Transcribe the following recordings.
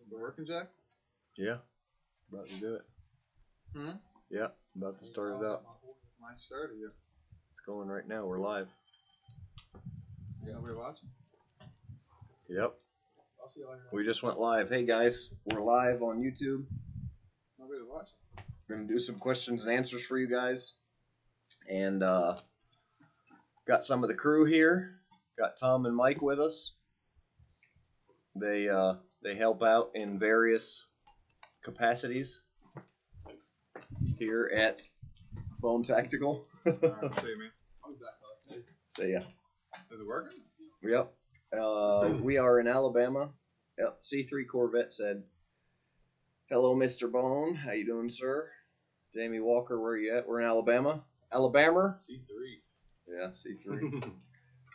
Been working, Jack? Yeah. About to do it. Yeah, about to start it up. Mine started, yeah. It's going right now. We're live. Yeah, nobody watching? Yep. I'll see you later. We just went live. Hey guys, we're live on YouTube. Nobody watching. We're gonna do some questions and answers for you guys. And got some of the crew here. Got Tom and Mike with us. They help out in various capacities here at Bone Tactical. Alright, see you, man. I'll be back. So yeah. Is it working? Yep. We are in Alabama. Yep. C3 Corvette said, "Hello, Mr. Bone. How you doing, sir?" Jamie Walker, where you at? We're in Alabama. Alabama? C3. Yeah, C3.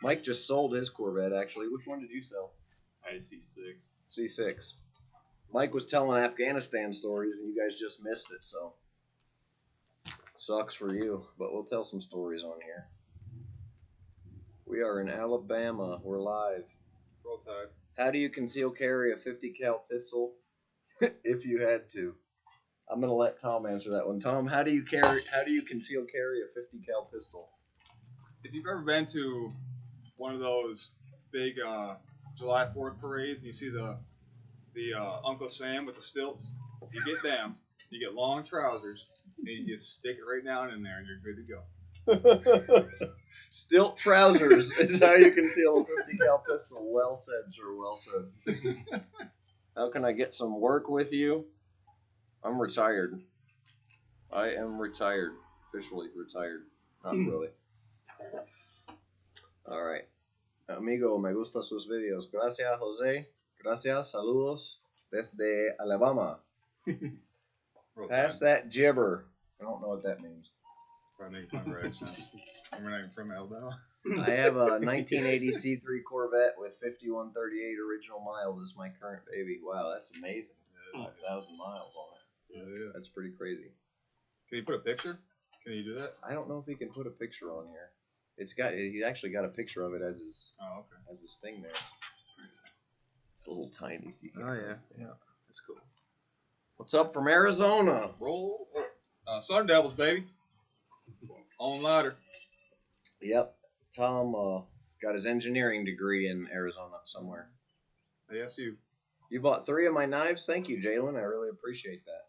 Mike just sold his Corvette, actually. Which one did you sell? I had C6. C6. Mike was telling Afghanistan stories, and you guys just missed it, so sucks for you. But we'll tell some stories on here. We are in Alabama. We're live. Roll Tide. How do you conceal carry a 50 cal pistol if you had to? I'm gonna let Tom answer that one. Tom, how do you conceal carry a 50 cal pistol? If you've ever been to one of those big July 4th parades and you see the Uncle Sam with the stilts, you get them, you get long trousers, and you just stick it right down in there and you're good to go. Stilt trousers is how you conceal a 50 cal pistol. Well said, sir. Well said. How can I get some work with you? I'm retired. I am retired. Officially retired. Not really. All right. Amigo, me gusta sus videos. Gracias, Jose. Gracias. Saludos desde Alabama. Pass that gibber. I don't know what that means. Probably making fun of our accents. We're not even from Alabama. I have a 1980 C3 Corvette with 5138 original miles. It's my current baby. Wow, that's amazing. 5,000 miles on it. Yeah. That's pretty crazy. Can you put a picture? Can you do that? I don't know if he can put a picture on here. He actually got a picture of it as his thing there. It's a little tiny. Oh yeah. That's cool. What's up from Arizona? Roll. Sun Devils, baby. On ladder. Yep. Tom got his engineering degree in Arizona somewhere. ASU. You bought 3 of my knives? Thank you, Jalen. I really appreciate that.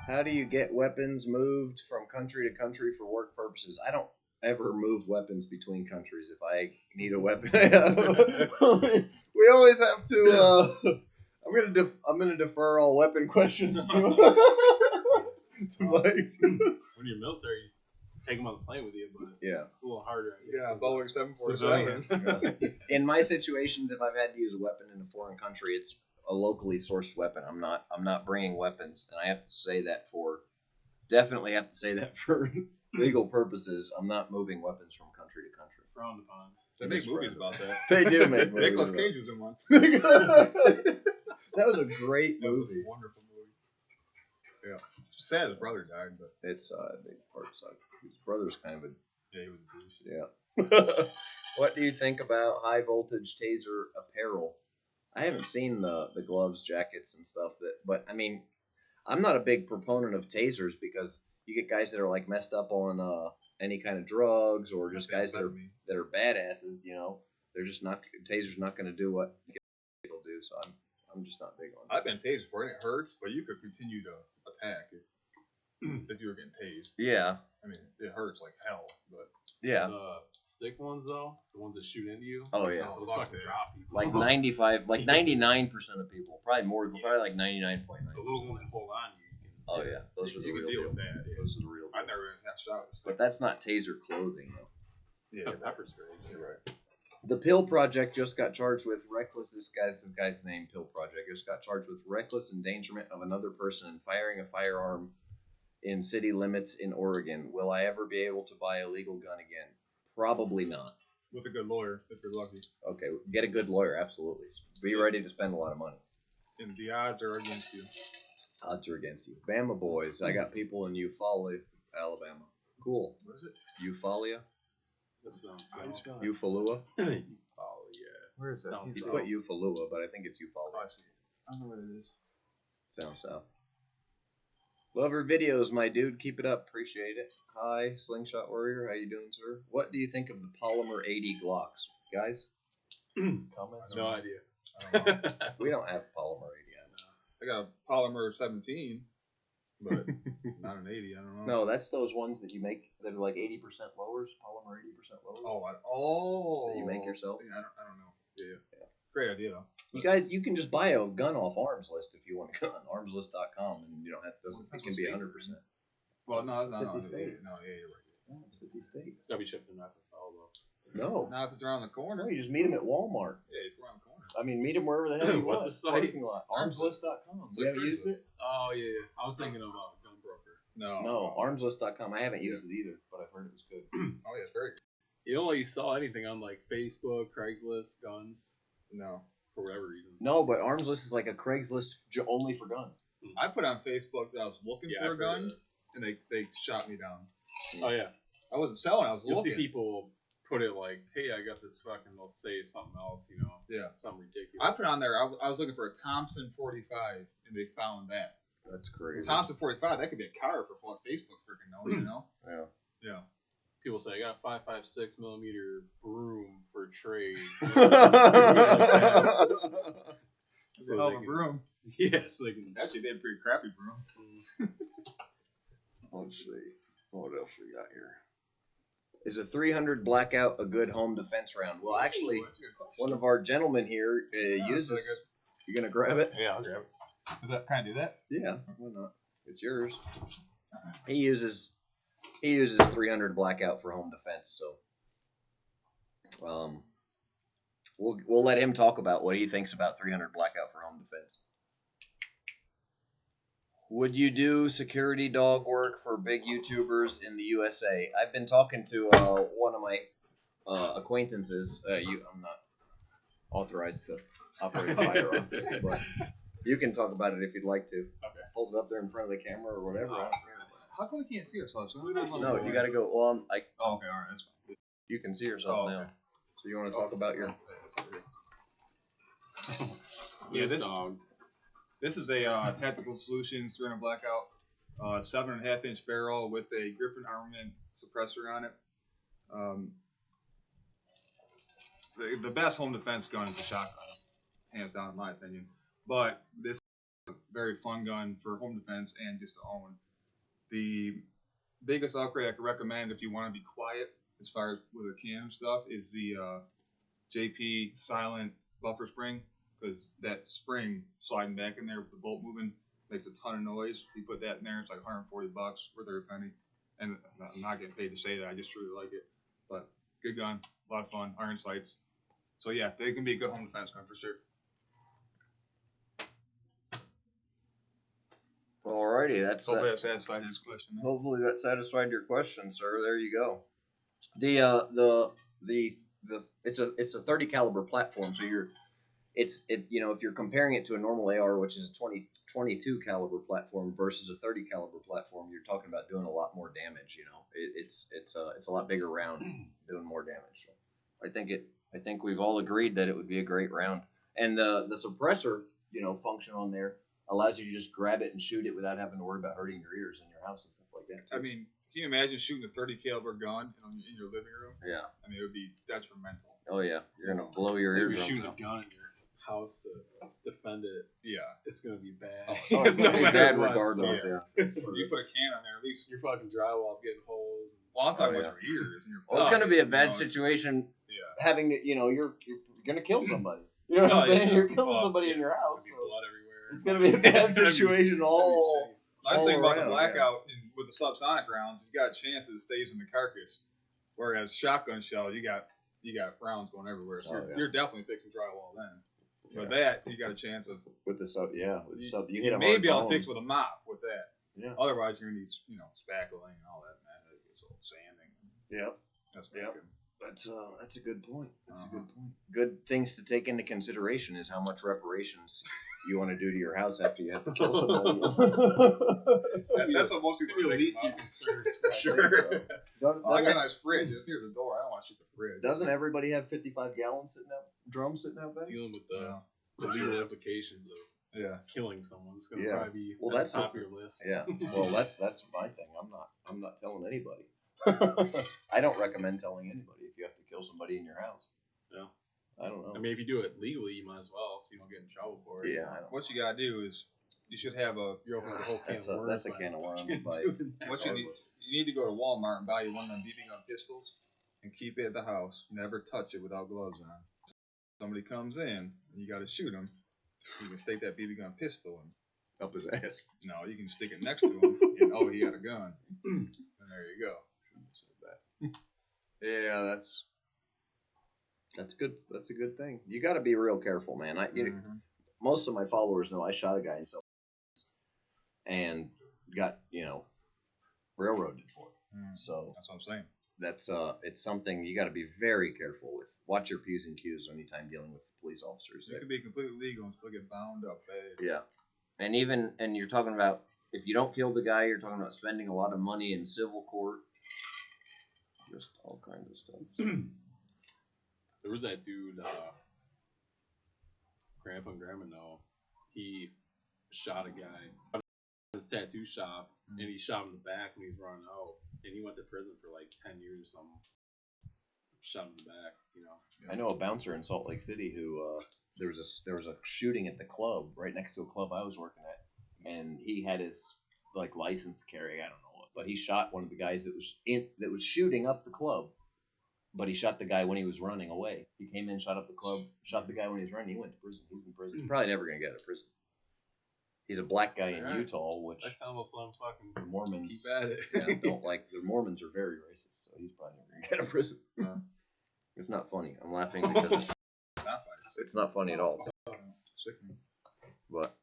How do you get weapons moved from country to country for work purposes? I don't ever move weapons between countries if I need a weapon. We always have to. I'm gonna defer all weapon questions to Mike. When you're military, you take them on the plane with you, but Yeah. it's a little harder. I guess. Yeah, It's Boeing 747. In my situations, if I've had to use a weapon in a foreign country, it's a locally sourced weapon. I'm not bringing weapons, and I have to say that for legal purposes. I'm not moving weapons from country to country. Frowned upon. They make movies about that. They do make movies. Nicolas Cage was in one. That was a great That was movie. a wonderful movie. Yeah. It's sad his brother died, but It's big part suck. His brother's kind of a yeah, he was a douche. yeah. What do you think about high voltage taser apparel? I haven't seen the gloves, jackets, and stuff but I mean, I'm not a big proponent of tasers because you get guys that are like messed up on any kind of drugs or just guys that are badasses. You know, they're just not. Taser's not going to do what it'll do. So I'm just not big on it. I've been tased before, and it hurts, but you could continue to attack if you were getting tased. Yeah. I mean, it hurts like hell, but Yeah. The stick ones, though, the ones that shoot into you. Oh yeah. Those fucking drop people. Like 99% of people, probably like 99.9%. The little one that hold on to you. Oh yeah, those are the you real can deal deal. with that. Yeah. Those are the real I've deal. never even had shot with a stick. But that's not taser clothing though. Yeah, Pepper spray. you're right. The Pill Project just got charged with reckless. This guy's name, Pill Project, just got charged with reckless endangerment of another person and firing a firearm in city limits in Oregon. Will I ever be able to buy a legal gun again? Probably not. With a good lawyer, if you're lucky. Okay, get a good lawyer, absolutely. Be ready to spend a lot of money. And the odds are against you. Odds are against you. Bama boys. I got people in Eufaula, Alabama. Cool. What is it? Eufaula? That sounds How do you spell it? Eufalua? Oh, yeah. Where is that? Down You south. put Eufaula, but I think it's Uvalde. Oh, I see. I don't know where it is. Down south. Love your videos, my dude. Keep it up. Appreciate it. Hi, Slingshot Warrior. How you doing, sir? What do you think of the Polymer 80 Glocks, guys? Comments? No idea. I don't know. We don't have Polymer 80 yet. I got a polymer 17, but not an 80. I don't know. No, that's those ones that you make that are like 80% lowers. Polymer 80% lowers. Oh, That you make yourself? Yeah, I don't know. Yeah. Great idea though. You guys, you can just buy a gun off Arms List if you want to go on armslist.com, and you don't have to. It can be 100%. Well, no, 50 state. No, yeah, you're right. Yeah, it's 50 state. It's gotta be shipped in FFL though. No, Now if it's around the corner, no, you just meet them at Walmart. yeah, it's around the corner. I mean, meet them wherever the hell you want. What's the site? Parking lot. Armslist.com. You haven't used it? Oh yeah, yeah. I was thinking of Gun Broker. No, armslist.com. I haven't used it either, but I've heard it was good. Oh yeah, it's very good. You don't like saw anything on like Facebook, Craigslist, guns No, for whatever reason. No, but Arms List is like a Craigslist only for guns. I put on Facebook that I was looking Yeah, for a I've heard gun, of it. and they shot me down. Oh yeah. I wasn't selling. I was You'll looking. see people put it like, hey, I got this fucking. They'll say something else, you know. Yeah. Something ridiculous. I put on there. I was looking for a Thompson 45, and they found that. That's crazy. Thompson 45. That could be a car for what Facebook freaking knows, you know? Yeah. Yeah. People say I got a 5.56 millimeter broom for trade. It's a hell of a broom. Yes, they can. Actually, they had a pretty crappy broom. Let's see. What else we got here? Is a 300 blackout a good home defense round? Well, actually, Ooh, that's a good question. one of our gentlemen here uses. that's really You gonna grab it? Yeah, I'll grab it. Can I do that? Yeah, why not? It's yours. He uses 300 blackout for home defense, so we'll let him talk about what he thinks about 300 blackout for home defense. Would you do security dog work for big YouTubers in the USA? I've been talking to one of my acquaintances. I'm not authorized to operate a firearm, but you can talk about it if you'd like to. Okay. Hold it up there in front of the camera or whatever. I don't care. How come we can't see ourselves? No, you got to go. Well, Oh, okay, all right, that's fine. you can see yourself Oh, now. okay. So you want to talk about your? Yeah, This this dog. this is a Tactical Solutions 300 blackout, 7.5-inch barrel with a Griffin armament suppressor on it. The best home defense gun is a shotgun, hands down in my opinion. But this is a very fun gun for home defense and just to own. The biggest upgrade I could recommend if you want to be quiet as far as with the cam stuff is the JP Silent buffer spring, because that spring sliding back in there with the bolt moving makes a ton of noise. You put that in there, it's like $140 worth every penny. And I'm not getting paid to say that, I just truly like it. But good gun, a lot of fun, iron sights. So yeah, they can be a good home defense gun for sure. Alrighty, that's Hopefully that satisfied his question. hopefully that satisfied your question, sir. There you go. It's a 30 caliber platform, so if you're comparing it to a normal AR, which is a 22 caliber platform versus a 30 caliber platform, you're talking about doing a lot more damage. It's a lot bigger round, doing more damage. So I think we've all agreed that it would be a great round, and the suppressor function on there allows you to just grab it and shoot it without having to worry about hurting your ears in your house and stuff like that. I mean, can you imagine shooting a 30 caliber gun in your living room? Yeah. I mean, it would be detrimental. Oh yeah, you're gonna blow your If ears you're out. shooting a gun in your house to defend it, Yeah. it's gonna be bad. Oh, It's gonna be bad what, regardless. so Yeah. You put a can on there, at least. your fucking drywall's getting holes. Well, I'm talking Oh, about your ears and your. Well, it's gonna be a face, bad it's- situation Yeah. having to, you're gonna kill somebody. You know what I'm Oh, saying? yeah. You're killing Oh, somebody yeah. in your house. There'll be So blood everywhere. it's gonna be a bad It's gonna be- situation it's gonna be all. Nice thing about the around, blackout with the subsonic rounds, you got a chance that it stays in the carcass. Whereas shotgun shell, you got rounds going everywhere, so you're definitely fixing drywall then. But that you got a chance of With the sub, with the sub, you hit you a may hard be able to bone. fix with a mop with that. Yeah. Otherwise, you're gonna need spackling and all that, man. It gets all sanding. Yep. That's Yep. good. That's a good point. That's a good point. Good things to take into consideration is how much reparations you want to do to your house after you have to kill somebody. That's what most people Maybe are at least thinking your about. concerns. Sure. I got a nice fridge. It's near the door. I don't want to shoot the fridge. Doesn't everybody have 55 gallons drums sitting out there? Dealing with the legal implications of killing someone. It's gonna probably be at the top of your list. Yeah. Well, that's my thing. I'm not telling anybody. I don't recommend telling anybody if you have to kill somebody in your house. Yeah. I don't know. I mean, if you do it legally, you might as well, so you don't get in trouble for it. Yeah. What you gotta do is you should have You're opening a whole can of worms. That's a can of worms. What you need to go to Walmart and buy you one of them BB gun pistols and keep it at the house. Never touch it without gloves on. Somebody comes in and you gotta shoot him. You can stick that BB gun pistol and up his ass. No, you can stick it next to him and he got a gun. And there you go. Yeah, that's good. That's a good thing. You got to be real careful, man. Most of my followers know I shot a guy in self and got railroaded for it. So that's what I'm saying. That's it's something you got to be very careful with. Watch your P's and Q's anytime dealing with police officers. It could be completely legal and still get bound up. Yeah, and you're talking about if you don't kill the guy, you're talking about spending a lot of money in civil court. Just all kinds of stuff. There was that dude, Grandpa and Grandma know, he shot a guy at his tattoo shop, and he shot him in the back when he was running out, and he went to prison for like 10 years or something. Shot him in the back, I know a bouncer in Salt Lake City who there was a shooting at the club right next to a club I was working at, and he had his license to carry. I don't know. But he shot one of the guys that was shooting up the club. But he shot the guy when he was running away. He came in, shot up the club, shot the guy when he was running. He went to prison. He's in prison. He's probably never gonna get out of prison. He's a black guy in Utah, which that sounds like fucking the Mormons keep at it. don't like. The Mormons are very racist, so he's probably never gonna get out of prison. It's not funny. I'm laughing because it's not funny at all. But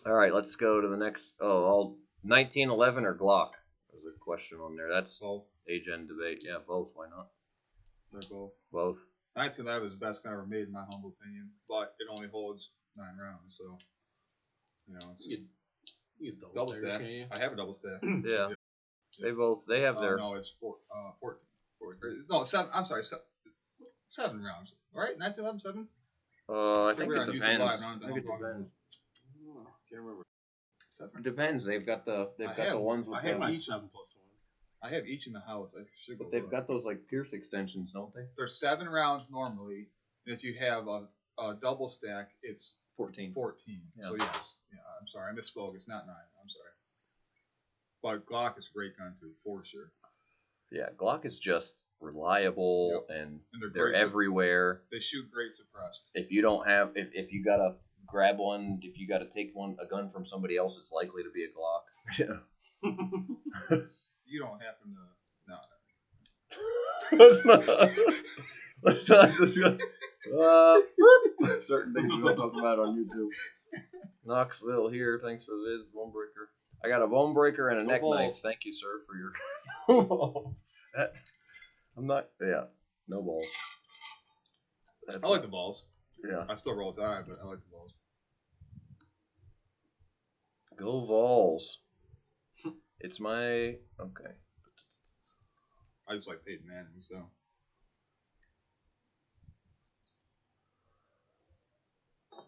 all right, let's go to the next. 1911 or Glock? There's a question on there. That's both. Age end debate. Yeah, both. Why not? They're both. Both. 1911 is the best gun ever made, in my humble opinion, but it only holds 9 rounds, so you get double stack. I have a double stack. Yeah. They have their. No, it's 14. No, 7. I'm sorry, 7 rounds. All right, 1911, 7. I think it depends. I think it depends. Can't remember. 7. It depends. They've got the ones with. I have my 7+1. I have each in the house. But they've got those Pierce extensions, don't they? There's 7 rounds normally, and if you have a double stack, it's 14. 14. Yeah. So yes, I'm sorry, I misspoke. It's not 9. I'm sorry. But Glock is a great gun too, for sure. Yeah, Glock is just reliable and they're everywhere. They shoot great suppressed. If you don't have, if you gotta grab one, if you gotta take a gun from somebody else, it's likely to be a Glock. Yeah. You don't happen to Let's not just certain things we don't talk about on YouTube. Knoxville here, thanks for the visit, bone breaker. I got a bone breaker and a neck knife. Thank you, sir, for your balls. I'm not. Yeah, no balls. I like the balls. Yeah, I still roll Tide, but I like the balls. Go Vols. It's my okay. I just like Peyton Manning, so.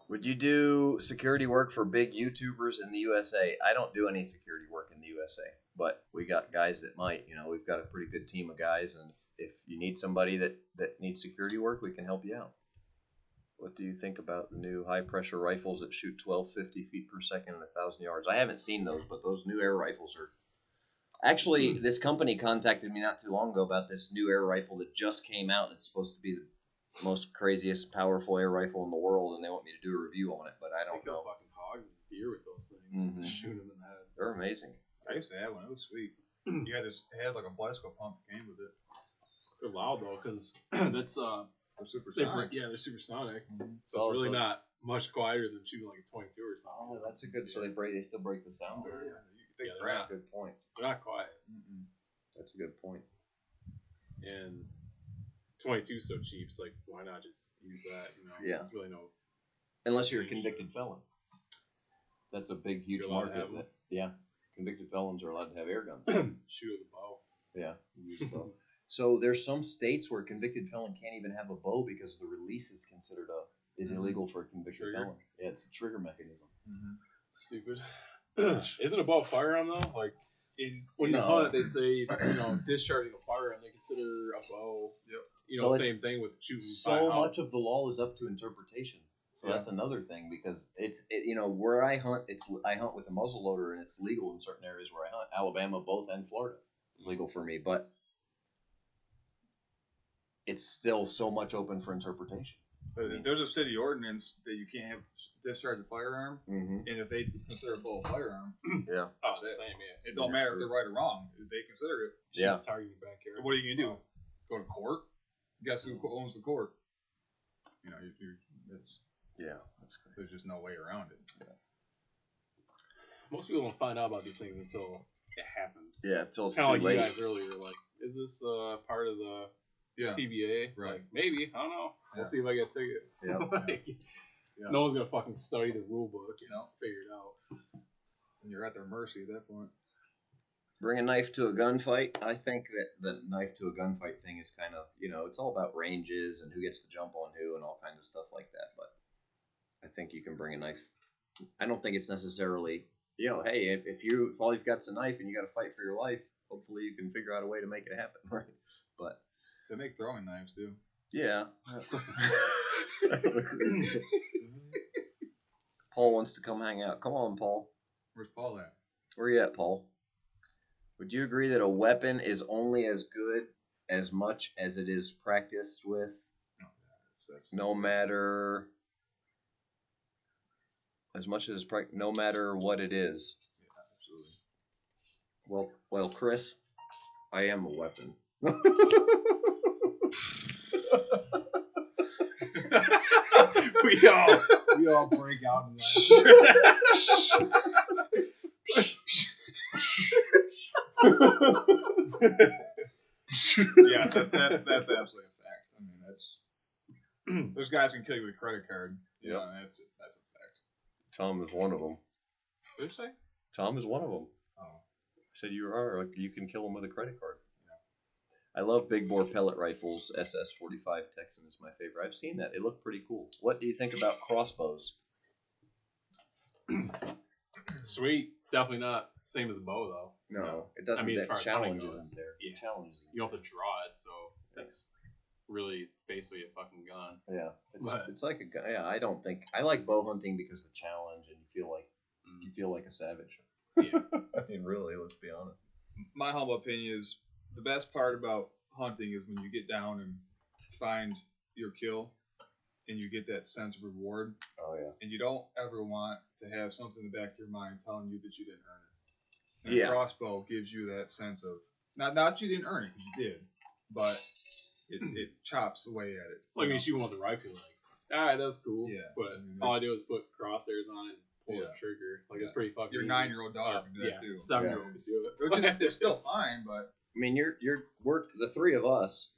Would you do security work for big YouTubers in the USA? I don't do any security work in the USA, but we got guys that might. We've got a pretty good team of guys, and if you need somebody that needs security work, we can help you out. What do you think about the new high-pressure rifles that shoot 1,250 feet per second and 1,000 yards? I haven't seen those, but those new air rifles are... Actually, this company contacted me not too long ago about this new air rifle that just came out. It's supposed to be the most craziest, powerful air rifle in the world, and they want me to do a review on it, but I don't know. They kill fucking hogs and deer with those things. Mm-hmm. Shoot them in the head. They're amazing. I used to have one. It was sweet. You had like a bicycle pump that came with it. They're loud, though, because that's... They're supersonic. They're supersonic. Mm-hmm. So it's really not much quieter than shooting like a 22 or something. Oh, that's a good. So they still break the sound barrier. That's a good point. They're not quiet. Mm-mm. That's a good point. And 22 is so cheap. It's like, why not just use that? You know, Yeah. There's really no. Unless you're a convicted felon. That's a big, huge You're allowed to market. have them. Yeah. Convicted felons are allowed to have air guns. Shoot with a bow. Yeah. Use a bow. So there's some states where a convicted felon can't even have a bow because the release is considered is illegal for a convicted Trigger. felon. Yeah, it's a trigger mechanism. Stupid. Isn't it about firearm though? Like when you No. hunt, they say discharging a firearm, they consider a bow. Yep. So Same thing with shooting. So much of the law is up to interpretation. So that's another thing because where I hunt, I hunt with a muzzle loader and it's legal in certain areas where I hunt. Alabama, both, and Florida is legal for me, but it's still so much open for interpretation. But there's a city ordinance that you can't have discharge a firearm, and if they consider a bow a firearm, yeah, oh, the same, yeah. It don't matter if they're right or wrong. If they consider it, yeah. Target your backyard. What are you gonna do? Go to court? Guess who owns the court? That's crazy. There's just no way around it. Yeah. Most people don't find out about these things until it happens. Yeah, until it's kind too of like late. you guys earlier. Like, is this part of the TBA? Right. Like, maybe. I don't know. We'll see if I get a ticket. Yeah. No one's gonna fucking study the rule book, figure it out. And you're at their mercy at that point. Bring a knife to a gunfight. I think that the knife to a gunfight thing is kind of, it's all about ranges and who gets to jump on who and all kinds of stuff like that. But I think you can bring a knife. I don't think it's necessarily, hey, if all you've got's a knife and you got to fight for your life, hopefully you can figure out a way to make it happen, right? But they make throwing knives too. Yeah. Paul wants to come hang out. Come on, Paul. Where's Paul at? Where you at, Paul? Would you agree that a weapon is only as good as much as it is practiced with? No matter as much as no matter what it is. Yeah, absolutely. Well, Chris, I am a weapon. we all break out in that. Yeah, that's absolutely a fact. I mean, that's those guys can kill you with a credit card. Yeah, that's a fact. Tom is one of them. What did you say? Tom is one of them. Oh, I said you can kill him with a credit card. Yeah. I love big bore pellet rifles. SS-45 Texan is my favorite. I've seen that. They look pretty cool. What do you think about crossbows? Sweet. Definitely not same as a bow though. No, it doesn't. I mean, as far as hunting challenge goes, isn't there. yeah. Challenge isn't You don't have to draw it, so that's really basically a fucking gun. Yeah, it's like a gun. Yeah, I like bow hunting because the challenge and you feel like a savage. Yeah. I mean, really, let's be honest. My humble opinion is the best part about hunting is when you get down and find your kill, and you get that sense of reward. Oh yeah. And you don't ever want to have something in the back of your mind telling you that you didn't earn it. And Yeah. a crossbow gives you that sense of not that you didn't earn it because you did, but it chops away at it. It's like when you shoot one with a rifle, like, all right, that's cool. Yeah. But I mean, all I do is put crosshairs on it and pull Yeah. the trigger. Like, it's pretty fucking Your easy. 9-year-old daughter can do that too. 7-year-old can do it. It's still fine, but I mean, we're the three of us.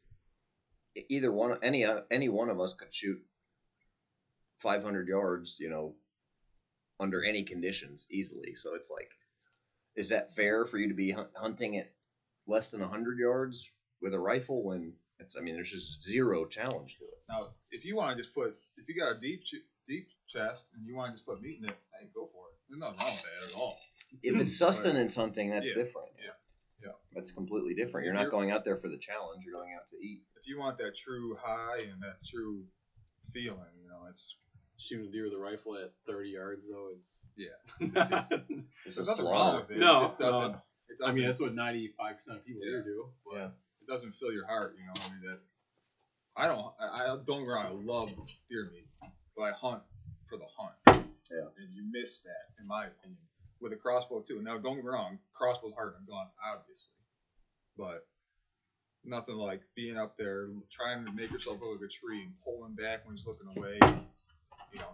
Either one, any one of us could shoot 500 yards, under any conditions easily. So it's like, is that fair for you to be hunting at less than 100 yards with a rifle when there's just zero challenge to it? now if you want to just if you got a deep chest and you want to just put meat in it, hey, go for it. There's nothing wrong with that at all. If it's sustenance hunting, that's Yeah. different. Yeah. That's completely different. You're not going out there for the challenge. You're going out to eat. If you want that true high and that true feeling, it's Shooting a deer with a rifle at 30 yards, though, is... yeah. It's There's a nothing slaughter. wrong with it. No, it just doesn't. no, It doesn't I mean, that's what 95% of people here do. But Yeah. it doesn't fill your heart. I mean that. I don't get me wrong. I love deer meat, but I hunt for the hunt. Yeah. And you miss that, in my opinion, with a crossbow too. Now, don't get me wrong. Crossbow's harder than a gun, obviously, but nothing like being up there trying to make yourself look like a tree and pulling back when he's looking away.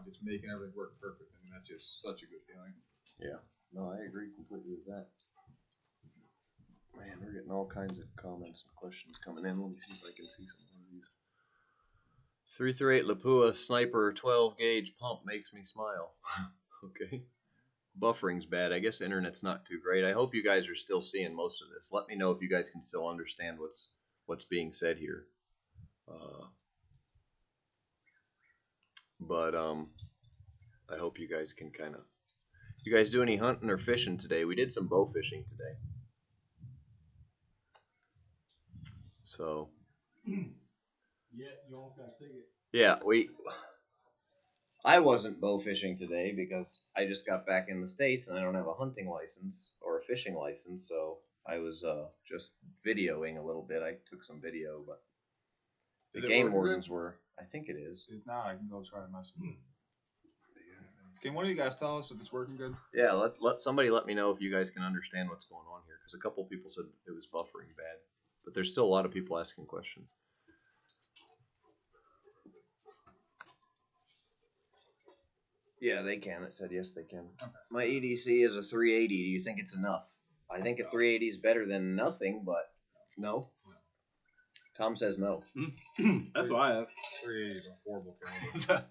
Just making everything work perfect. I mean, that's just such a good feeling. Yeah. No, I agree completely with that. Man, we're getting all kinds of comments and questions coming in. Let me see if I can see some of these. 338 Lapua Sniper 12 gauge pump makes me smile. Okay. Buffering's bad. I guess the internet's not too great. I hope you guys are still seeing most of this. Let me know if you guys can still understand what's being said here. But I hope you guys can kind of. You guys do any hunting or fishing today? We did some bow fishing today. So. Yeah, you almost got a ticket. Yeah, I wasn't bow fishing today because I just got back in the States and I don't have a hunting license or a fishing license, so I was just videoing a little bit. I took some video, but the game wardens were. I think it is. If not, I can go try to mess with it. Can one of you guys tell us if it's working good? Yeah, let somebody let me know if you guys can understand what's going on here, because a couple people said it was buffering bad, but there's still a lot of people asking questions. Yeah, they can. It said yes, they can. Okay. My EDC is a 380. Do you think it's enough? I think a 380 is better than nothing, but no. Tom says no. That's what I have. 380 is a horrible camera.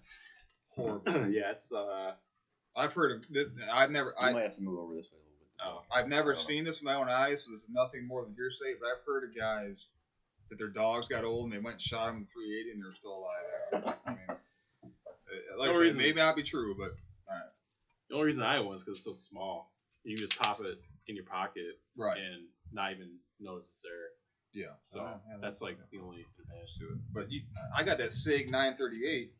Horrible. Yeah, it's I've heard of this. I might have to move over this way a little bit. Oh. I've never seen this with my own eyes, so this is nothing more than hearsay. But I've heard of guys that their dogs got old and they went and shot them with 380 and they're still alive after. I mean, like I said, maybe not be true, but alright. The only reason I was because it's so small. You can just pop it in your pocket, right, and not even notice it's there. Yeah. So that's like the only advantage to it. But I got that SIG 938,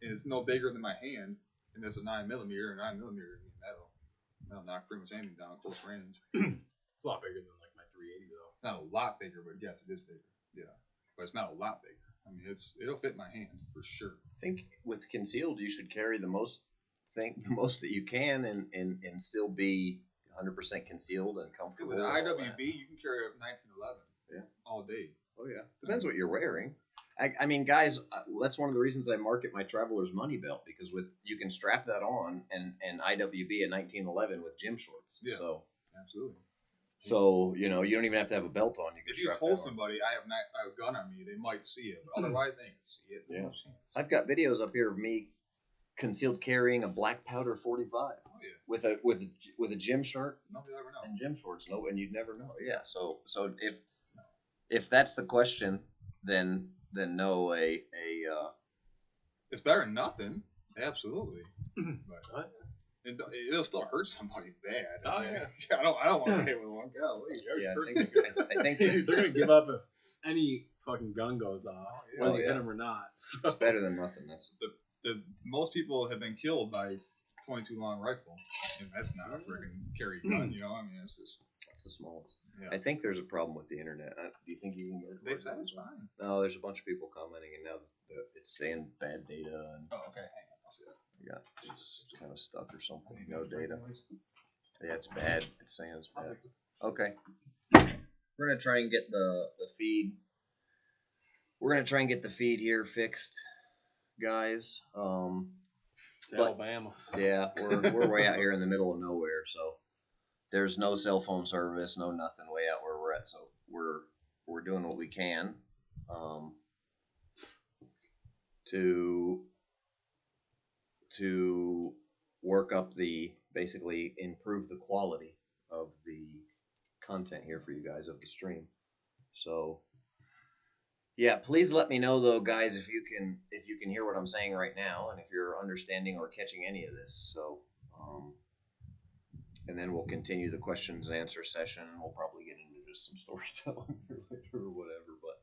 and it's no bigger than my hand, and it's a 9mm, and 9mm that'll knock pretty much anything down close range. It's a lot bigger than like my 380 though. It's not a lot bigger, but yes, it is bigger. Yeah, but it's not a lot bigger. I mean, it'll fit my hand for sure. I think with concealed, you should carry the most that you can, and still be 100% concealed and comfortable. With an IWB, you can carry a 1911. Yeah. All day. Oh yeah. Depends what you're wearing. I mean, guys, that's one of the reasons I market my Traveler's Money Belt, because you can strap that on and IWB at 1911 with gym shorts. Yeah. So absolutely. So you don't even have to have a belt on. You can if you told somebody I have a gun on me, they might see it, but otherwise they ain't see it. Yeah. No chance. I've got videos up here of me concealed carrying a black powder 45. Oh yeah. With a gym shirt. Nobody ever know. And gym shorts. No, and you'd never know. Yeah. So if that's the question, then no, it's better than nothing. Absolutely. But it'll still hurt somebody bad. Oh yeah. I don't want to hit with one. Golly, yeah, I think they're gonna give up if any fucking gun goes off, whether you hit them or not. So. It's better than nothing. That's the most people have been killed by 22 long rifle, and that's not a friggin' carry gun. You know, I mean, it's just. The smallest. Yeah. I think there's a problem with the internet. Do you think you can get it? They said it's fine. No, there's a bunch of people commenting, and now it's saying bad data. And oh, okay. Hang on. I'll see that. Yeah, it's kind of stuck or something. No data. Yeah, it's bad. It's saying it's bad. Okay. We're gonna try and get the feed. We're gonna try and get the feed here fixed, guys. It's Alabama. Yeah, we're way out here in the middle of nowhere, so. There's no cell phone service, no nothing way out where we're at. So we're doing what we can to work up basically improve the quality of the content here for you guys of the stream. So yeah, please let me know though, guys, if you can hear what I'm saying right now, and if you're understanding or catching any of this. So and then we'll continue the questions and answer session. We'll probably get into just some storytelling later or whatever. But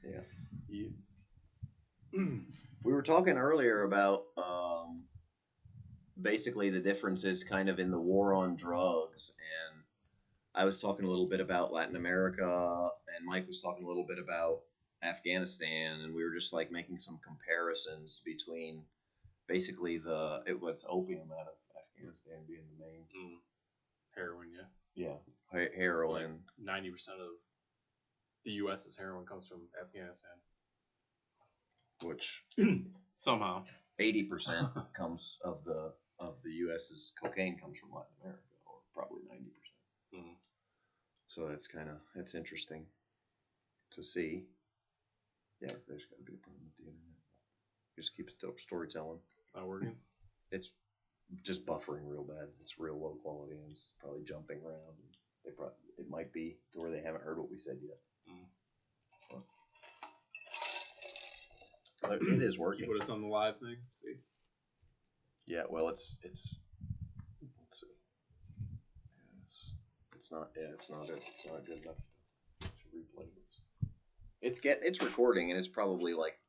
yeah. We were talking earlier about basically the differences kind of in the war on drugs, and I was talking a little bit about Latin America, and Mike was talking a little bit about Afghanistan, and we were just like making some comparisons between basically it was opium out of Afghanistan being the main heroin, yeah, heroin. Like 90% of the U.S.'s heroin comes from Afghanistan, which somehow 80% comes of the U.S.'s cocaine comes from Latin America, or probably 90%. So that's interesting to see. Yeah, there's got to be a problem with the internet. Just keeps storytelling. Not working. It's just buffering real bad. It's real low quality and it's probably jumping around. It might be to where they haven't heard what we said yet. But it is working. You put us on the live thing. See. Yeah, well, it's let's see. It's not good enough to replay this. It's recording and it's probably like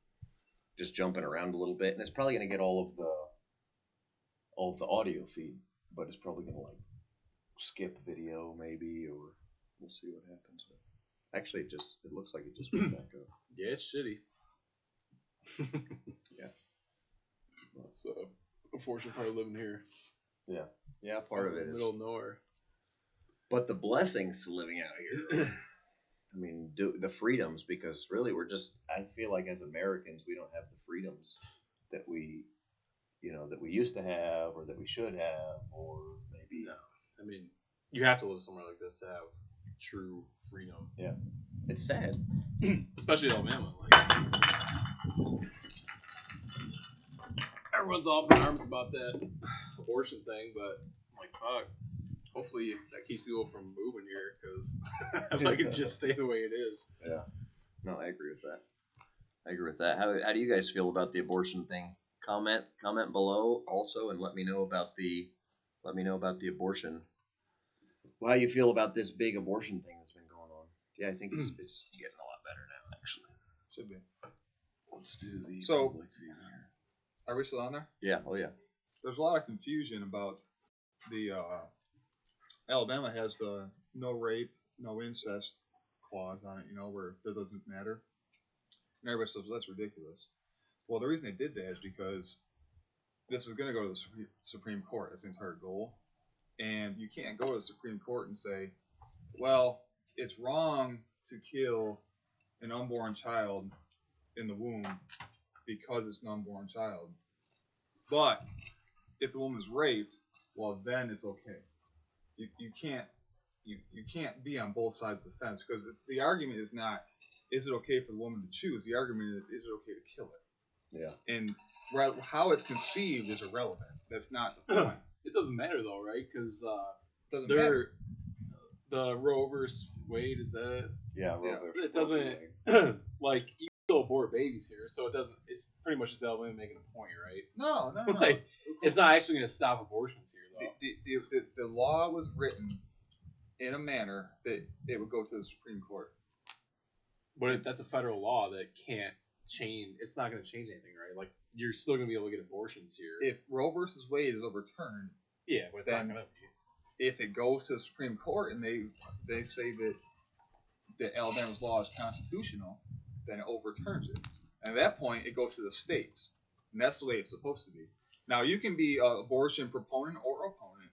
just jumping around a little bit and it's probably gonna get all of the audio feed, but it's probably gonna like skip video maybe, or we'll see what happens. But actually, it looks like it just went back up. Yeah, it's shitty. Yeah. That's a fortunate part of living here. Yeah, part of it is. Middle of nowhere. But the blessings to living out here. I mean, the freedoms, because really I feel like as Americans, we don't have the freedoms that we used to have or that we should have, or maybe. No. I mean, you have to live somewhere like this to have true freedom. Yeah. It's sad. Especially Alabama. Everyone's all up in arms about that abortion thing, but I'm like, fuck. Hopefully that keeps people from moving here, because if I can just stay the way it is. Yeah. No, I agree with that. How do you guys feel about the abortion thing? Comment below also, and let me know about the abortion. Well, how you feel about this big abortion thing that's been going on? Yeah, I think it's getting a lot better now, actually. Should be. Let's do the public view here. Are we still on there? Yeah. Oh yeah. There's a lot of confusion about the Alabama has the no rape, no incest clause on it, where that doesn't matter. And everybody says, well, that's ridiculous. Well, the reason they did that is because this is going to go to the Supreme Court. That's the entire goal. And you can't go to the Supreme Court and say, well, it's wrong to kill an unborn child in the womb because it's an unborn child. But if the woman's raped, well, then it's okay. You can't be on both sides of the fence, because the argument is not, is it okay for the woman to choose? The argument is it okay to kill it? Yeah. And how it's conceived is irrelevant. That's not the point. It doesn't matter though, right? Because doesn't matter. The Roe versus Wade, is that it? Yeah. It doesn't like you still abort babies here, so it doesn't. It's pretty much just Alabama making a point, right? No. Like, it's not actually going to stop abortions here, though. The law was written in a manner that it would go to the Supreme Court. But that's a federal law that can't change. It's not going to change anything, right? Like, you're still going to be able to get abortions here. If Roe versus Wade is overturned, yeah, but it's not going to. If it goes to the Supreme Court and they say that Alabama's law is constitutional, then it overturns it. And at that point, it goes to the states. And that's the way it's supposed to be. Now, you can be an abortion proponent or opponent,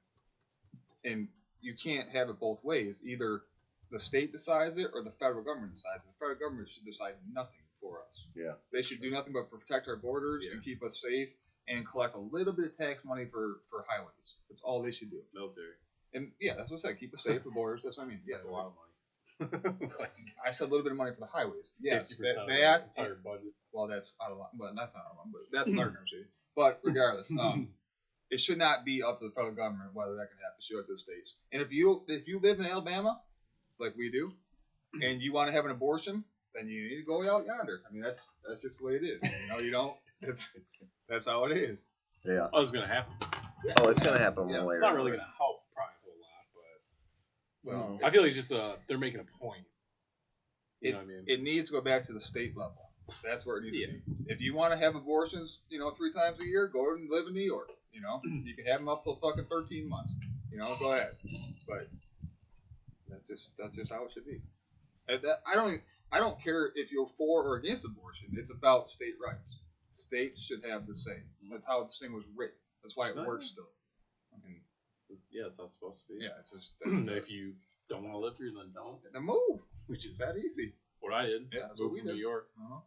and you can't have it both ways. Either the state decides it or the federal government decides it. The federal government should decide nothing for us. Yeah. They should do nothing but protect our borders and keep us safe and collect a little bit of tax money for highways. That's all they should do. Military. And yeah, that's what I said. Keep us safe for borders. That's what I mean. Yeah, that's a lot of money. I said a little bit of money for the highways. Yes, 50% of the entire budget. Well, that's out of line, but that's not out of line. But that's another conversation. But regardless, it should not be up to the federal government whether that can happen. It should go to the states. And if you live in Alabama, like we do, and you want to have an abortion, then you need to go out yonder. I mean, that's just the way it is. You don't. That's how it is. Yeah. Oh, it's gonna happen. Yeah, it's gonna happen one way. It's not really gonna help probably a whole lot, but I feel like it's just they're making a point. You know what I mean? It needs to go back to the state level. That's where it needs to be. If you want to have abortions, 3 times a year, go and live in New York. You can have them up till fucking 13 months. Go ahead. But that's just how it should be. I don't care if you're for or against abortion. It's about state rights. States should have the say. That's how this thing was written. That's why it works still. Yeah, that's how it's supposed to be. Yeah, it's just if you don't want to live here, then don't. Then move. Which is that easy. What I did. Yeah, that's what we did. New York. Uh-huh.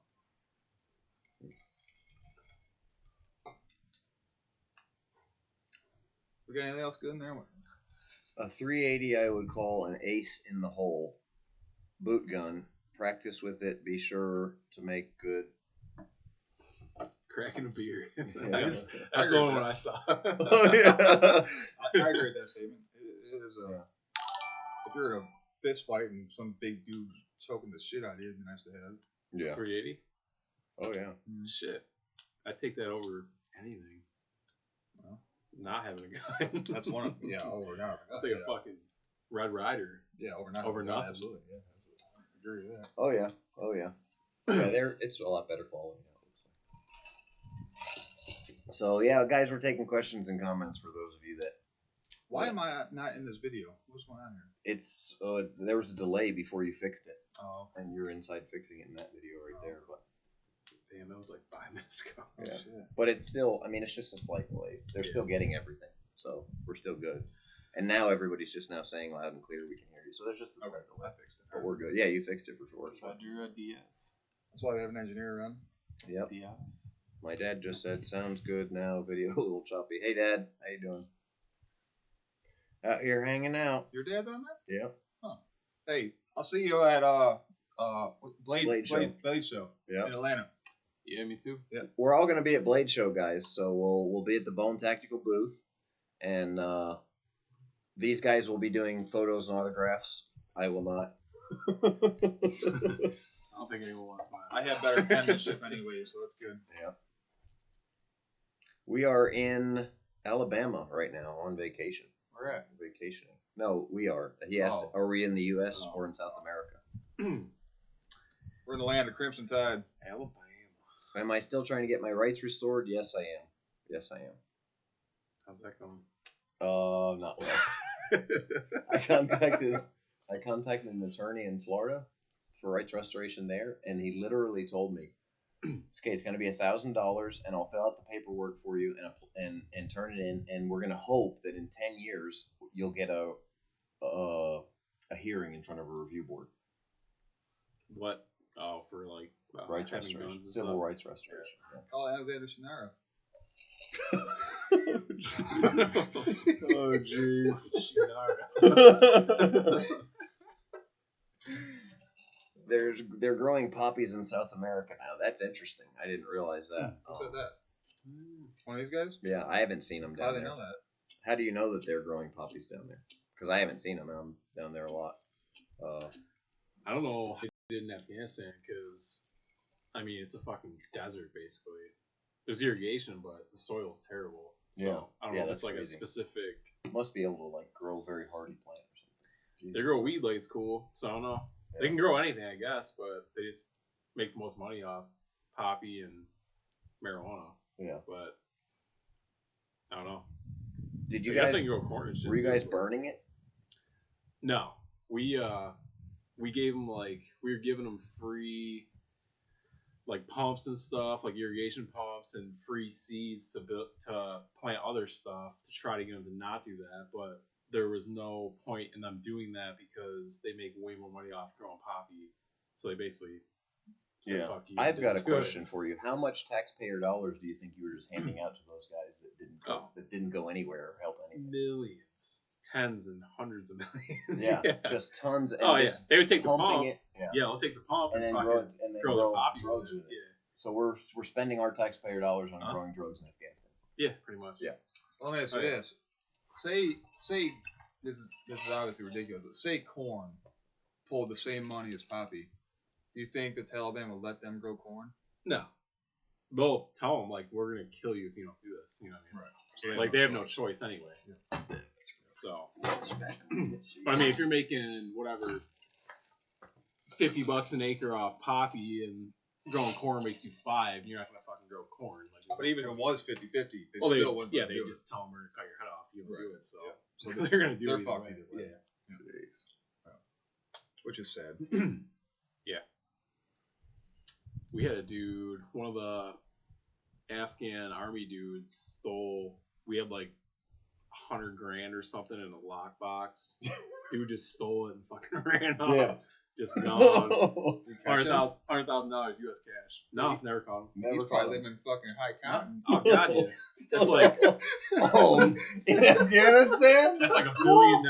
We got anything else good in there? A 380 I would call an ace in the hole. Boot gun, practice with it. Be sure to make good. Cracking a beer. Yeah. That's the only one I saw. Oh, yeah. I agree with that statement. It is a. If you're in a fist fight and some big dude choking the shit out of you, it'd be nice to have. Yeah. 380. Oh yeah. Shit, I take that over anything. Well, not having a gun. that's one of them. Yeah, over and out. I'll take a fucking Red Rider. Yeah, over and out. Over nothing. Absolutely. Yeah, absolutely. I agree with that. Oh yeah. Oh yeah. Yeah, it's a lot better quality now. So yeah, guys, we're taking questions and comments for those of you that. Why am I not in this video? What's going on here? It's there was a delay before you fixed it, Oh. and you're inside fixing it in that video right there. But Damn, that was like 5 minutes ago. yeah, Shit. but it's still. I mean, it's just a slight delay. They're still getting everything, so we're still good. And now everybody's just now saying loud and clear we can hear you. So there's just a slight delay. I fixed it. But we're good. Yeah, you fixed it for sure. So. DS. That's why we have an engineer around. Yep. DS. My dad just said, "Sounds good now." Video a little choppy. Hey, Dad, how you doing? Out here hanging out. Your dad's on there? Yep. Hey, I'll see you at Blade Show Yep. in Atlanta. Yeah, me too. We're all gonna be at Blade Show, guys. So we'll be at the Bone Tactical booth, and these guys will be doing photos and autographs. I will not. I don't think anyone wants mine. I have better penmanship anyway, so that's good. Yeah. We are in Alabama right now on vacation. We're at. Vacationing. No, we are. He asked, Oh. are we in the U.S. Oh. or in South America? We're in the land of Crimson Tide. Alabama. Am I still trying to get my rights restored? Yes, I am. Yes, I am. How's that going? Not well. I contacted an attorney in Florida for rights restoration there, and he literally told me, "Okay, it's going to be $1,000, and I'll fill out the paperwork for you and turn it in, and we're going to hope that in 10 years you'll get a hearing in front of a review board." What? Oh, for like Rights having restoration, guns and civil stuff. rights restoration. Call Alexander Shannara. Oh jeez. They're growing poppies in South America now. That's interesting. I didn't realize that. Who said that? One of these guys? Yeah, I haven't seen them How down do they there. know that? How do you know that they're growing poppies down there? Because I haven't seen them, and I'm down there a lot. I don't know how they did in Afghanistan because, I mean, it's a fucking desert basically. There's irrigation, but the soil's terrible. So Yeah. I don't Yeah, know if that's it's like crazy. a specific. Must be able to like grow very hardy plant or something. They grow weed like it's cool, so I don't know. They can grow anything, I guess, but they just make the most money off poppy and marijuana. Yeah. But I don't know. Did I you guess guys? they can grow corn and shit. Were you too, guys but- burning it? No, we gave them we were giving them free like pumps and stuff, like irrigation pumps and free seeds to plant other stuff to try to get them to not do that. But there was no point in them doing that because they make way more money off growing poppy. So they basically said, "Fuck you." I've got a Do it. question for you. How much taxpayer dollars do you think you were just handing out to those guys that didn't go anywhere or help anything? Millions, tens and hundreds of millions. Yeah, just tons. And Oh yeah, just they would take the pumping pump. it. Yeah. Yeah, they'll take the pump And then fucking grow it, and then grow the poppy drugs with with it. it. So we're spending our taxpayer dollars on Huh? growing drugs in Afghanistan. Yeah, pretty much. Yeah. Well, let me ask you Oh, yeah. this. Say this is obviously ridiculous, but say corn pulled the same money as poppy. Do you think the Taliban will let them grow corn? No, they'll tell them like we're gonna kill you if you don't do this. You know what I mean? Right. Like they have no choice anyway. So, but I mean, if you're making whatever $50 an acre off poppy and growing corn makes you $5, you're not gonna fucking grow corn. Like, But even if it was 50-50, they well, still wouldn't. they do it. just tell them we're gonna cut your head off. You don't Right. do it. So, Yeah. so they're gonna do They're it either fucked way. either way. Yeah. Which is sad. Yeah. We had a dude, one of the Afghan army dudes stole. We had like $100,000 or something in a lockbox. Dude just stole it and fucking ran off. Just gone. $100,000 US cash. No, never caught him. He's probably living in fucking High County. Oh god, yeah. That's like Oh, in Afghanistan? that's like $1 billion.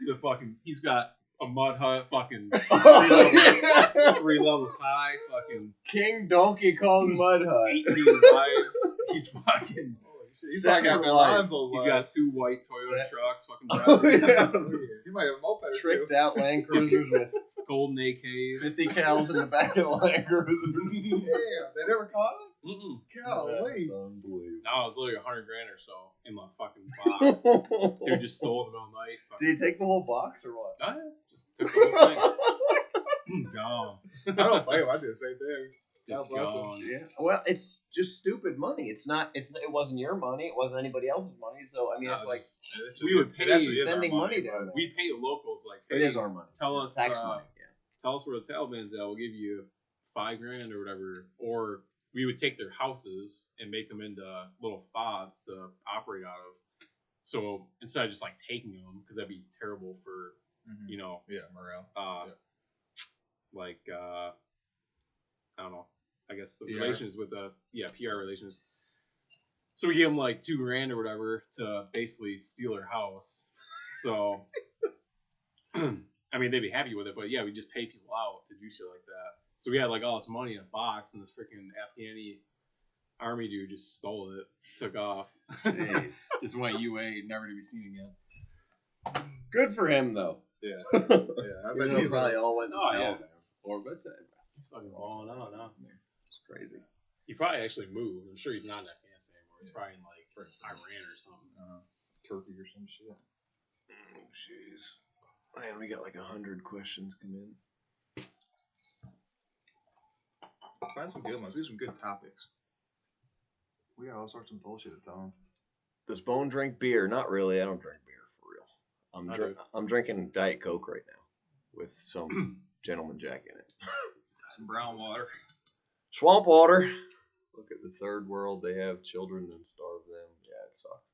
The fucking he's got a mud hut, fucking Oh, three levels high, fucking King Donkey Kong Mud Hut. 18 wives. He's fucking. He's Set probably got your that life. Lonzo He's life. got 2 white Toyota Set- trucks, fucking Oh, driving yeah. He might have a moped or Tricked two. out Land Cruisers with golden AKs. 50 cals in the back of the Land Cruisers. Damn, they never caught him? Mm-mm. Golly. That's unbelievable. No, it was literally $100,000 or so in my fucking box. Dude just stole it in the middle of the night. Did he take the whole box or what? Oh, yeah. Just took the whole thing. Gone. I don't blame him. I did the same thing. Just God bless him. gone. Yeah. Well, it's just stupid money. It wasn't your money. It wasn't anybody else's money. So I mean, No, it's like we would pay It actually is our sending money down but- there. We pay the locals like, it hey, is our money. tell us Tax money. Yeah. tell us where the Taliban's at. We'll give you $5,000 or whatever. Or we would take their houses and make them into little fobs to operate out of. So instead of just like taking them, because that'd be terrible for Mhm. you know, Yeah, morale. like I don't know. I guess the PR? relations with the PR relations. So we give them like $2,000 or whatever to basically steal their house. So I mean, they'd be happy with it, but yeah, we just pay people out to do shit like that. So we had like all this money in a box, and this freaking Afghani army dude just stole it, took off, just went UA, never to be seen again. Good for him though. Yeah. Yeah, I bet He he probably all went to Oh, jail yeah. there. Or what's that? He's fucking balling out now. It's crazy. He probably actually moved. I'm sure he's not in Afghanistan anymore. He's probably in like Iran or something. Turkey or some shit. Oh jeez. Man, we got like 100 questions come in. Find some good ones. We have some good topics. We got all sorts of bullshit to tell them. Does Bone drink beer? Not really. I don't drink beer for real. I do. I'm drinking Diet Coke right now with some Gentleman Jack in it. Some brown water. Swamp water. Look at the third world. They have children and starve them. Yeah, it sucks.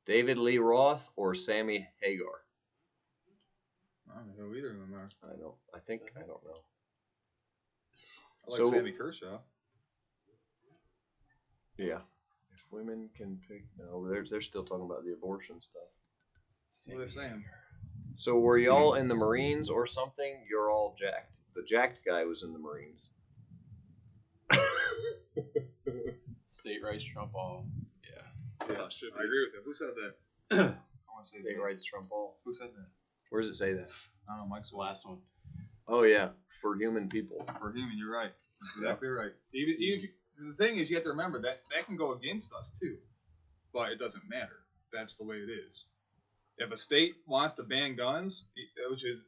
David Lee Roth or Sammy Hagar? I don't know who either of them are. I don't know. I like So- Sammy Kershaw. Yeah. If women can pick, no, they're still talking about the abortion stuff. What are they saying? So were y'all in the Marines or something? You're all jacked. The jacked guy was in the Marines. State rights trump all. Yeah. That's how it should I be. agree with him. Who said that? I want to say State rights trump all. Who said that? Where does it say that? I don't know. Mike's The last one. Oh yeah, for human people. For human, you're right. That's exactly right. Even if the thing is, you have to remember that can go against us too, but it doesn't matter. That's the way it is. If a state wants to ban guns,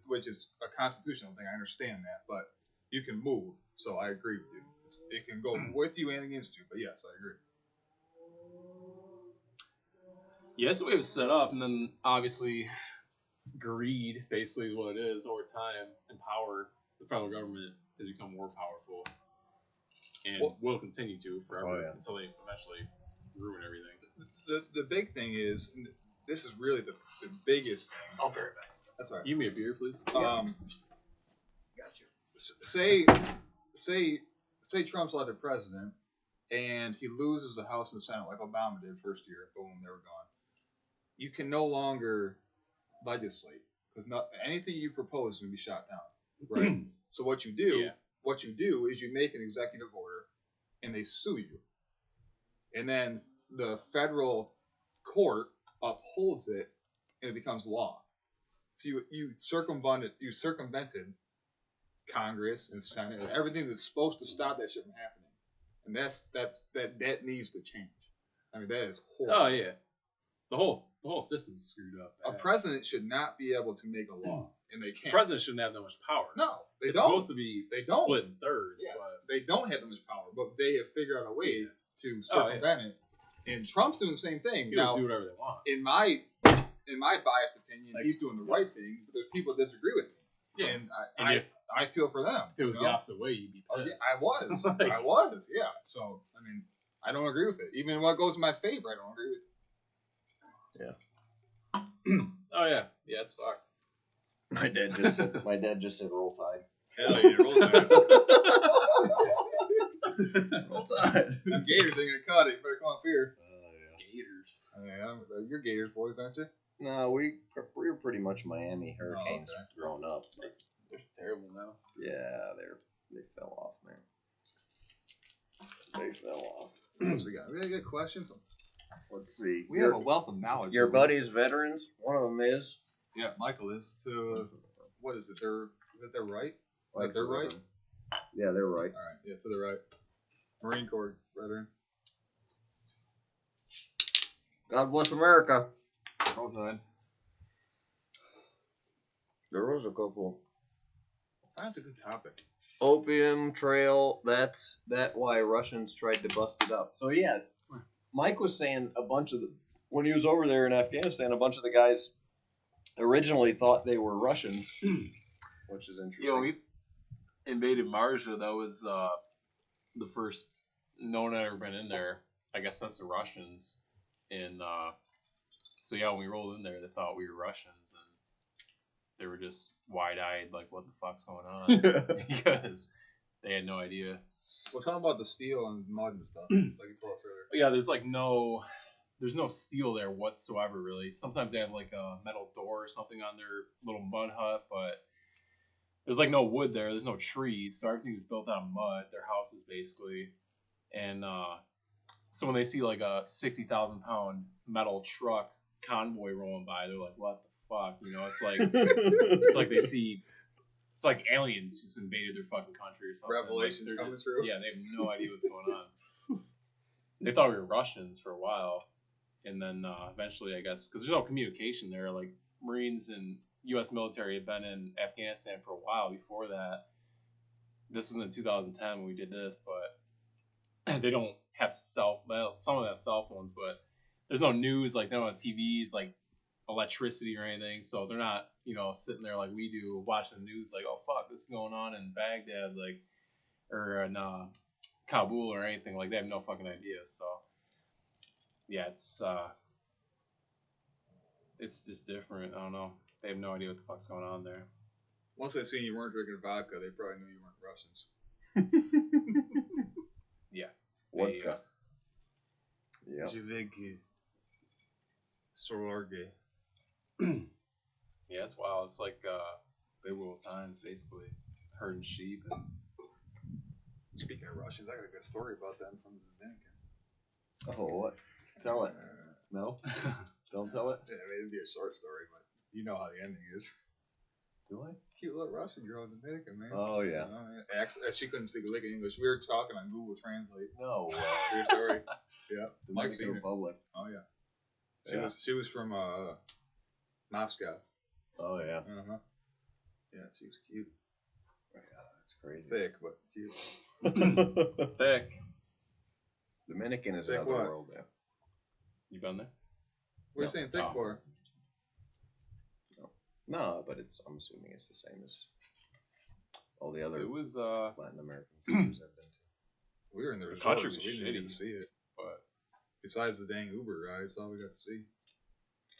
which is a constitutional thing, I understand that, but you can move. So I agree with you. It can go with you and against you. But yes, I agree. Yeah, that's the way it was set up, and then obviously greed, basically, is what it is over time, and power. The federal government has become more powerful, and will continue to forever until they eventually ruin everything. The big thing is, and this is really the biggest thing. I'll be right back. That's all right. Give me a beer, please. Got you. Say Trump's elected president and he loses the House and the Senate like Obama did first year. Boom, they were gone. You can no longer legislate because anything you propose will be shot down, right? So what you do is you make an executive order and they sue you, and then the federal court upholds it and it becomes law. So you circumvented Congress and Senate and everything that's supposed to stop that shit from happening, and that needs to change. I mean, that is horrible. Oh yeah, the whole system's screwed up. A president should not be able to make a law, and they The can't. president shouldn't have that much power. No, they It's don't. supposed to be They don't. split in thirds, Yeah. but They don't have that much power, but they have figured out a way Yeah. to circumvent it. And Trump's doing the same thing. people Now, do whatever they want. in my biased opinion, Like- he's doing the right thing, but there's people that disagree with me. Yeah. And And I feel for them. If it was you the know? opposite way, you'd be Oh, yeah, pissed. I was. Like- I was, yeah. So, I mean, I don't agree with it. Even when it goes in my favor, I don't agree with it. Oh yeah, it's fucked. My dad just said roll tide. Hell yeah, roll tide. Roll tide. Gators ain't gonna cut it. You better come up here. Gators. You're Gators boys, aren't you? No, we were pretty much Miami Hurricanes okay. growing up. They're terrible now. Yeah, they fell off, man. They fell off. What else we got? We got good questions. Let's see. We have a wealth of knowledge. Your buddies, veterans. One of them is. Yeah, Michael is to. What is it? Is it their right? Is that their right? Yeah, they're right. All right. Yeah, to the right. Marine Corps veteran. God bless America. Both side. There was a couple. That's a good topic. Opium Trail. That's why Russians tried to bust it up. So yeah, Mike was saying when he was over there in Afghanistan, a bunch of the guys originally thought they were Russians, which is interesting. You know, we invaded Marja. That was the first. No one had ever been in there. I guess that's the Russians. And so yeah, when we rolled in there, they thought we were Russians, and they were just wide-eyed, like, what the fuck's going on? Because they had no idea. Well, talk about the steel and mud and stuff, like you told us earlier. Yeah, there's no steel there whatsoever, really. Sometimes they have like a metal door or something on their little mud hut, but there's like no wood there. There's no trees, so everything's built out of mud. Their houses basically, and so when they see like a 60,000-pound metal truck convoy rolling by, they're like, "What the fuck?" You know, it's like they see. It's like aliens just invaded their fucking country or something. Revelations like coming just, true. Yeah, they have no idea what's going on. They thought we were Russians for a while, and then eventually, I guess, because there's no communication there. Like Marines and U.S. military had been in Afghanistan for a while before that. This was in 2010 when we did this, but they don't have some of them have cell phones, but there's no news. Like they don't have TVs, like electricity or anything, so they're not, sitting there like we do watching the news like, oh fuck, this is going on in Baghdad, like, or in Kabul or anything. Like they have no fucking idea. So yeah, it's just different. I don't know. They have no idea what the fuck's going on there. Once they seen you weren't drinking vodka, they probably knew you weren't Russians. Yeah. Vodka. Yeah. Sororge. Yeah, it's wild. It's like biblical times, basically. Herding sheep. And Speaking of Russians, I got a good story about them from the Dominican. Oh, what? Tell it. No? Don't tell it? Yeah, it'd be a short story, but you know how the ending is. Do I? Cute little Russian girl in the Dominican, man. Oh, yeah. She couldn't speak a lick of English. We were talking on Google Translate. No way. True story. Yeah. Mike's Dominican Republic. Oh, yeah. She was from Moscow. Oh, yeah. Uh-huh. Yeah, she was cute. Yeah, that's crazy. Thick, but cute. Thick. Dominican is Thick another what? world, yeah. You been there? What are you saying thick for? No, but I'm assuming it's the same as all the other It was Latin American countries I've been to. We were in the The resort, country so was we didn't get shitty. to see it. but Besides the dang Uber ride, that's all we got to see.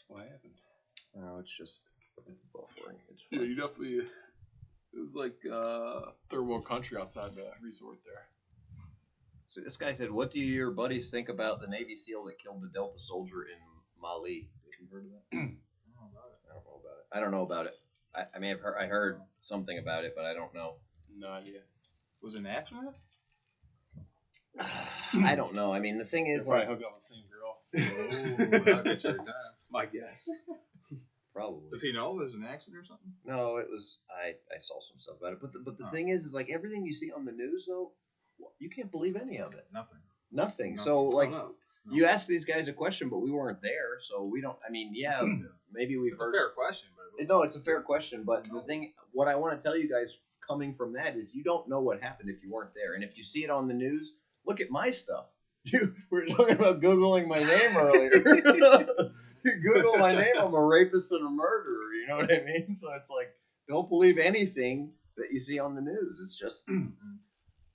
what happened? No, it's just buffering. It's Yeah, fine. you definitely. It was like third world country outside the resort there. So this guy said, "What do your buddies think about the Navy SEAL that killed the Delta soldier in Mali?" Have you heard of that? I don't know about it. I mean, I heard something about it, but I don't know. No idea. Was it an accident? I don't know. I mean, the thing is, Probably hooked up with the same girl. Oh, that'll get you every time. My guess. probably. Does he know it was an accident or something? No, it was. I saw some stuff about it, but the thing is like everything you see on the news though, you can't believe any of it. Nothing. So like, No. you ask these guys a question, but we weren't there, so we don't. I mean, yeah, maybe we've It's heard. a fair question, but No, it's a fair question, but the thing, what I want to tell you guys coming from that is you don't know what happened if you weren't there, and if you see it on the news, look at my stuff. We were talking about Googling my name earlier. You Google my name, I'm a rapist and a murderer. You know what I mean? So it's like, don't believe anything that you see on the news. It's just.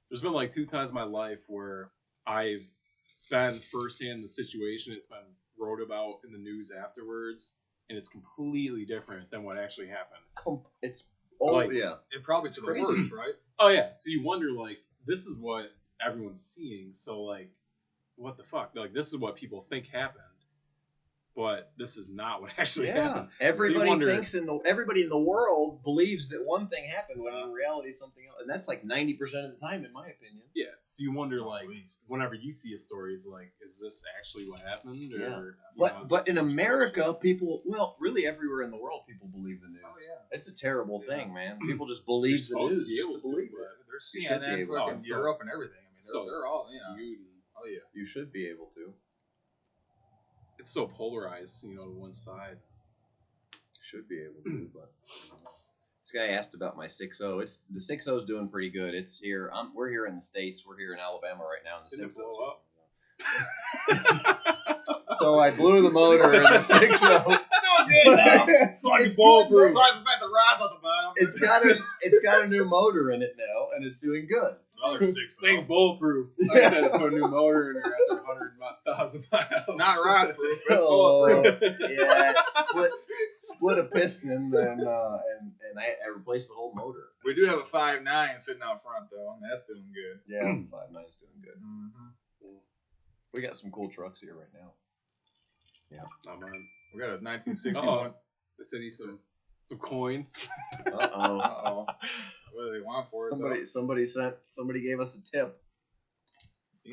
There's been like 2 times in my life where I've been firsthand in the situation. It's been wrote about in the news afterwards, and it's completely different than what actually happened. It's all Like- yeah. it probably took the Crazy. words, right? Oh yeah, so you wonder like this is what everyone's seeing. So like, what the fuck? Like this is what people think happened, but this is not what actually Yeah, happened. everybody wonder- thinks everybody in the world believes that one thing happened when in reality something else, and that's like 90% of the time, in my opinion. Yeah, so you wonder, like, at least. whenever you see a story, it's like, is this actually what happened? Or, Yeah. you know, is But this in much America, people, well, really everywhere in the world, people believe the news. Oh, yeah. It's a terrible Yeah. thing, man. People just You're believe the supposed news to be just able to believe but it. There's You should be CNN, able fucking to. Europe, and everything. I mean, so they're all, skewed. And Oh yeah. You should be able to. it's so polarized, you know, to one side. Should be able to, but this guy asked about my 6.0. It's the 6.0 is doing pretty good. It's here. We're here in the States. We're here in Alabama right now. And the Didn't it 6.0 blow up? So I blew the motor in the 6.0. Doing good now. It's bulletproof. So I just met the rods at the bottom. It's got a new motor in it now, and it's doing good. Another 6. Thing's bulletproof. I just had to put a new motor in there after 100,000 miles. Not rod proof, but Oh, bulletproof. yeah, split a piston, and I replaced the whole motor. We do have a 5.9 sitting out front though, and that's doing good. Yeah, 5.9's doing good. Mm-hmm. We got some cool trucks here right now. Not mine. We got a 1961. Uh-oh. They said he's some coin. Uh-oh. Uh-oh. What do they want for it? Somebody gave us a tip.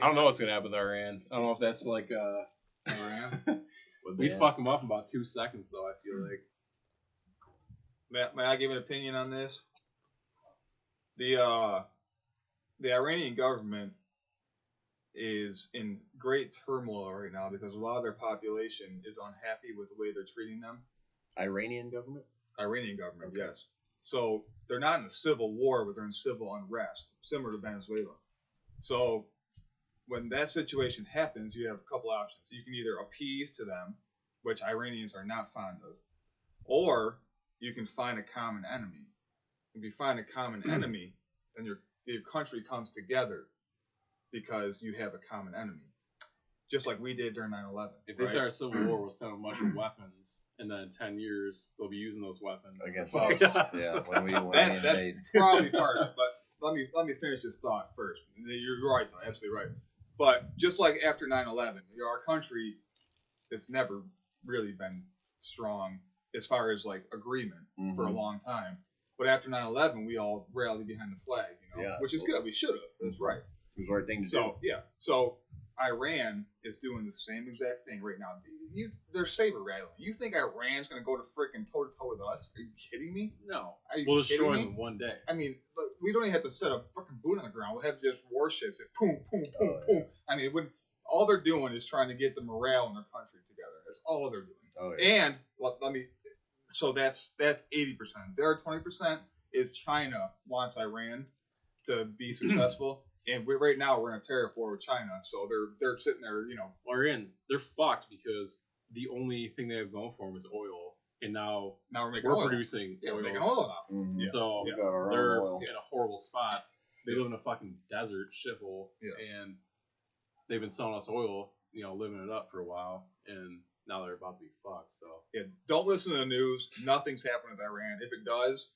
I don't know what's gonna happen with Iran. I don't know if that's like Iran? we fuck them up in about 2 seconds, though. I feel like. May I give an opinion on this? The Iranian government is in great turmoil right now because a lot of their population is unhappy with the way they're treating them. Iranian government? Iranian government, Okay. yes. So they're not in a civil war, but they're in civil unrest, similar to Venezuela. So when that situation happens, you have a couple options. You can either appease to them, which Iranians are not fond of, or you can find a common enemy. If you find a common enemy, then your country comes together because you have a common enemy. Just like we did during 9/11. If they start a civil war, we'll send a bunch of weapons, and then in 10 years, they'll be using those weapons Against fight us. us. Yeah, when we That's invade. probably part of it, but let me finish this thought first. You're right, though, absolutely right. But just like after 9/11, our country has never really been strong as far as like agreement for a long time. But after 9/11, we all rallied behind the flag, which is good. We should have. That's right. It was the right thing to do. So yeah, so Iran is doing the same exact thing right now. They're saber rattling. You think Iran's gonna go to freaking toe to toe with us? Are you kidding me? No. Are you We'll kidding destroy me? them in one day. I mean, look, we don't even have to set a fucking boot on the ground. We'll have just warships that boom, boom, boom, boom. I mean, all they're doing is trying to get the morale in their country together. That's all they're doing. Oh, yeah. And let me. So that's 80%. Their 20% is China wants Iran to be successful, and right now we're in a tariff war with China. So they're sitting there, Well, Iran's, they're fucked because the only thing they have going for them is oil, and now Now we're we're producing Yeah, oil. we're making oil now. Mhm. So We got our they're own oil. in a horrible spot. They live in a fucking desert shithole, and they've been selling us oil, living it up for a while, and now they're about to be fucked. So Yeah, don't listen to the news. Nothing's happening with Iran. If it does,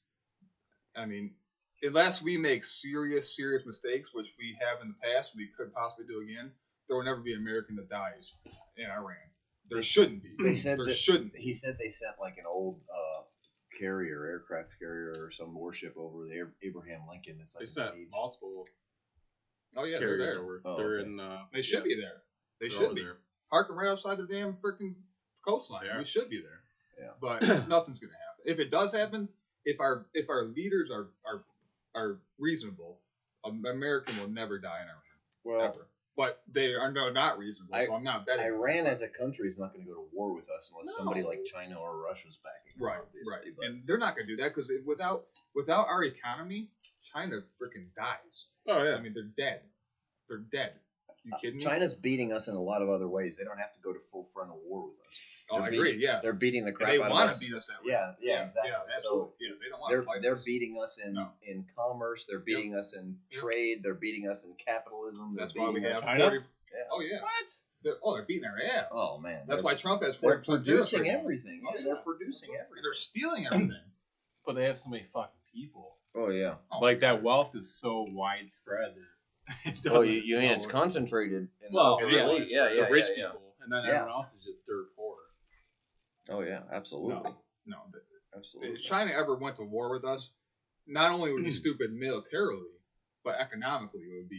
I mean, unless we make serious mistakes, which we have in the past, we could possibly do again, there will never be an American that dies in Iran. There shouldn't be. They said there that- shouldn't. He said they sent like an old aircraft carrier or some warship over the Abraham Lincoln. That's like they sent engaged. multiple Oh yeah, they're carriers there. over. Oh, They're okay. in. They should be there. They they're should over be. there. Parking right outside the damn freaking coastline. They are. We should be there. Yeah. But nothing's gonna happen. If it does happen, if our leaders are reasonable, American will never die in Iran. Well, Ever. But they are not reasonable, so I'm not betting. Iran as a country is not going to go to war with us unless No. somebody like China or Russia's backing them, Right, obviously, right. but- And they're not going to do that because without our economy, China freaking dies. Oh yeah. I mean, they're dead. They're dead. You kidding me? China's beating us in a lot of other ways. They don't have to go to full frontal war with us. Oh, They're I agree. beating- Yeah. They're beating the And crap they out of want us. to beat us that way. Yeah, exactly. Yeah, absolutely. Yeah, they don't want to fight They're us. beating us in No. in commerce. They're beating us in trade. They're beating us in capitalism. That's they're why we beating have us- China? 40. Yeah. Oh yeah. What? They're beating our ass. Oh man, That's why Trump has they're 40% tariffs producing right now. everything. Oh, Yeah, they're yeah. producing And everything. they're stealing everything. But they have so many fucking people. Oh yeah. Oh, Like that wealth is so widespread. That it Oh, doesn't you mean it's know- concentrated? In Well, the yeah, elite. Yeah, the yeah, rich yeah, people, and then Yeah. everyone else is just dirt poor. Oh yeah, absolutely, No. absolutely. If China ever went to war with us, not only would it be stupid militarily, but economically it would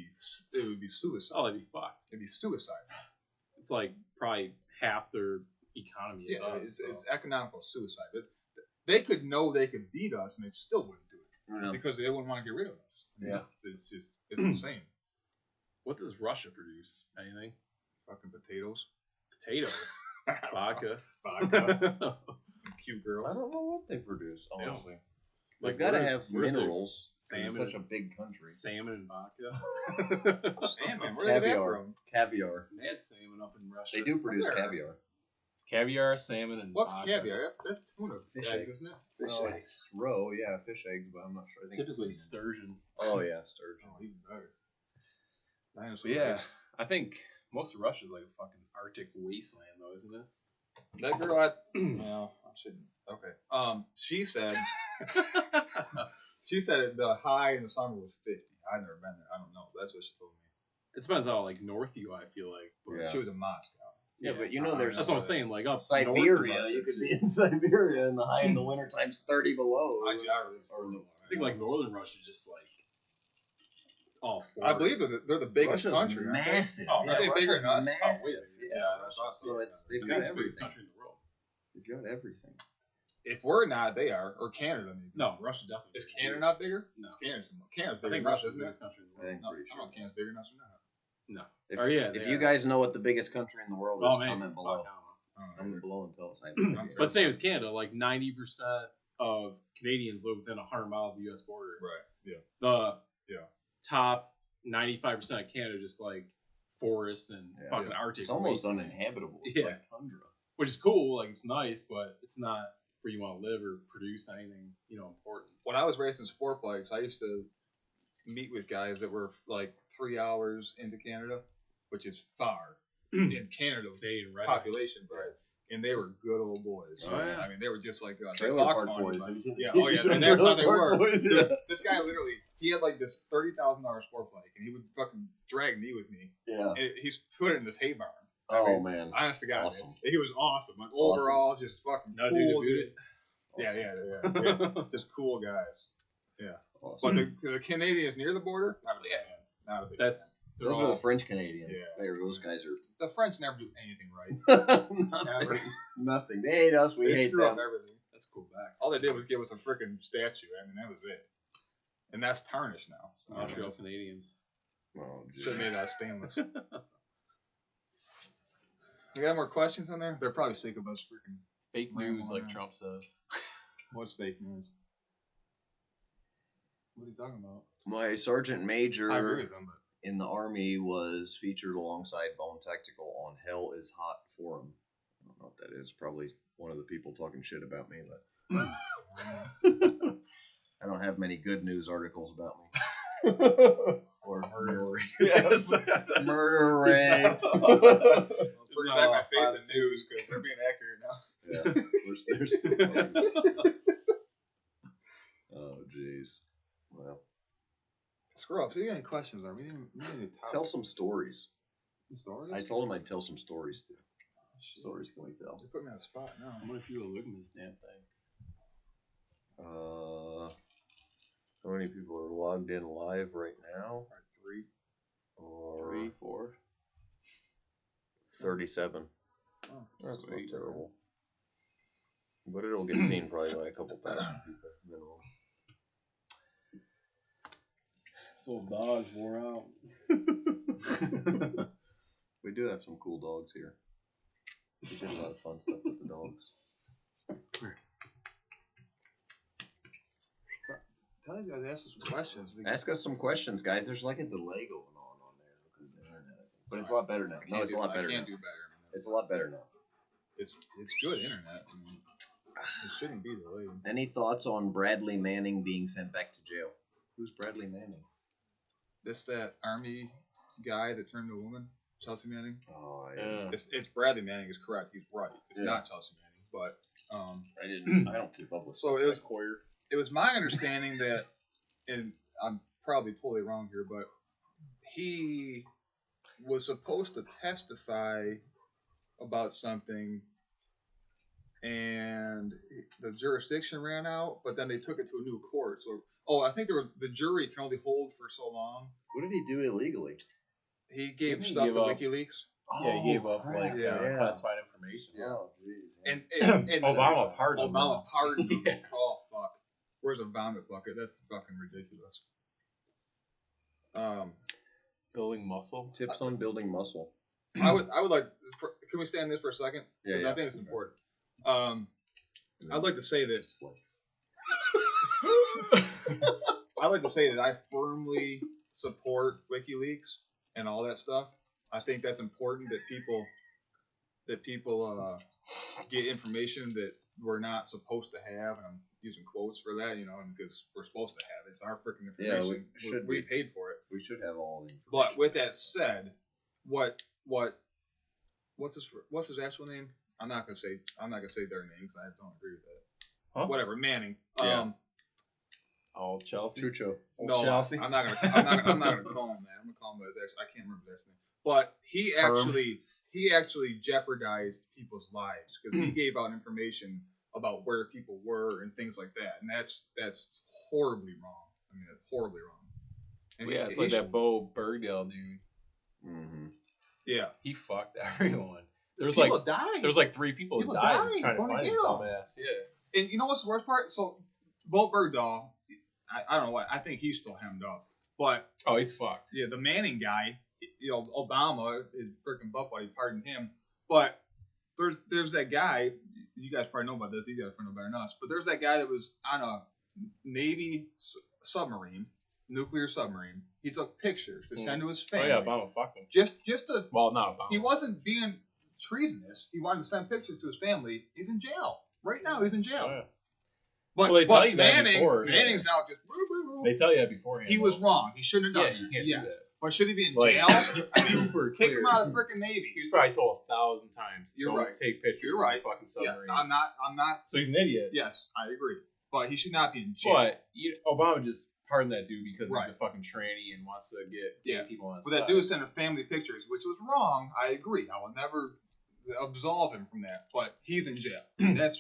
be suicide. Oh, they'd be fucked. It'd be suicide. It's like probably half their economy is Yeah, us. it's economical suicide. They could know they could beat us, and they still wouldn't do it because they wouldn't want to get rid of us. I mean, Yeah. it's just it's insane. What does Russia produce? Anything? Fucking potatoes, Potatoes, vodka. cute I girls. don't know what they produce, honestly. Like, They've got to where- have where's the minerals. salmon It's such a and- big country. Salmon and vodka. Salmon, where did they get that Caviar. from? Caviar. Mad salmon up in Russia. They do produce Where? caviar. Caviar, salmon, and What's vodka. caviar? That's tuna Fish eggs, eggs. isn't it? Fish Oh, eggs. Roe, yeah, fish eggs, but I'm not sure. I think Typically it's sturgeon. Oh yeah, sturgeon. Oh, even better. Dinosaur But yeah, eggs. I think most of Russia's like a fucking Arctic wasteland, though, isn't it? That girl at well, I shouldn't. Okay. She said the high in the summer was 50. I've never been there. I don't know. That's what she told me. It depends how like north you, I feel like. But Yeah. She was in Moscow. Yeah, but you know there's that's what I'm saying. Like up north of Siberia. Russia, You it's could be just- in Siberia in the high in the winter times 30 below. I I think like northern Russia's just like all forests. I believe they're the biggest Russia's country. aren't they? massive. Oh, Are they bigger than us? Massive. Oh, Yeah. that's awesome. So it's they've I got think it's the biggest everything. country in the world. They've got everything. If we're not, they are. Or Canada, maybe. No, Russia definitely. Is Canada not bigger? No. Canada's I bigger think than us, Russia's isn't the it? biggest country in the I world. think No, pretty I don't know sure. if Canada's bigger than us or not. No. If, Or yeah, if they you are. guys know what the biggest country in the world is, Oh man, comment below. fuck, I don't know. Comment below and tell us. But same as Canada, like 90% of Canadians live within 100 miles of the U.S. border. Right. Yeah. The Yeah. top 95% of Canada just like forest and Yeah. fucking Arctic. It's almost wasteland, uninhabitable. It's Yeah. like tundra. which is cool. Like it's nice, but it's not where you want to live or produce anything, important. When I was racing sport bikes, I used to meet with guys that were like 3 hours into Canada, which is far in Canada Canadian rednecks. population, but and they were good old boys. Oh, yeah. I mean, they were just like us. They Trailer talked park funny, boys. but- yeah, oh yeah, and that's how they were. Boys, Dude, yeah. this guy literally, he had like this $30,000 sport bike, and he would fucking drag me with me. Yeah. And he's put it in this hay barn. I Oh mean, man. honest to God, Awesome. man. He was awesome. Like Awesome. overall, just fucking No, cool. dude, Dude. Yeah. Just cool guys. Awesome. But the Canadians near the border, not a big fan. Not a big That's they're Those all, are the French Canadians. Yeah. Those guys fan. The French never do anything right. are nothing. They hate us. We They hate screw them. up everything. that's Quebec. All they did was give us a freaking statue. I mean, that was it. And that's tarnished now. So Montreal Canadians. Oh, should have geez. made that stainless. You got more questions on there? They're probably sick of us freaking. Fake Rambling news, like on. Trump says. What's fake news? What's he talking about? My sergeant major I agree with him, but in the army was featured alongside Bone Tactical on Hell is Hot forum. I don't know what that is. Probably one of the people talking shit about me, but I don't have many good news articles about me. Or murder. Yes. Murder rate. let's bring back my faith in news because they're being accurate now. Yeah, we're still oh, jeez. Well, Screw up. So you got any questions? Are we didn't tell some stories. stories? I told him I'd tell some stories too. Stories can we tell? You put me on the spot now. How many people look at this damn thing? How many people are logged in live right now? Three. Or 3, 4. 37. Oh, That's not sweet. terrible. But it'll get seen probably by a couple thousand people minimum. This old dog's wore out. We do have some cool dogs here. We did a lot of fun stuff with the dogs. Tell you guys to ask us some questions. Ask us some questions, guys. There's like a delay going on there because of the internet. But it's a lot better now. No, it's a lot better I now. can't do better. It's a lot better now. It's good internet. I mean, it shouldn't be delayed. Any thoughts on Bradley Manning being sent back to jail? Who's Bradley Manning? This that army guy that turned to a woman, Chelsea Manning. Oh, Yeah. It's Bradley Manning is correct. He's right. It's Yeah. not Chelsea Manning, but I don't keep up with so it was Coyer. it was my understanding that, and I'm probably totally wrong here, but he was supposed to testify about something, and the jurisdiction ran out, but then they took it to a new court. So, I think the jury can only hold for so long. What did he do illegally? He gave Didn't he stuff give to up? WikiLeaks. Yeah, he gave up crap, classified information. Yeah. Oh, jeez. And Obama pardoned him. Obama pardoned him. Yeah. Oh fuck! Where's a vomit bucket? That's fucking ridiculous. Building muscle. Tips on building muscle. I would like. Can we stay on this for a second? Yeah, 'Cause yeah. I think it's important. I'd like to say that. I'd like to say that I firmly support WikiLeaks and all that stuff. I think that's important that people get information that we're not supposed to have, and I'm using quotes for that, and because we're supposed to have it. It's our freaking information. Yeah, we paid for it. We should have all the information. But with that said, what's his actual name? I'm not gonna say their name because I don't agree with that. Huh? Whatever, Manning. Yeah. Oh, Chelsea. Chucho. No, Chelsea. I'm not gonna call him that. I'm gonna call him by his actual. I can't remember their name. But he actually jeopardized people's lives because he gave out information about where people were and things like that, and that's horribly wrong. I mean, horribly wrong. And Yeah, it's like that Bo Bergdale dude. Mm-hmm. Yeah, He fucked everyone. There's people like died. there's like 3 people who People died died trying to going to find get his 'em. dumbass. Yeah. And you know what's the worst part? So, Bo Bergdahl, I don't know what. I think he's still hemmed up. But Oh, he's fucked. yeah, the Manning guy, Obama, his freaking butt buddy, pardoned him. But there's that guy. You guys probably know about this. You guys probably know better than us. But there's that guy that was on a Navy submarine, nuclear submarine. He took pictures to send to his Oh family. yeah, Obama fucked him. Just to. Well, not Obama. He wasn't being treasonous. He wanted to send pictures to his family. He's in jail right now. He's in jail. Oh, yeah. But, Well, they tell you that Manning, before, yeah. Manning's out just. Boo, boo, boo. They tell you that beforehand. He was wrong. He shouldn't have Yeah, done you that. can't do Yes. that. But should he be in Like, jail? it's super Kick clear. him out of the freaking Navy. He was probably told 1,000 times. You're Don't right. take pictures You're of right. the fucking Yeah, submarine. I'm not. So he's an idiot. Yes, I agree. But he should not be in jail. But Obama just pardoned that dude because Right. he's a fucking tranny and wants to get gay Yeah. people on his But that side. dude sent his family pictures, which was wrong. I agree. I will never absolve him from that. But he's in jail. That's.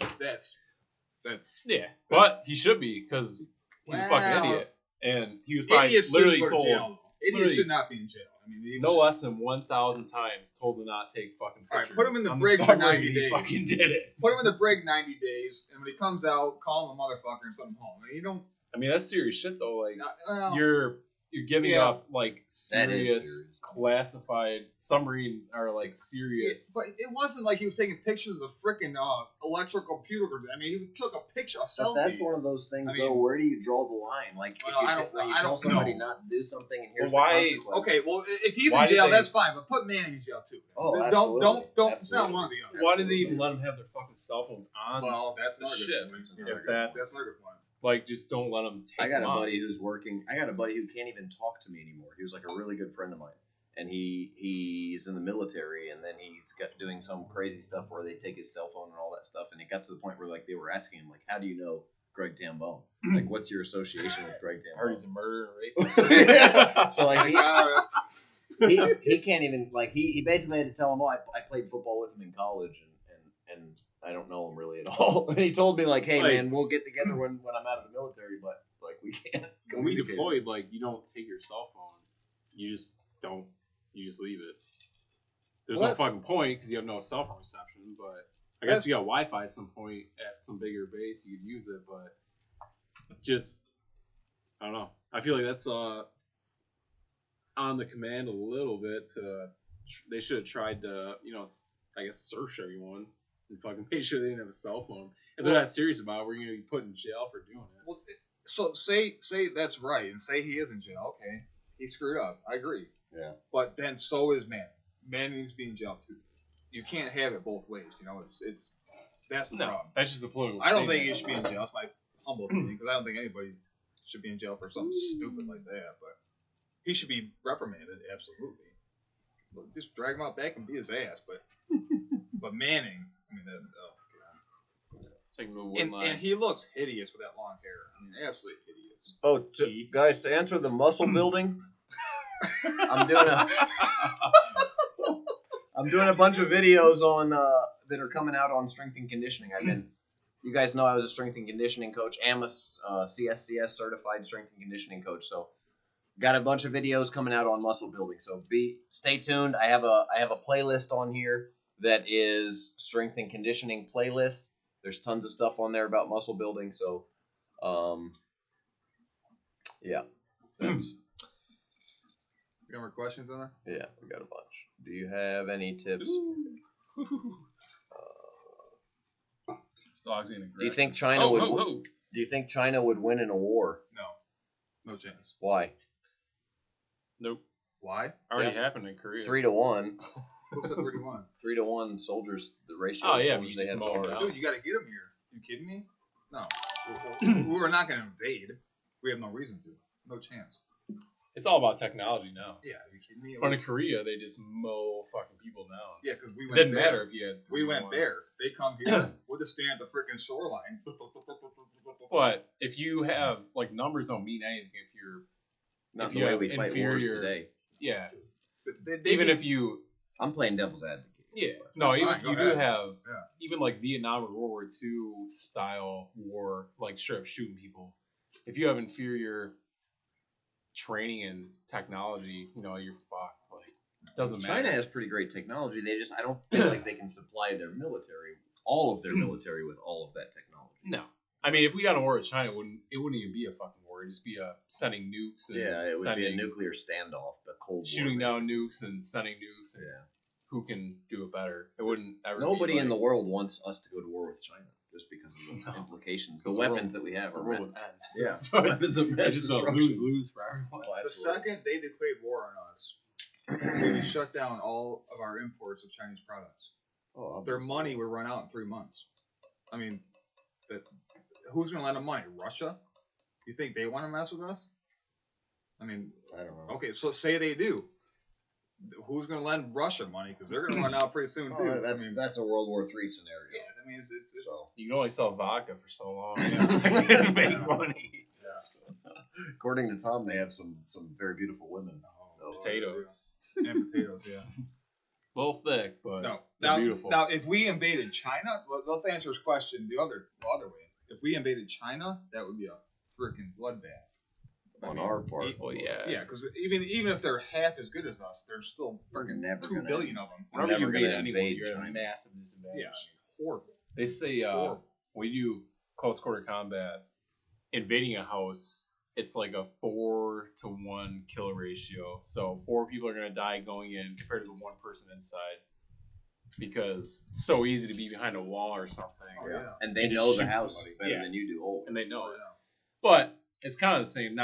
Yeah, but he should be because he's a Well, fucking idiot. And he was probably Idiots literally shouldn't go to told jail. Idiots literally- should not be in jail. I mean, he no was- less than 1,000 times told to not take fucking All right, pictures. put him in the on brig for submarine, 90 he days. fucking did it. Put him in the brig 90 days, and when he comes out, call him a motherfucker and send him home. I mean, you don't. I mean, that's serious shit though. Like Well, you're giving Yeah. up like That is serious serious. classified submarine or like serious. But it wasn't like he was taking pictures of the freaking electrical computer. I mean, he took a picture, a But selfie. that's one of those things, I mean- though. Where do you draw the line? Like, Well, if you, I don't- when you I tell don't somebody know. not to do something, and here's Well, why- the consequence. Okay, well, if he's Why in did jail, they- that's fine. But put Manning in jail too. Oh, don't absolutely. it's not one or the other. Why did they even let them have their fucking cell phones on? Well, that's the not shit. Good point. If that's That's not a good point. like, just don't let them take I got a them out. buddy who's working. I got a buddy who can't even talk to me anymore. He was like a really good friend of mine, and he's in the military, and then he's got doing some crazy stuff where they take his cell phone and all that stuff. And it got to the point where like they were asking him like, "How do you know Greg Tambone? Like, what's your association with Greg I heard he's Tambone?" a murderer and rapist. Yeah. So like Yeah, he can't even like he basically had to tell him, "Oh, I played football with him in college, and I don't know him really at all." And he told me like, "Hey Like- man, we'll get together when I'm out of the military, but like we can't." When we communicate." deployed, like, you don't take your cell phone. You just don't. You just leave it. There's no What? fucking point because you have no cell phone reception. But I That's- guess you got Wi-Fi at some point at some bigger base. You could use it, but just I don't know. I feel like that's on the command a little bit. They should have tried to, I guess search everyone and fucking make sure they didn't have a cell phone. If they're that serious about it, we're gonna be put in jail for doing it. Well, so say that's right, and say he is in jail. Okay, he screwed up. I agree. Yeah. But then so is Manning. Manning needs to be in jail too. You can't have it both ways. It's that's the No, problem. that's just a political. I don't statement. think he should be in jail. That's my humble opinion because I don't think anybody should be in jail for something stupid like that. But he should be reprimanded, absolutely. But just drag him out back and be his ass. But Manning, I mean, Take him to a wood and line. he looks hideous with that long hair. I mean, absolutely hideous. Oh, guys, to answer the muscle building, I'm doing a bunch of videos on that are coming out on strength and conditioning. You guys know I was a strength and conditioning coach, and a CSCS certified strength and conditioning coach. So got a bunch of videos coming out on muscle building. So stay tuned. I have a playlist on here that is strength and conditioning playlist. There's tons of stuff on there about muscle building. So, yeah. That's, You got more questions on there? yeah, we got a bunch. Do you have any tips? This dog's getting aggressive. Do you think China Do you think China would win in a war? No chance. Why? Nope. Why? Already happened in Korea. 3-1. What's that 31? 3-1 soldiers. The ratio. Oh, of yeah, soldiers but you they just had mow to them war. down. Dude, you got to get them here. You kidding me? No. We were not going to invade. We have no reason to. No chance. It's all about technology now. Yeah, are you kidding me? But in Korea, they just mow fucking people down. Yeah, because we It went didn't there. matter if you had. We went there. They come here. We'll just stand at the freaking shoreline. But if you have like numbers don't mean anything if you're Not if the you way have we fight wars inferior- today. yeah. They Even be- if you I'm playing devil's advocate. yeah no That's even fine, if go you do ahead. have Yeah. even like Vietnam or World War II style war like straight up shooting people. If you have inferior training and technology, you know you're fucked. Like doesn't matter. China has pretty great technology. I don't feel like they can supply their military, all of their military, with all of that technology. No. I mean, if we got a war with China, it wouldn't even be a fucking war. It'd just be sending nukes and Yeah, it would be a sending- nuclear standoff, the Cold War. shooting down basically. nukes and sending nukes. And Yeah. who can do it better? It wouldn't ever. Nobody be in the like, world wants us to go to war with China just because of the No. implications. The Because weapons that we have the are world meant. would end. Yeah, So it's, weapons of mass it's just a destruction. lose for everyone. Oh, the absolutely. second they declared war on us, we shut down all of our imports of Chinese products. Oh, Their obviously. money would run out in 3 months. I mean, who's going to lend them money? Russia? You think they want to mess with us? I mean, I don't know. okay, so say they do. Who's going to lend Russia money? Because they're going to run out pretty soon, too. Oh, that's I mean, that's a World War III scenario. yeah, I mean, it's So. You can only sell vodka for so long. Yeah. Make money. According to Tom, they have some very beautiful women. Potatoes. and potatoes, yeah. A little thick, but No. they're Now, beautiful. now, if we invaded China, let's answer his question the other way. If we invaded China, that would be a freaking bloodbath. On our part. well, yeah. Yeah, because even if they're half as good as us, there's still We're freaking never 2 gonna- billion of them. Whenever you never invade gonna anyone, invade you're at a China. massive disadvantage. Yeah, horrible. They say Horrible. when you do close quarter combat, invading a house, it's like a 4-to-1 kill ratio. So 4 people are gonna die going in compared to the 1 person inside. Because it's so easy to be behind a wall or something. Oh, yeah. And they And just know the shoot house somebody. better Yeah. than you do. Always. And they know Oh, it. yeah. But it's kind of the same,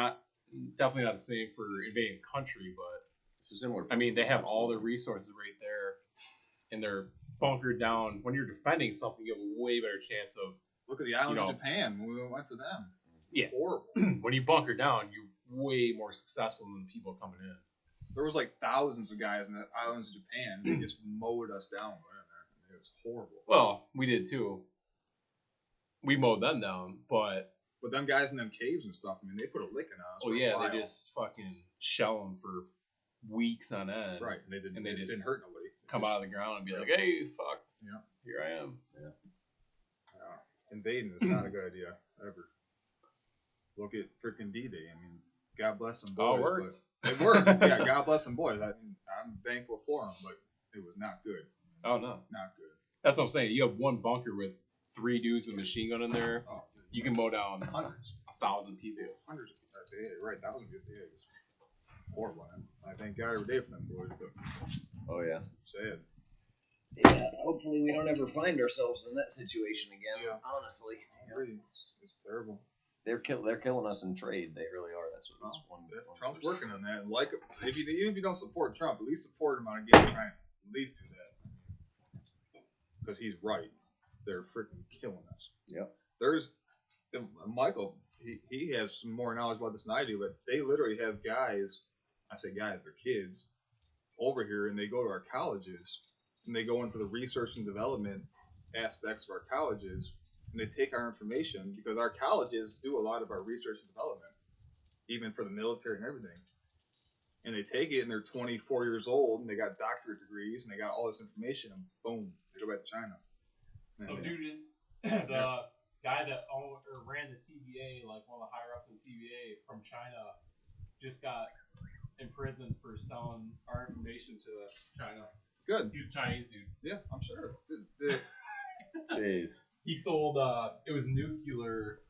definitely not the same for invading a country, but It's a similar. I mean they have all the absolutely. resources right there and they're bunkered down. When you're defending something, you have a way better chance of Look at the islands You know. of Japan when we went to them. Yeah. Horrible. when you bunker down, you're way more successful than the people coming in. There was like thousands of guys in the islands of Japan. They just mowed us down. It was horrible. Well, we did too. We mowed them down, but But them guys in them caves and stuff, I mean, they put a licking on us. oh for a yeah, while. they just fucking shell them for weeks on end. Right. And they didn't. And they it just didn't hurt nobody. They Come just- out of the ground and be Yep. like, "Hey, fuck, Yeah. here I am." Invading is not a good idea ever. Look at freaking D-Day. I mean, God bless them boys. Oh, it worked. but It worked. Yeah, God bless them boys. I'm thankful for them, but it was not good. Oh no, Not good. that's what I'm saying. You have one bunker with 3 dudes with a machine gun in there. Oh, dude. You can mow down hundreds, 1,000 people. Hundreds of yeah, right. That was good. Yeah, it was horrible. Man. I thank God every day for them boys, but Oh yeah. it's sad. Yeah. Hopefully we don't ever find ourselves in that situation again. Yeah. Honestly. It's terrible. They're killing us in trade. They really are. That's what this one. That's Trump's working on that. And like, even if you don't support Trump, at least support him on against China. At least do that. Because he's right. They're freaking killing us. Yep. There's Michael. He has some more knowledge about this than I do, but they literally have guys. I say guys, they're kids over here, and they go to our colleges, and they go into the research and development aspects of our colleges, and they take our information because our colleges do a lot of our research and development, even for the military and everything. And they take it, and they're 24 years old, and they got doctorate degrees, and they got all this information, and boom, they go back to China. Some dude just the guy that owned or ran the TVA, like one of the higher ups in the TVA from China, just got imprisoned for selling our information to China. Good. He's a Chinese dude. Yeah, I'm sure. Jeez. He sold it was nuclear.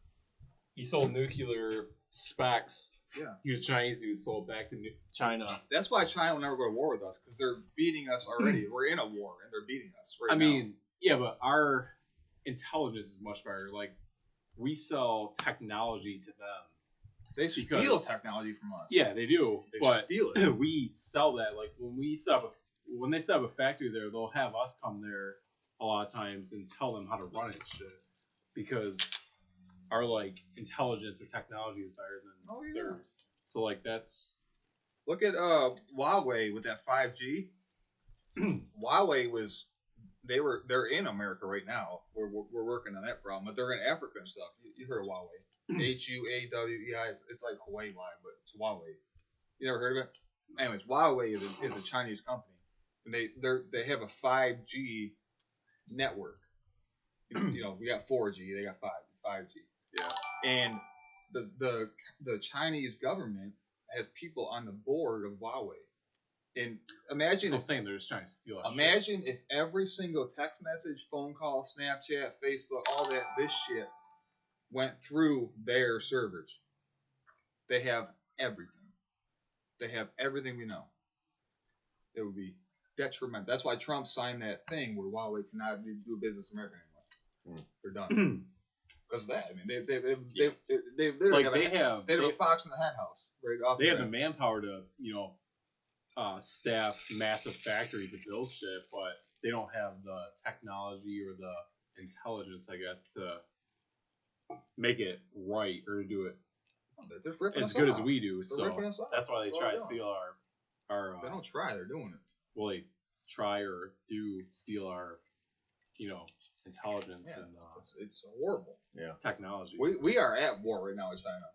He sold nuclear specs. Yeah. He was Chinese dude, sold back to China. That's why China will never go to war with us, because they're beating us already. We're in a war and they're beating us right now. I mean, yeah, but our intelligence is much better. Like, we sell technology to them. They steal technology from us. Yeah, they do. But steal it. We sell that. Like, when they set up a factory there, they'll have us come there a lot of times and tell them how to run it and shit. Because our, like, intelligence or technology is better than theirs. So, like, that's... Look at Huawei with that 5G. Huawei was... They're in America right now. We're working on that problem, but they're in Africa and stuff. You heard of Huawei? Huawei. It's like Hawaii, but it's Huawei. You never heard of it? Anyways, Huawei is a Chinese company, and they have a 5G network. You know, we got 4G, they got 5G. Yeah. And the Chinese government has people on the board of Huawei. And imagine I'm saying they're just trying to steal our Imagine if every single text message, phone call, Snapchat, Facebook, all this shit went through their servers. They have everything. They have everything we know. It would be detrimental. That's why Trump signed that thing where Huawei cannot do business in America anymore. They're done. Because of that. I mean, they literally have a fox in the hen house. Right off they have the manpower to, staff massive factories to build shit, but they don't have the technology or the intelligence, I guess, to make it right or to do it as good as we do. So that's why they try to steal our. They don't try; they're doing it. Well, they try or do steal our, intelligence and it's horrible. Yeah, technology. We are at war right now with China,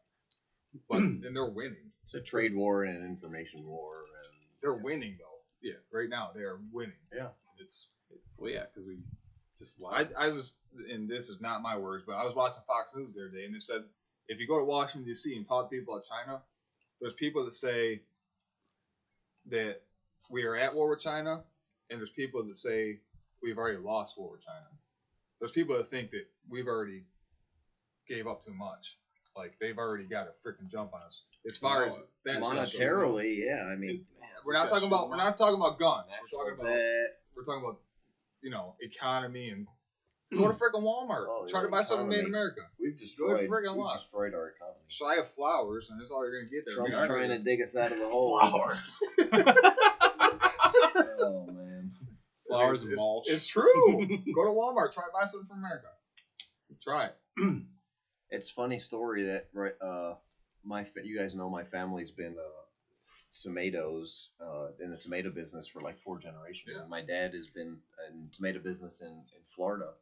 but and they're winning. It's a trade war and an information war, and they're winning though. Yeah, right now they are winning. Yeah, because we just lied. I was, and this is not my words, but I was watching Fox News the other day, and they said if you go to Washington D.C. and talk to people about China, there's people that say that we are at war with China, and there's people that say we've already lost war with China. There's people that think that we've already gave up too much. Like they've already got a freaking jump on us. As far as that monetarily, yeah. I mean, we're not talking about guns. We're talking about economy and go to freaking Walmart. Try to buy something made in America. We've destroyed our economy. Shy of flowers, and that's all you're gonna get there. Trump's trying to dig us out of the hole. Flowers. Oh man. Flowers and mulch. It's true. Go to Walmart. Try to buy something from America. Try it. It's a funny story that you guys know my family's been tomatoes in the tomato business for like 4 generations. Yeah. And my dad has been in tomato business in Florida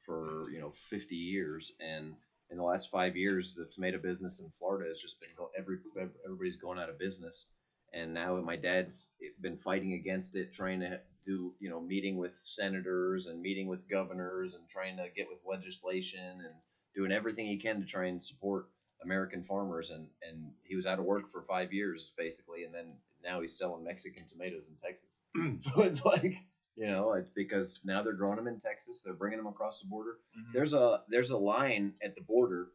for 50 years, and in the last 5 years the tomato business in Florida has just been everybody's going out of business. And now my dad's been fighting against it, trying to do, meeting with senators and meeting with governors and trying to get with legislation and doing everything he can to try and support American farmers. And he was out of work for 5 years, basically. And then now he's selling Mexican tomatoes in Texas. So it's like, it's because now they're growing them in Texas. They're bringing them across the border. Mm-hmm. There's a line at the border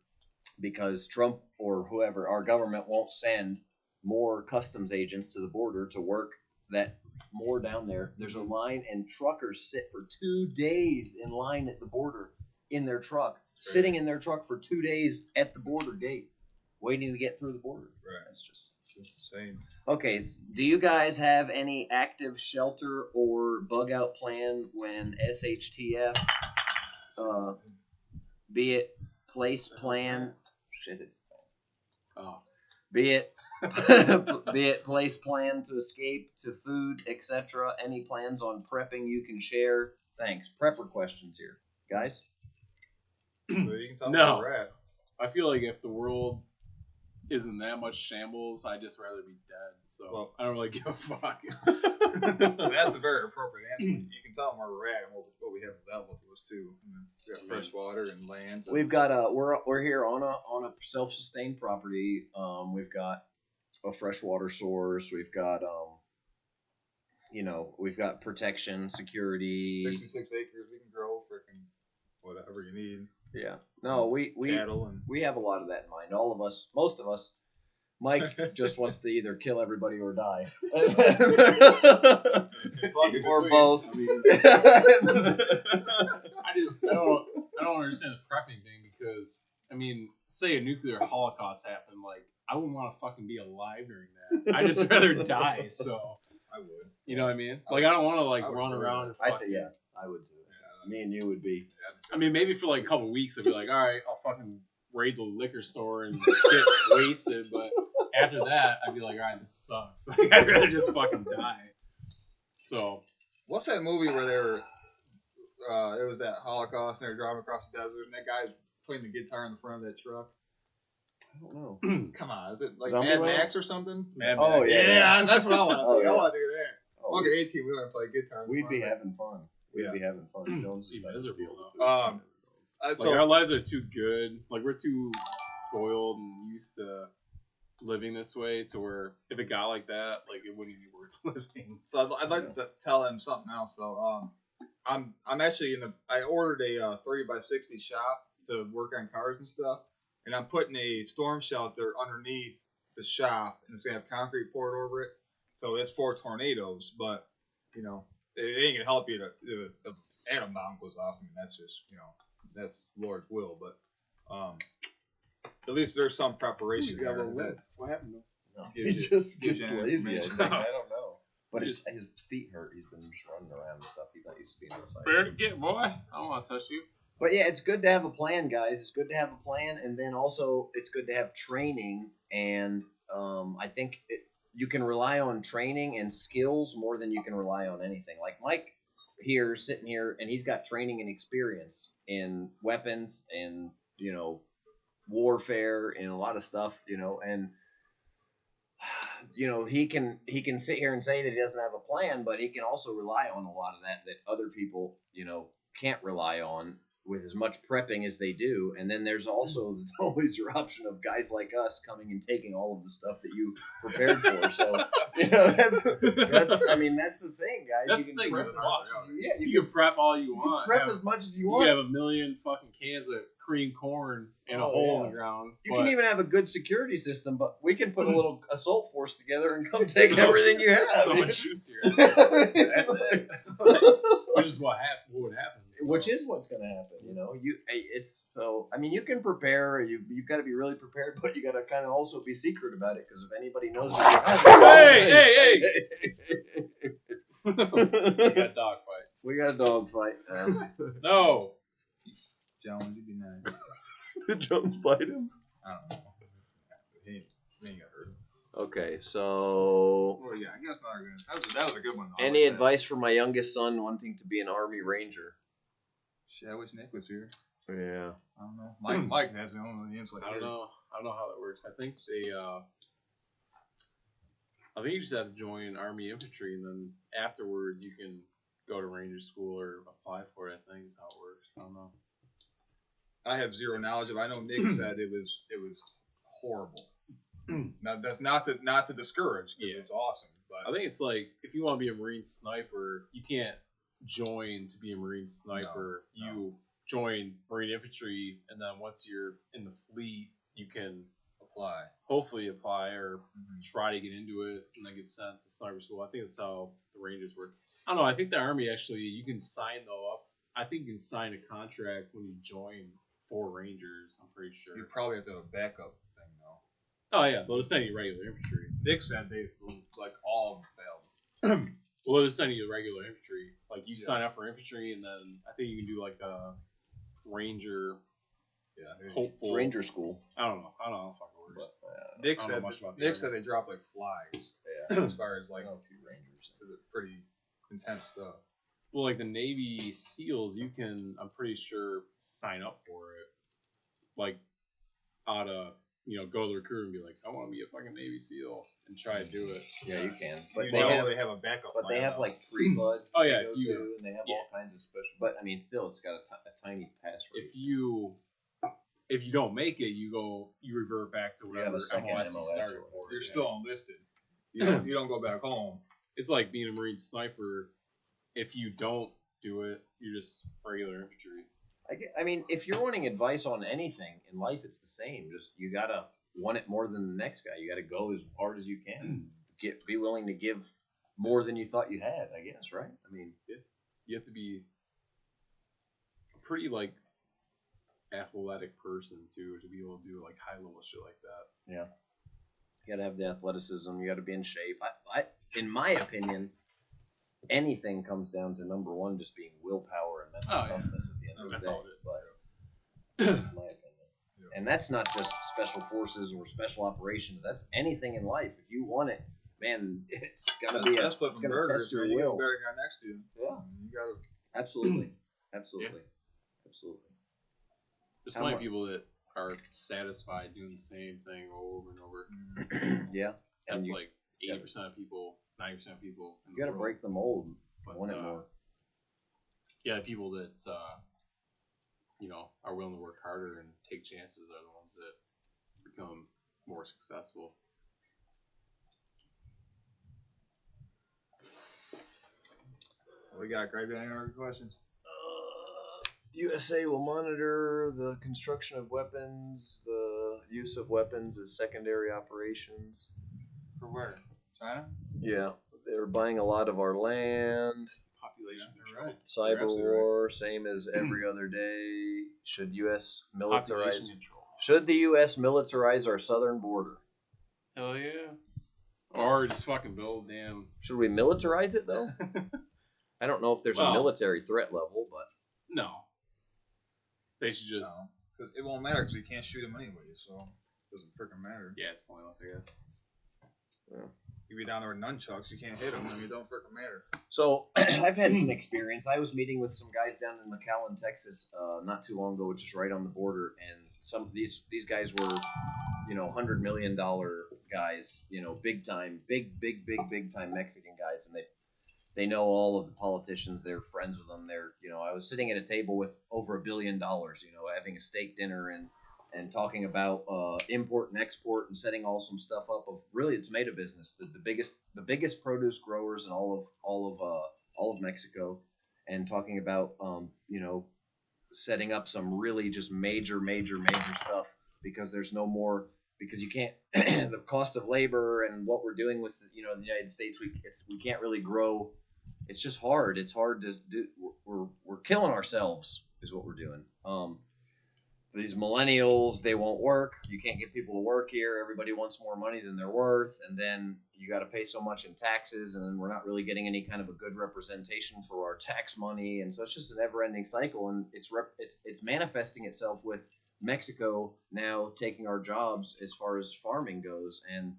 because Trump or whoever, our government won't send more customs agents to the border to work that more down there. There's a line, and truckers sit for 2 days in line at the border in their truck, sitting in their truck for 2 days at the border gate, waiting to get through the border. Right. It's just insane. Okay, so do you guys have any active shelter or bug out plan when SHTF, be it place plan, be it place plan to escape to food, etc. Any plans on prepping you can share? Thanks. Prepper questions here, guys. You can tell No. where we're at. I feel like if the world isn't that much shambles, I'd just rather be dead. So I don't really give a fuck. That's a very appropriate answer. You can tell them where we're at and what we have available to us too. We got fresh water and land. We've got we're here on a self-sustained property. We've got a freshwater source. We've got we've got protection, security. 66 acres. We can grow freaking whatever you need. Yeah. No, we Cattle and we have a lot of that in mind. All of us, most of us. Mike just wants to either kill everybody or die. Or both. I don't understand the prepping thing because I mean, say a nuclear holocaust happened, like I wouldn't want to fucking be alive during that. I'd just rather die. So I would. You know what I mean? Like I don't want to like I would run do around. that. And fucking, I would too. Me and you would be. I mean, maybe for like a couple weeks, I'd be like, all right, I'll fucking raid the liquor store and get wasted. But after that, I'd be like, all right, this sucks. Like, I'd rather just fucking die. So, what's that movie where they were? It was that Holocaust and they were driving across the desert and that guy's playing the guitar in the front of that truck. I don't know. Come on, is it like Zombieland? Mad Max or something? Mad Oh Max. yeah. That's what I want to do. Oh, yeah. I want to do that. Oh, I'll get 18 wheeler and play guitar. we'd be having fun. We'd be having fun. Jones Be is about to miserable, steal though. the food. Like our lives are too good. Like we're too spoiled and used to living this way to where if it got like that, like it wouldn't be worth living. So I'd like to tell him something else. So I'm actually I ordered a 30x60 shop to work on cars and stuff, and I'm putting a storm shelter underneath the shop, and it's gonna have concrete poured over it. So it's for tornadoes, but it ain't gonna help you to the atom bomb goes off. I mean that's just that's Lord's will, but at least there's some preparation there. What happened? No, Gives he you- just gives gets you lazy. I information. think. I don't know. But his feet hurt. He's been just running around and stuff. He's not used to being outside. Better get, boy. I don't want to touch you. But yeah, it's good to have a plan, guys. It's good to have a plan, and then also it's good to have training. And I think you can rely on training and skills more than you can rely on anything. Like Mike here, sitting here, and he's got training and experience in weapons and warfare and a lot of stuff. And he can sit here and say that he doesn't have a plan, but he can also rely on a lot of that other people can't rely on with as much prepping as they do. And then there's also always your option of guys like us coming and taking all of the stuff that you prepared for. So that's the thing, guys. That's you the can thing. prep, You can prep all you you can want. prep have, as much as you you want. can have a million fucking cans of cream corn and a hole in the ground. You can even have a good security system, but we can put a little assault force together and come take everything you have. So much juicier. That's it. Which is what would happen. So. Which is what's going to happen. You can prepare. You've got to be really prepared, but you got to kind of also be secret about it because if anybody knows you, Hey! We got dog fights. We got a dog fight. No. Jones, you'd be nice. Did Jones bite him? I don't know. He ain't got hurt. Okay, so Well, yeah, I guess not good. That was a good one. Though. any advice for my youngest son wanting to be an Army Ranger? Shit, I wish Nick was here. Yeah. I don't know. Mike has the only insight. I don't know how that works. I think you just have to join Army Infantry, and then afterwards you can go to Ranger School or apply for it. I think is how it works. I don't know. I have zero knowledge of it. I know Nick said it was horrible. Now that's not to discourage. Yeah, it's awesome. But I think it's like if you want to be a Marine sniper, you can't join to be a Marine sniper. No. You join Marine Infantry, and then once you're in the fleet, you can hopefully apply or try to get into it and then get sent to sniper school. I think that's how the Rangers work. I don't know. I think the Army actually, you can sign up. I think you can sign a contract when you join for Rangers. I'm pretty sure. you probably have to have a backup thing though. Oh yeah, they'll just send you regular infantry. Nick said they like all of them failed. Well, they'll just send you regular infantry. Like you sign up for infantry, and then I think you can do like a Ranger. Yeah, Hopeful Ranger school. I don't know how the fuck it works. But, Nick I don't know said much about the Nick Army. said they drop like flies. yeah. As far as like, I know a few Rangers. is it pretty intense stuff? Well, like the Navy SEALs, you can, I'm pretty sure, sign up for it. Like, out of, go to the recruiter and be like, I want to be a fucking Navy SEAL and try to do it. Yeah, you can. But You they know have, they have a backup. but they plan, have though. like 3 buds. Oh, yeah, to go you- to, and they have all kinds of special. But I mean, still, it's got a tiny pass rate. If you don't make it, you revert back to You whatever have a second MOS you MOS started or for. You're Yeah. still enlisted. You don't go back home. It's like being a Marine sniper. If you don't do it, you're just regular infantry. I mean, if you're wanting advice on anything in life, it's the same. Just you gotta want it more than the next guy. You gotta go as hard as you can. Be willing to give more than you thought you had. I guess, right? I mean, You have to be a pretty athletic person too to be able to do high level shit like that. yeah. You gotta have the athleticism. You gotta be in shape. In my opinion, anything comes down to number one, just being willpower and mental toughness at the end of the That's day. all it is. But that's my opinion. Yeah. And that's not just special forces or special operations. That's anything in life. If you want it, man, it's gonna be. That's It's flipping gonna burgers, test your man. You got a will. better guy next to you. Yeah, You gotta. absolutely, absolutely. There's How plenty mu- of people that are satisfied doing the same thing over and over. Yeah, and That's you, 80% of people, 90% of people. In you gotta the world. break the mold. But, Want it more. Yeah, the people that are willing to work harder and take chances are the ones that become more successful. We got Greg. Any other questions? USA will monitor the construction of weapons, the use of weapons as secondary operations. For where? China? Yeah, they're buying a lot of our land. Population Yeah, control. right. Cyber absolutely war, same as every other day. Should U.S. militarize? Population control. Should the U.S. militarize our southern border? Hell yeah. Or just fucking build damn. Should we militarize it though? I don't know if there's a Well- military threat level, but No. They should just. Because it won't matter because you can't shoot him anyway, so it doesn't freaking matter. Yeah, it's pointless, I guess. You be down there with nunchucks, you can't hit him. I mean, it don't freaking matter. so I've had some experience. I was meeting with some guys down in McAllen, Texas, not too long ago, which is right on the border, and some of these guys were, $100 million guys, big time, big time Mexican guys, and they know all of the politicians. They're friends with them. I was sitting at a table with over $1 billion, having a steak dinner and talking about import and export and setting all some stuff up of really the tomato business, the biggest produce growers in all of Mexico, and talking about setting up some really just major stuff because there's no more, because you can't the cost of labor and what we're doing with the United States, we can't really grow. It's just hard. It's hard to do. We're killing ourselves is what we're doing. These millennials, they won't work. You can't get people to work here. Everybody wants more money than they're worth, and then you got to pay so much in taxes, and then we're not really getting any kind of a good representation for our tax money, and so it's just a never-ending cycle, and it's manifesting itself with Mexico now taking our jobs as far as farming goes. And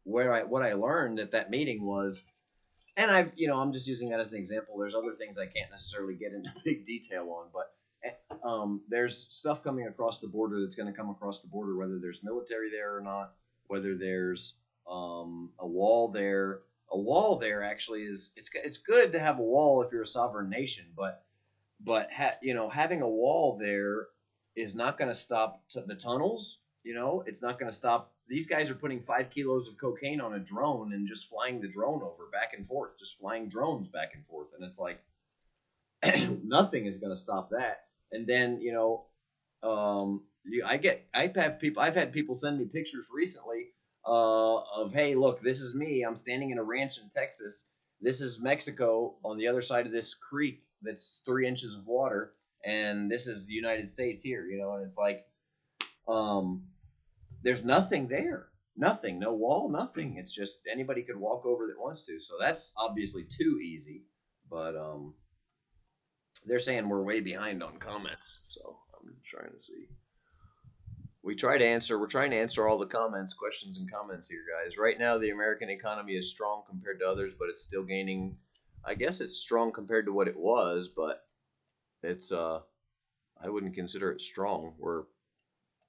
what I learned at that meeting was, and I'm just using that as an example. There's other things I can't necessarily get into big detail on, but there's stuff coming across the border that's going to come across the border, whether there's military there or not, whether there's a wall there. A wall there actually it's good to have a wall if you're a sovereign nation, but having a wall there is not going to stop the tunnels. It's not going to stop. These guys are putting 5 kilos of cocaine on a drone and just flying the drone over back and forth, just flying drones back and forth, and it's like nothing is going to stop that. And then I've had people send me pictures recently of, hey, look, this is me. I'm standing in a ranch in Texas. This is Mexico on the other side of this creek that's 3 inches of water, and this is the United States here. And it's like there's nothing there. Nothing, no wall, nothing. It's just anybody could walk over that wants to. So that's obviously too easy. But they're saying we're way behind on comments. So I'm trying to see. We're trying to answer all the questions and comments here, guys. Right now, the American economy is strong compared to others, but it's still gaining. I guess it's strong compared to what it was, but it's I wouldn't consider it strong.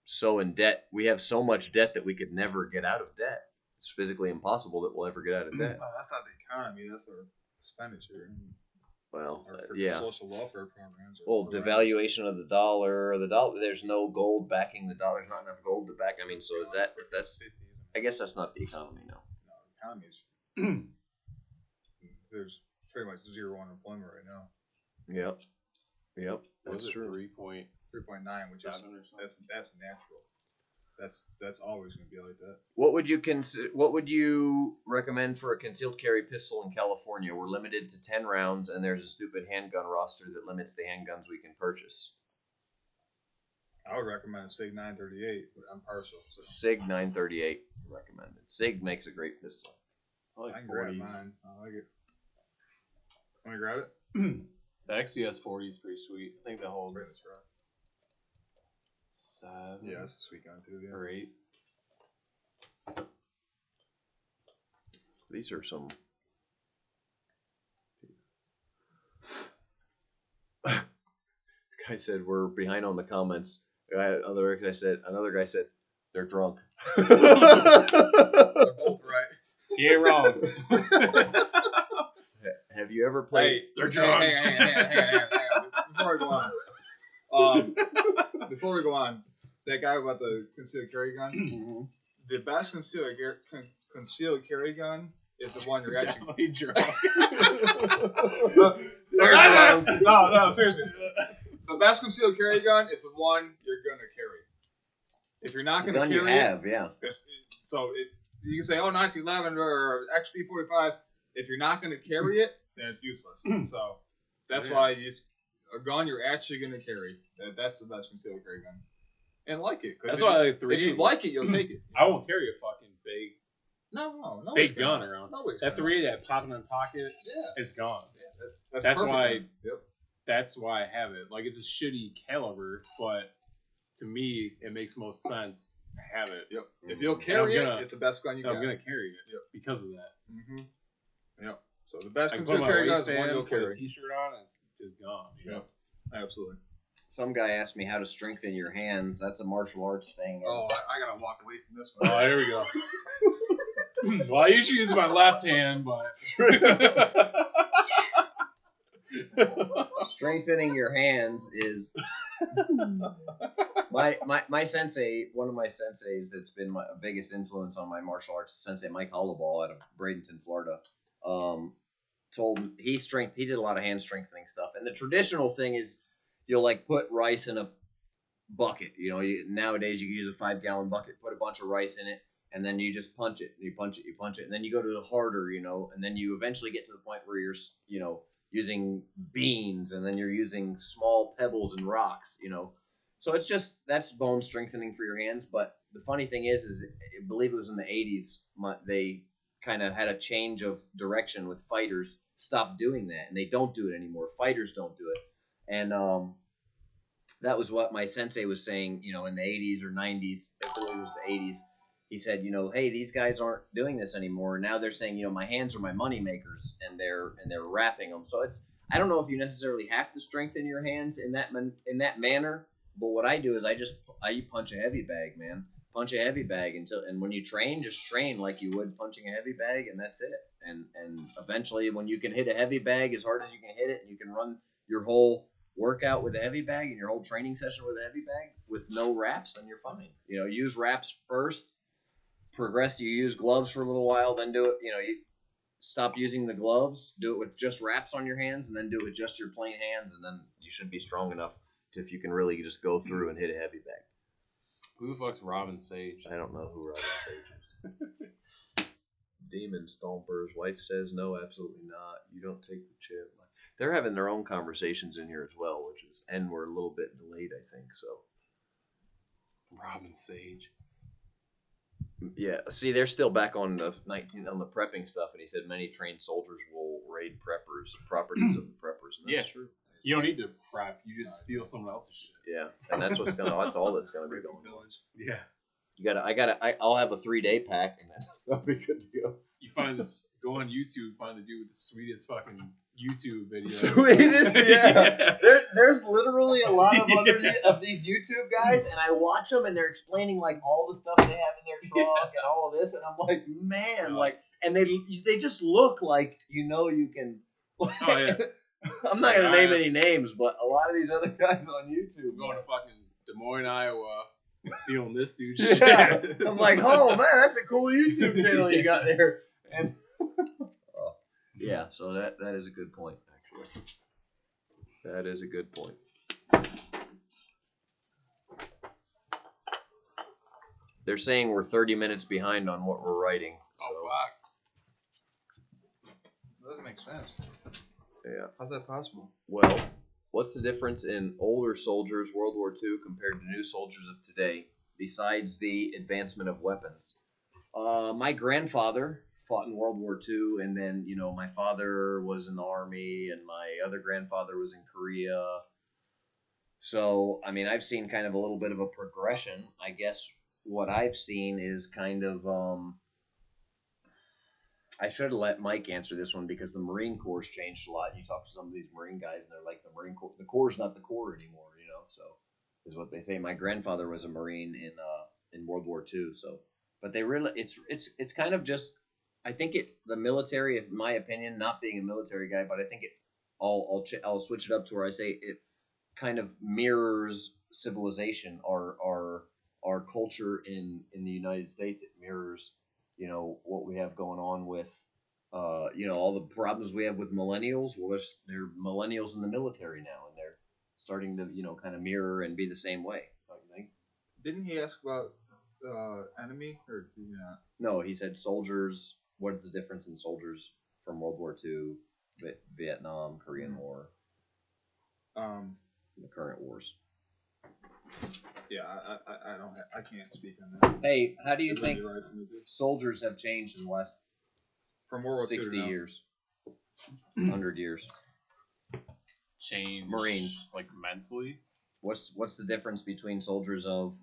so in debt. We have so much debt that we could never get out of debt. It's physically impossible that we'll ever get out of debt. Oh, that's not the economy. That's our expenditure. Well, Our yeah. social welfare programs. Well, devaluation of the dollar. There's no gold backing the dollar. There's not enough gold to back. I mean, so is that? If that's, I guess that's not the economy, no. No, the economy is. There's pretty much zero unemployment right now. Yep. That's true. 3.9, which is that's natural. That's always going to be like that. What would you recommend for a concealed carry pistol in California? We're limited to 10 rounds, and there's a stupid handgun roster that limits the handguns we can purchase. I would recommend a SIG 938, but I'm partial. So. SIG 938 recommended. SIG makes a great pistol. I can grab mine. I like it. Want to grab it? The XCS 40 is pretty sweet. I think that holds 7. Yeah, that's a sweet gun too. Yeah. Or 8. These are some. The guy said we're behind on the comments. Another guy said they're drunk. They're both right. He ain't wrong. Have you ever played? Hey, they're drunk. Hang on. Before we go on, that guy about the concealed carry gun. Mm-hmm. The best concealed carry gun is the one you're actually drunk. No, seriously. The best concealed carry gun is the one you're gonna carry. If you're not gonna carry it, you can say, 1911 or XD45. If you're not gonna carry it, then it's useless. So that's why a gun you're actually gonna carry. That's the best concealed carry gun. And like it. That's why I like 3. If you like it, you'll take it. I won't carry a fucking big big gun around. That 3 that popping in pocket, it's gone. Yeah, that's why. Yep. That's why I have it. Like, it's a shitty caliber, but to me, it makes most sense to have it. Yep. If you'll carry it, it's the best gun you got. I'm gonna carry it because of that. Mm-hmm. Yep. So the best concealed carry gun is the one you'll carry. Put a t-shirt on, and it's just gone. Yep. Absolutely. Some guy asked me how to strengthen your hands. That's a martial arts thing. Oh, I gotta walk away from this one. Oh, here we go. Well, I usually use my left hand, but strengthening your hands is my sensei. One of my senseis that's been my biggest influence on my martial arts, Sensei Mike Hollowball out of Bradenton, Florida. Told him he did a lot of hand strengthening stuff, and the traditional thing is you'll like put rice in a bucket. Nowadays you can use a 5-gallon bucket, put a bunch of rice in it, and then you just punch it, and you punch it, and then you go to the harder, and then you eventually get to the point where you're, using beans, and then you're using small pebbles and rocks, So it's just, that's bone strengthening for your hands. But the funny thing is I believe it was in the 80s, they kind of had a change of direction with fighters, stopped doing that, and they don't do it anymore. Fighters don't do it. And that was what my sensei was saying, in the 80s or 90s. I believe it was the 80s. He said, hey, these guys aren't doing this anymore. Now they're saying, my hands are my money makers, and they're wrapping them. So I don't know if you necessarily have to strengthen your hands in that manner. But what I do is I punch a heavy bag, man. Punch a heavy bag and when you train, just train like you would punching a heavy bag, and that's it. And eventually, when you can hit a heavy bag as hard as you can hit it, and you can run your whole workout with a heavy bag and your whole training session with a heavy bag with no wraps, then you're fine. Use wraps first. Progress. You use gloves for a little while, then do it. You stop using the gloves, do it with just wraps on your hands, and then do it with just your plain hands, and then you should be strong enough if you can really just go through and hit a heavy bag. Who the fuck's Robin Sage? I don't know who Robin Sage is. Demon Stomper's wife says no, absolutely not. You don't take the chip. They're having their own conversations in here as well, and we're a little bit delayed, I think. So. Robin Sage. Yeah, see, they're still back on the prepping stuff, and he said many trained soldiers will raid properties of the preppers. And that's true. You don't need to prep; you just steal someone else's shit. Yeah, and that's that's all that's gonna be going on. Yeah, I'll have a 3-day pack, and then I'll be good to go. You find this, go on YouTube, find the dude with the sweetest fucking YouTube video. Sweetest, yeah. There's literally a lot of these YouTube guys, and I watch them, and they're explaining like all the stuff they have in their trunk and all of this, and I'm like, man, like, and they just look like you can. Like, Oh yeah. I'm not gonna name any names, but a lot of these other guys on YouTube. I'm going to fucking Des Moines, Iowa, stealing this dude's shit. Yeah, I'm like, oh man, that's a cool YouTube channel you got there. And yeah, so that is a good point, actually. That is a good point. They're saying we're 30 minutes behind on what we're writing. So. Oh fuck. That doesn't make sense. Yeah. How's that possible? Well, what's the difference in older soldiers, World War II, compared to new soldiers of today, besides the advancement of weapons? My grandfather fought in World War II, and then, my father was in the Army, and my other grandfather was in Korea. So, I mean, I've seen kind of a little bit of a progression. I guess what I've seen is kind of, I should have let Mike answer this one because the Marine Corps changed a lot. You talk to some of these Marine guys, and they're like, the Marine Corps, the Corps is not the Corps anymore, so is what they say. My grandfather was a Marine in World War II, so, but they really, it's kind of just, I think the military, in my opinion, not being a military guy, but I think I'll switch it up to where I say it kind of mirrors civilization, our culture in the United States. It mirrors, what we have going on with, all the problems we have with millennials. Well, they're millennials in the military now, and they're starting to, kind of mirror and be the same way. Don't you think? Didn't he ask about enemy, or did he not? No, he said soldiers. What is the difference in soldiers from World War II, Vietnam, Korean War, the current wars? Yeah, I can't speak on that. Hey, how do you Is that think right for me to- soldiers have changed in the last from World War II 60 to now? years, 100 years? Change. Marines. Like mentally. What's the difference between soldiers of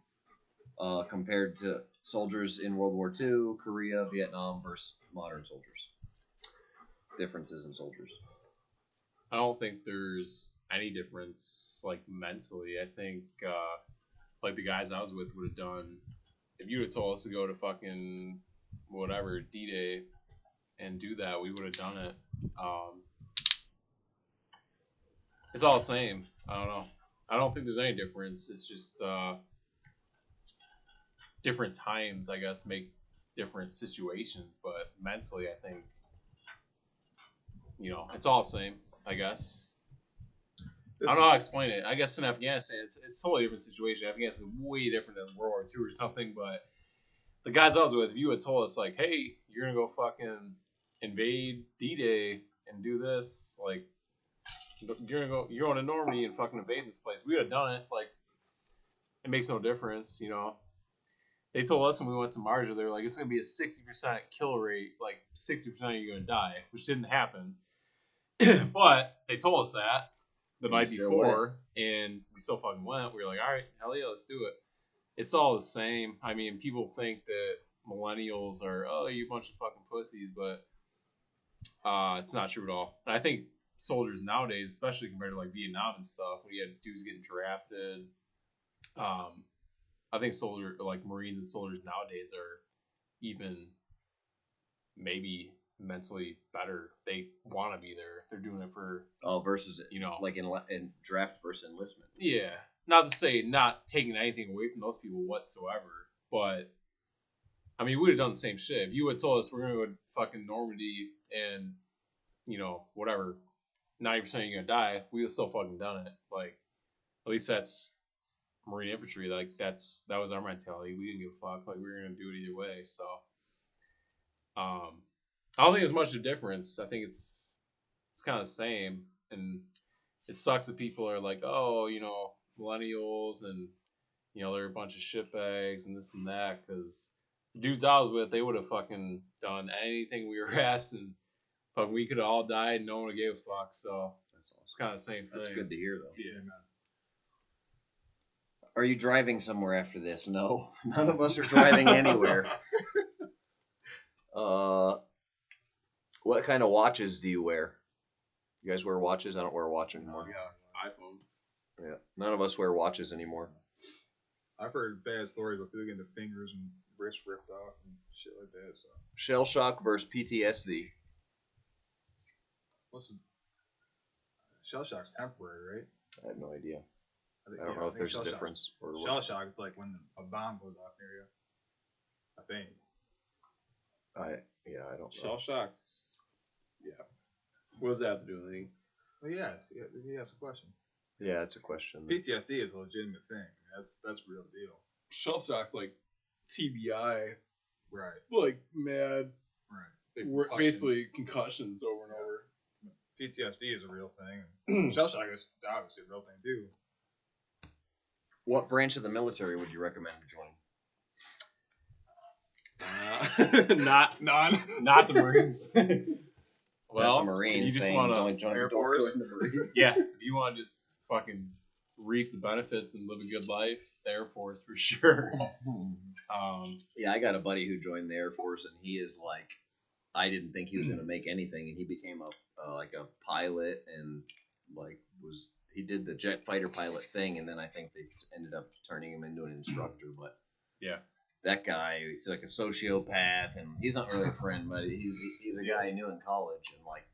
compared to soldiers in World War II, Korea, Vietnam versus modern soldiers? Differences in soldiers. I don't think there's any difference, like, mentally. I think, like, the guys I was with would have done, if you would have told us to go to fucking, whatever, D-Day and do that, we would have done it. It's all the same. I don't know. I don't think there's any difference. It's just different times, I guess, make different situations. But mentally, I think, it's all the same, I guess. I don't know how to explain it. I guess in Afghanistan, it's a totally different situation. Afghanistan is way different than World War II or something. But the guys I was with, if you had told us, like, hey, you're going to go fucking invade D-Day and do this, like, you're going to Normandy and fucking invade this place, we would have done it. Like, it makes no difference, They told us when we went to Marja, they were like, it's going to be a 60% kill rate, like 60% you're going to die, which didn't happen. But they told us that the night before, and we still fucking went. We were like, all right, hell yeah, let's do it. It's all the same. I mean, people think that millennials are, oh, you bunch of fucking pussies, but it's not true at all. And I think soldiers nowadays, especially compared to like Vietnam and stuff, when you had dudes getting drafted, I think Marines and soldiers nowadays are even maybe mentally better. They want to be there. They're doing it for versus like in draft versus enlistment. Yeah, not to say not taking anything away from those people whatsoever, but I mean, we would have done the same shit if you had told us we're gonna go to fucking Normandy and whatever, 90% you're gonna die. We would have still fucking done it. Like, at least that's Marine infantry. Like, that was our mentality. We didn't give a fuck. Like, we were gonna do it either way. So, I don't think there's much of a difference. I think it's kind of the same, and it sucks that people are like, oh, millennials, and they're a bunch of shitbags and this and that. Because the dudes I was with, they would have fucking done anything we were asked, and fucking we could have all died. No one would have gave a fuck. So it's kind of the same thing. That's good to hear, though. Yeah, man. Are you driving somewhere after this? No, none of us are driving anywhere. What kind of watches do you wear? You guys wear watches? I don't wear a watch anymore. Yeah, iPhone. Yeah, none of us wear watches anymore. I've heard bad stories about people getting their fingers and wrists ripped off and shit like that. So Shell shock versus PTSD. what's the shell shock's temporary, right? I have no idea. think, I don't yeah, know if think there's a shell shock- difference. Or what. Shell shock is like when a bomb goes off near you. I think. I don't know. Shell shocks. Yeah. What does that have to do with anything? Well, yes. Yeah, he asked a question. Yeah, it's a question. PTSD is a legitimate thing. That's a real deal. Shell shock's like TBI, Right. like mad, Right. like basically concussions over and over. PTSD is a real thing. Shell shock is obviously a real thing too. What branch of the military would you recommend joining? Not the Marines. Well, Well, a Marine you just saying want don't to, join Air don't Force? join the Marines. yeah, if you want to just fucking reap the benefits and live a good life, the Air Force for sure. Yeah, I got a buddy who joined the Air Force, and he is like, I didn't think he was going to make anything, and he became a like a pilot, and like he did the jet fighter pilot thing, and then I think they ended up turning him into an instructor. But Yeah. that guy, he's like a sociopath, and he's not really a friend, but he's a guy I knew in college, and like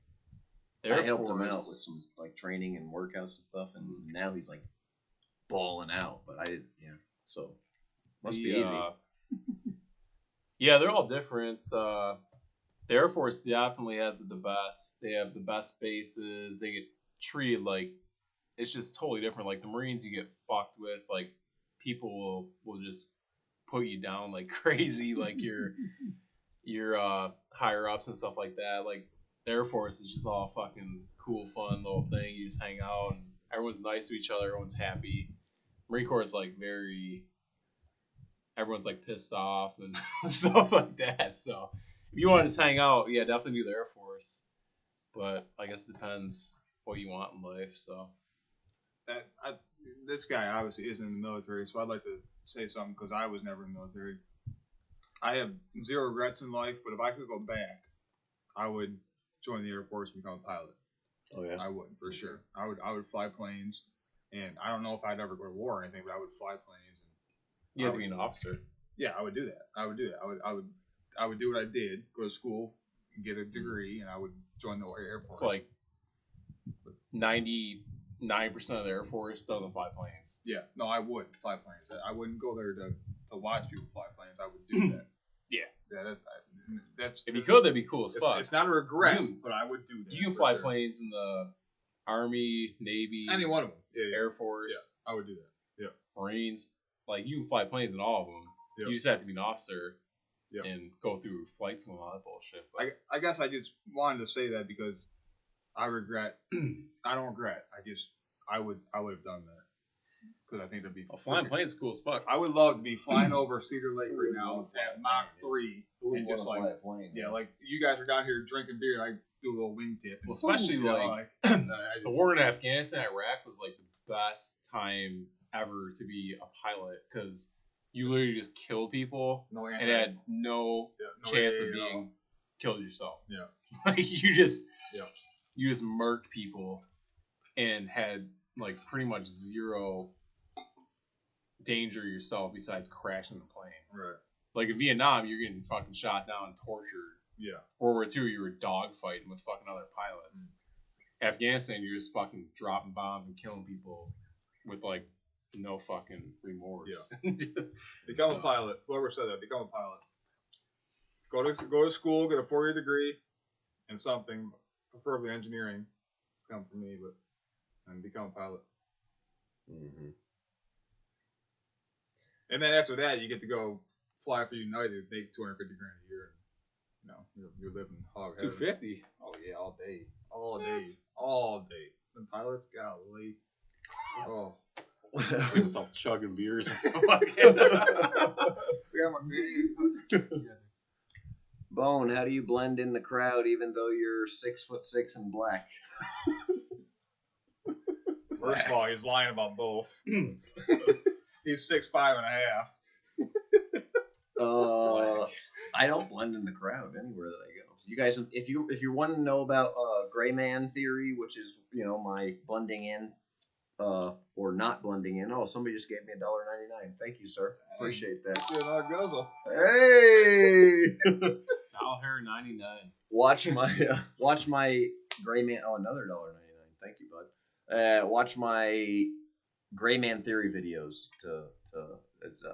I helped him out with some like training and workouts and stuff, and now he's like balling out. But I didn't, so must be easy. Yeah, they're all different. The Air Force definitely has the best. They have the best bases. They get treated like it's just totally different. Like the Marines, you get fucked with. Like people will just put you down like crazy. Like your higher ups and stuff like that. Like the Air Force is just all fucking cool, fun little thing. You just hang out and everyone's nice to each other. Everyone's happy. Marine Corps is like everyone's like pissed off and stuff like that. So if you want to just hang out, yeah, definitely do the Air Force. But I guess it depends what you want in life. So This guy obviously isn't in the military, so I'd like to say something because I was never in the military. I have zero regrets in life, but if I could go back, I would join the Air Force and become a pilot. Oh yeah. I would for sure. I would fly planes, and I don't know if I'd ever go to war or anything, but I would fly planes. And you have to be an officer. yeah, I would do that. I would do what I did: go to school, get a degree, and I would join the Air Force. It's like 99% of the Air Force doesn't fly planes. Yeah, no, I would fly planes. I wouldn't go there to watch people fly planes. I would do that. Yeah, that's. If you could, that'd be cool as fuck. It's not a regret, but I would do that. You can for fly sure. planes in the Army, Navy, Any one of them. Yeah. Air Force, Yeah, I would do that. Marines. Like you can fly planes in all of them. Yep. You just have to be an officer Yep. and go through flights and all that bullshit. But I guess I just wanted to say that because I regret. I don't regret. I would have done that because I think that'd be. flying planes is cool as fuck. I would love to be flying over Cedar Lake right now at Mach 3 and just like like you guys are down here drinking beer and I do a little wingtip. Well, especially the war in Afghanistan, Iraq was like the best time ever to be a pilot because you literally just kill people and had no chance of being killed yourself. Yeah. Like you just murked people and had like pretty much zero danger yourself besides crashing the plane. Right. Like in Vietnam, you're getting fucking shot down and tortured. Yeah. World War II, you were dogfighting with fucking other pilots. Afghanistan, you're just fucking dropping bombs and killing people with like no fucking remorse. Yeah. Become a pilot. Whoever said that, become a pilot. Go to school, get a 4-year degree in something, preferably engineering. It's come from me, and become a pilot. Mm-hmm. And then after that, you get to go fly for United, make $250,000 a year. You're living hog heaven. 250. Oh yeah, all day. The pilots, golly. Oh. I see myself chugging beers. Bone, how do you blend in the crowd even though you're 6'6" and black? First of all, he's lying about both. He's 6'5" and a half. I don't blend in the crowd anywhere that I go. You guys, if you want to know about gray man theory, which is my blending in or not blending in. Oh, somebody just gave me $1.99. Thank you, sir. Appreciate that. Get another guzzle. Hey. $1.99. Watch my gray man. Oh, another $1.99. Thank you, bud. Watch my gray man theory videos.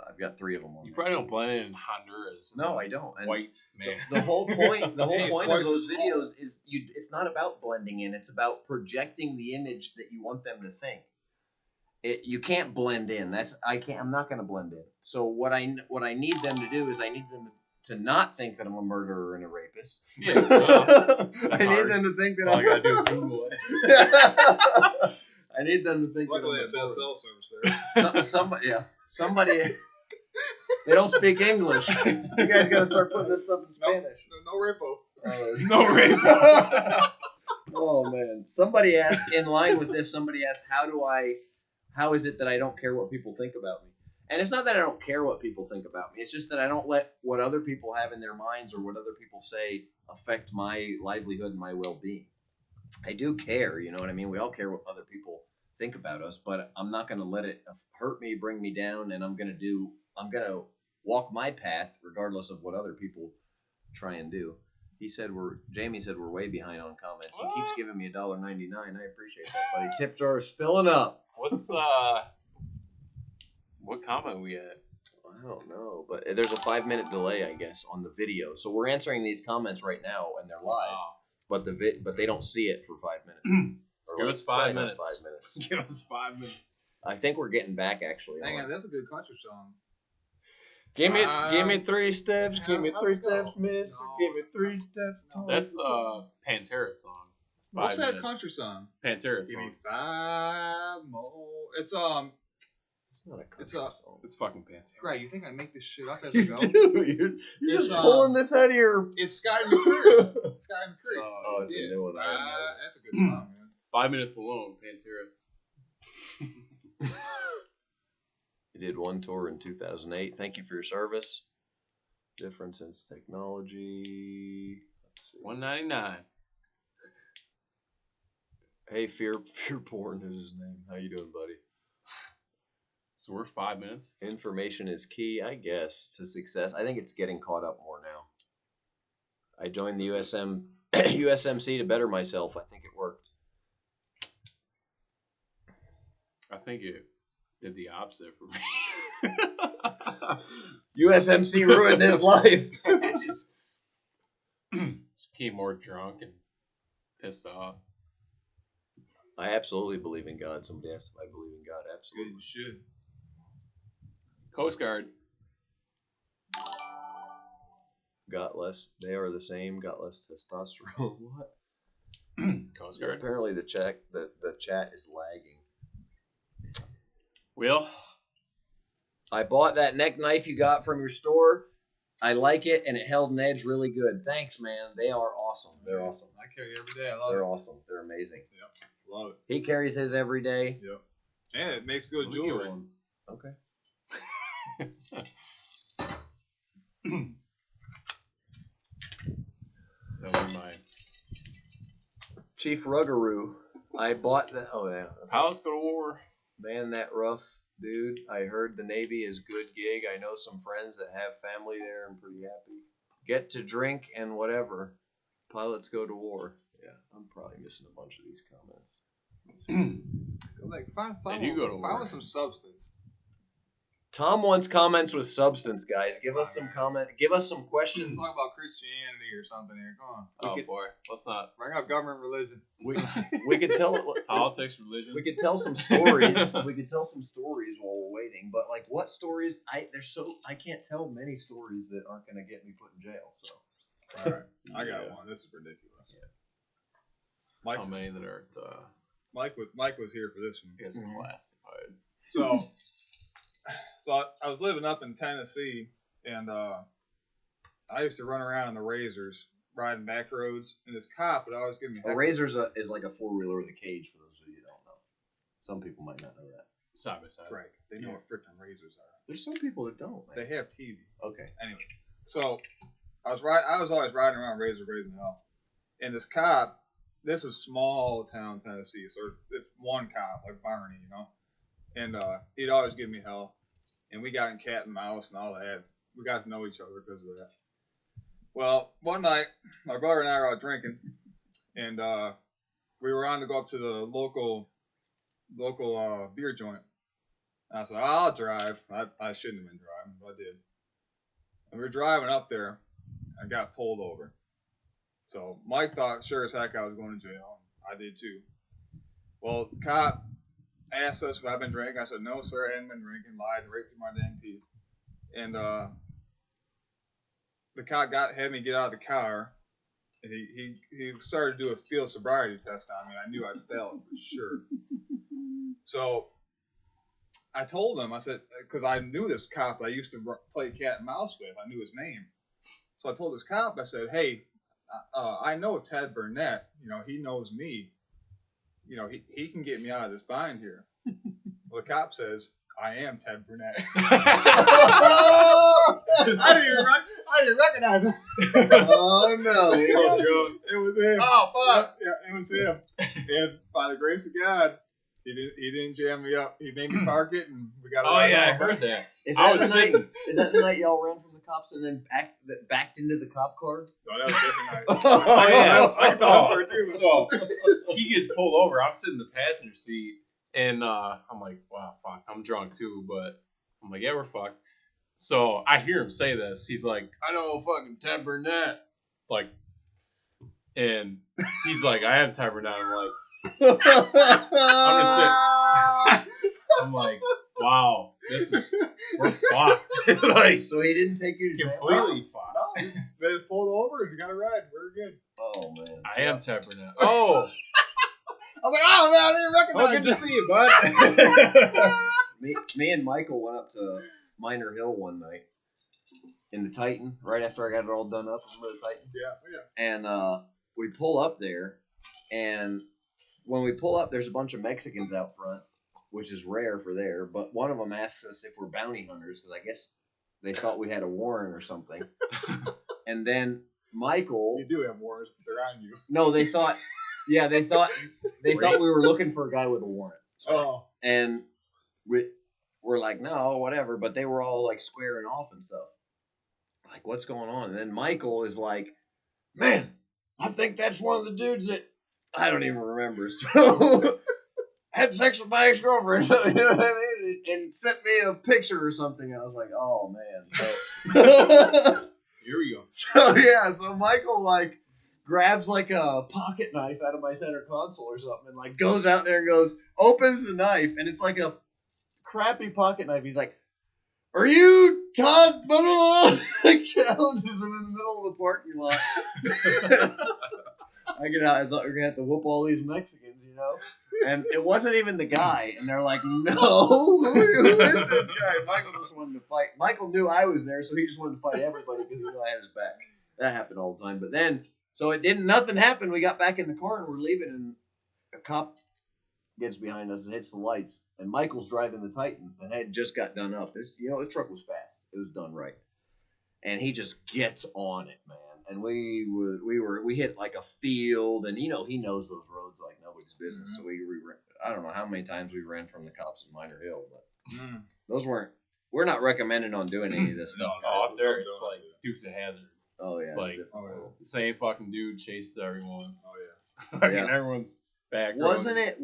I've got 3 of them on. You probably don't blend in Honduras. No, I don't. And White man. The whole point. The whole Hey, it's point of twice those as small. videos is it's not about blending in. It's about projecting the image that you want them to think. You can't blend in. I'm not going to blend in. So what I need them to do is I need them to not think that I'm a murderer and a rapist. Yeah. Well, I need them to think that all I gotta do is Google it. I need them to think Luckily, that it I'm does cell service there. somebody. They don't speak English. You guys got to start putting this stuff in Spanish. No repo. No rape. Oh man! Somebody asked in line with this. Somebody asked, how is it that I don't care what people think about me? And it's not that I don't care what people think about me. It's just that I don't let what other people have in their minds or what other people say affect my livelihood and my well-being. I do care, you know what I mean? We all care what other people think about us, but I'm not going to let it hurt me, bring me down, and I'm going to walk my path regardless of what other people try and do. Jamie said we're way behind on comments. What? He keeps giving me $1.99. I appreciate that, buddy. Tip jar is filling up. What's what comment we at? I don't know, but there's a 5-minute delay, I guess, on the video. So we're answering these comments right now, and they're live, but they don't see it for 5 minutes. Give us 5 probably not minutes. 5 minutes. Give us 5 minutes. I think we're getting back actually. Hang on, that's a good country song. Give me 3 steps. Give me How 3 it go? steps, mister. No. Give me 3 steps. No. That's Pantera's song. It's 5 What's that minutes. country song? Pantera's Give me song. 5 more. It's It's not a country It's song. It's fucking Pantera. Greg, you think I make this shit up as I You go? do. You're It's, just pulling this out of your. It's Sky McCreary. Sky McCreary. Oh, it's a new one. I don't know. That's a good song, man. 5 minutes alone, Pantera. He did one tour in 2008. Thank you for your service. Differences technology. Let's see. $1.99. Hey, fear porn is his name. How you doing, buddy? So we're 5 minutes. Information is key, I guess, to success. I think it's getting caught up more now. I joined the USMC to better myself. I think it worked. I think it did the opposite for me. USMC ruined his life. just became more drunk and pissed off. I absolutely believe in God. Somebody asked if I believe in God. Absolutely. You should. Coast Guard. Got less. They are the same. Got less testosterone. What? Coast Guard. Apparently the chat is lagging. Will. I bought that neck knife you got from your store. I like it, and it held an edge really good. Thanks, man. They are awesome. They're awesome. I carry it every day. I love They're it. awesome. They're amazing. Yep. Love it. He carries his every day. Yep. And it makes good Let me get jewelry. one. Okay. That was my Chief Ruggaroo. I bought that. Oh, yeah. pilots go to war. Man, that rough, dude. I heard the Navy is good gig. I know some friends that have family there. I'm pretty happy. Get to drink and whatever. Pilots go to war. Yeah, I'm probably missing a bunch of these comments. Let's see. Like, find you go to find war. with some substance. Tom wants comments with substance, guys. Give us some comment. Give us some questions. Talk about Christianity or something here. Come on. Oh could- boy, let's not Bring up government religion. We could tell. politics, religion. We could tell some stories. We could tell some stories while we're waiting. But like, what stories? I can't tell many stories that aren't gonna get me put in jail. So All right. I got Yeah. one. This is ridiculous. Yeah. Mike, How many that are Mike was here for this one. I guess Mhm. classified? So I was living up in Tennessee, and I used to run around in the Razors, riding back roads, and this cop would always give me a Razor's is like a 4-wheeler with a cage. For those of you who don't know, some people might not know that. Side by side. Right. They know Yeah. what freaking Razors are. There's some people that don't. Man. They have TV. Okay. Anyway, so I was always riding around Razor raising hell, and this cop. This was small town Tennessee, so it's one cop like Barney, and he'd always give me hell, and we got in cat and mouse and all that. We got to know each other because of that. Well, one night my brother and I were out drinking, and we were on to go up to the local beer joint. And I said, I'll drive. I shouldn't have been driving, but I did. And we were driving up there. I got pulled over. So Mike thought sure as heck I was going to jail. I did too. Well, the cop asked us if I'd been drinking. I said, no, sir, I hadn't been drinking. Lied right through my dang teeth. And the cop had me get out of the car. And he started to do a field sobriety test on me. I knew I'd fail it for sure. So I told him, I said, because I knew this cop I used to play cat and mouse with. I knew his name. So I told this cop, I said, hey, I know Ted Burnett. He knows me. He can get me out of this bind here. Well, the cop says, I am Ted Burnett. I didn't recognize him. Oh, no. It was him. Oh, fuck. Yeah, it was him. And by the grace of God, he didn't jam me up. He made me park it, and we got. Oh yeah, I heard that. Is I that was the night? sitting. Is that the night y'all ran from the cops and then backed into the cop car? No, that was a different night. Oh yeah. I can tell that story too. So he gets pulled over. I'm sitting in the passenger seat, and I'm like, wow, fuck, I'm drunk too, but I'm like, yeah, we're fucked. So I hear him say this. He's like, I know fucking Ted Burnett. Like, and he's like, I am Ted Burnett. I'm like, I'm just sitting. I'm like, wow, we're fucked. Like, So he didn't take you to jail? completely fucked. No, they just pulled over and got a ride. We're good. Oh, man. I am Ted Burnett. Oh, I was like, oh man, I didn't recognize good to see you, bud. Me and Michael went up to Minor Hill one night in the Titan, right after I got it all done up. Remember the Titan? Yeah. And we pull up there, and when we pull up, there's a bunch of Mexicans out front, which is rare for there. But one of them asks us if we're bounty hunters, because I guess they thought we had a warrant or something. And then Michael, You do have wars, but they're on you. no, they thought we were looking for a guy with a warrant. Oh. And we're like, no, whatever. But they were all like squaring off and stuff. Like, what's going on? And then Michael is like, man, I think that's one of the dudes that I don't even remember. So had sex with my ex-girlfriend, you know what I mean? And sent me a picture or something. I was like, oh man. So Here we go. so Michael like grabs like a pocket knife out of my center console or something and like goes out there and opens the knife, and it's like a crappy pocket knife. He's like, are you Todd Butterlaw? Like challenges him in the middle of the parking lot. I get out. I thought we were gonna have to whoop all these Mexicans, and it wasn't even the guy. And they're like, no, who is this guy? Michael just wanted to fight. Michael knew I was there, so he just wanted to fight everybody because he knew I had his back. That happened all the time. But then, so nothing happened. We got back in the car and we're leaving, and a cop gets behind us and hits the lights. And Michael's driving the Titan and had just got done up. The truck was fast. It was done right. And he just gets on it, man. And we hit like a field, and he knows those roads like nobody's business. Mm-hmm. So I don't know how many times we ran from the cops in Minor Hill, but those we're not recommending on doing any of this stuff. No, up there it's like Dukes of Hazzard. Oh yeah, like the same fucking dude chases everyone. Oh yeah, fucking everyone's back. Wasn't it?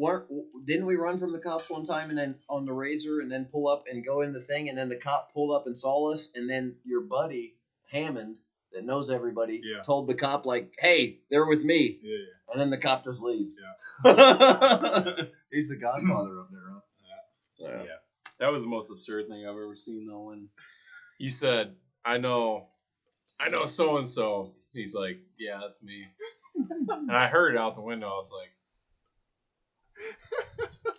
Didn't we run from the cops one time and then on the Razor and then pull up and go in the thing, and then the cop pulled up and saw us, and then your buddy Hammond that knows everybody told the cop like, hey, they're with me. Yeah. And then the cop just leaves. Yeah. He's the godfather up there, huh? Yeah. That was the most absurd thing I've ever seen though, when you said, I know so and so. He's like, yeah, that's me. And I heard it out the window. I was like,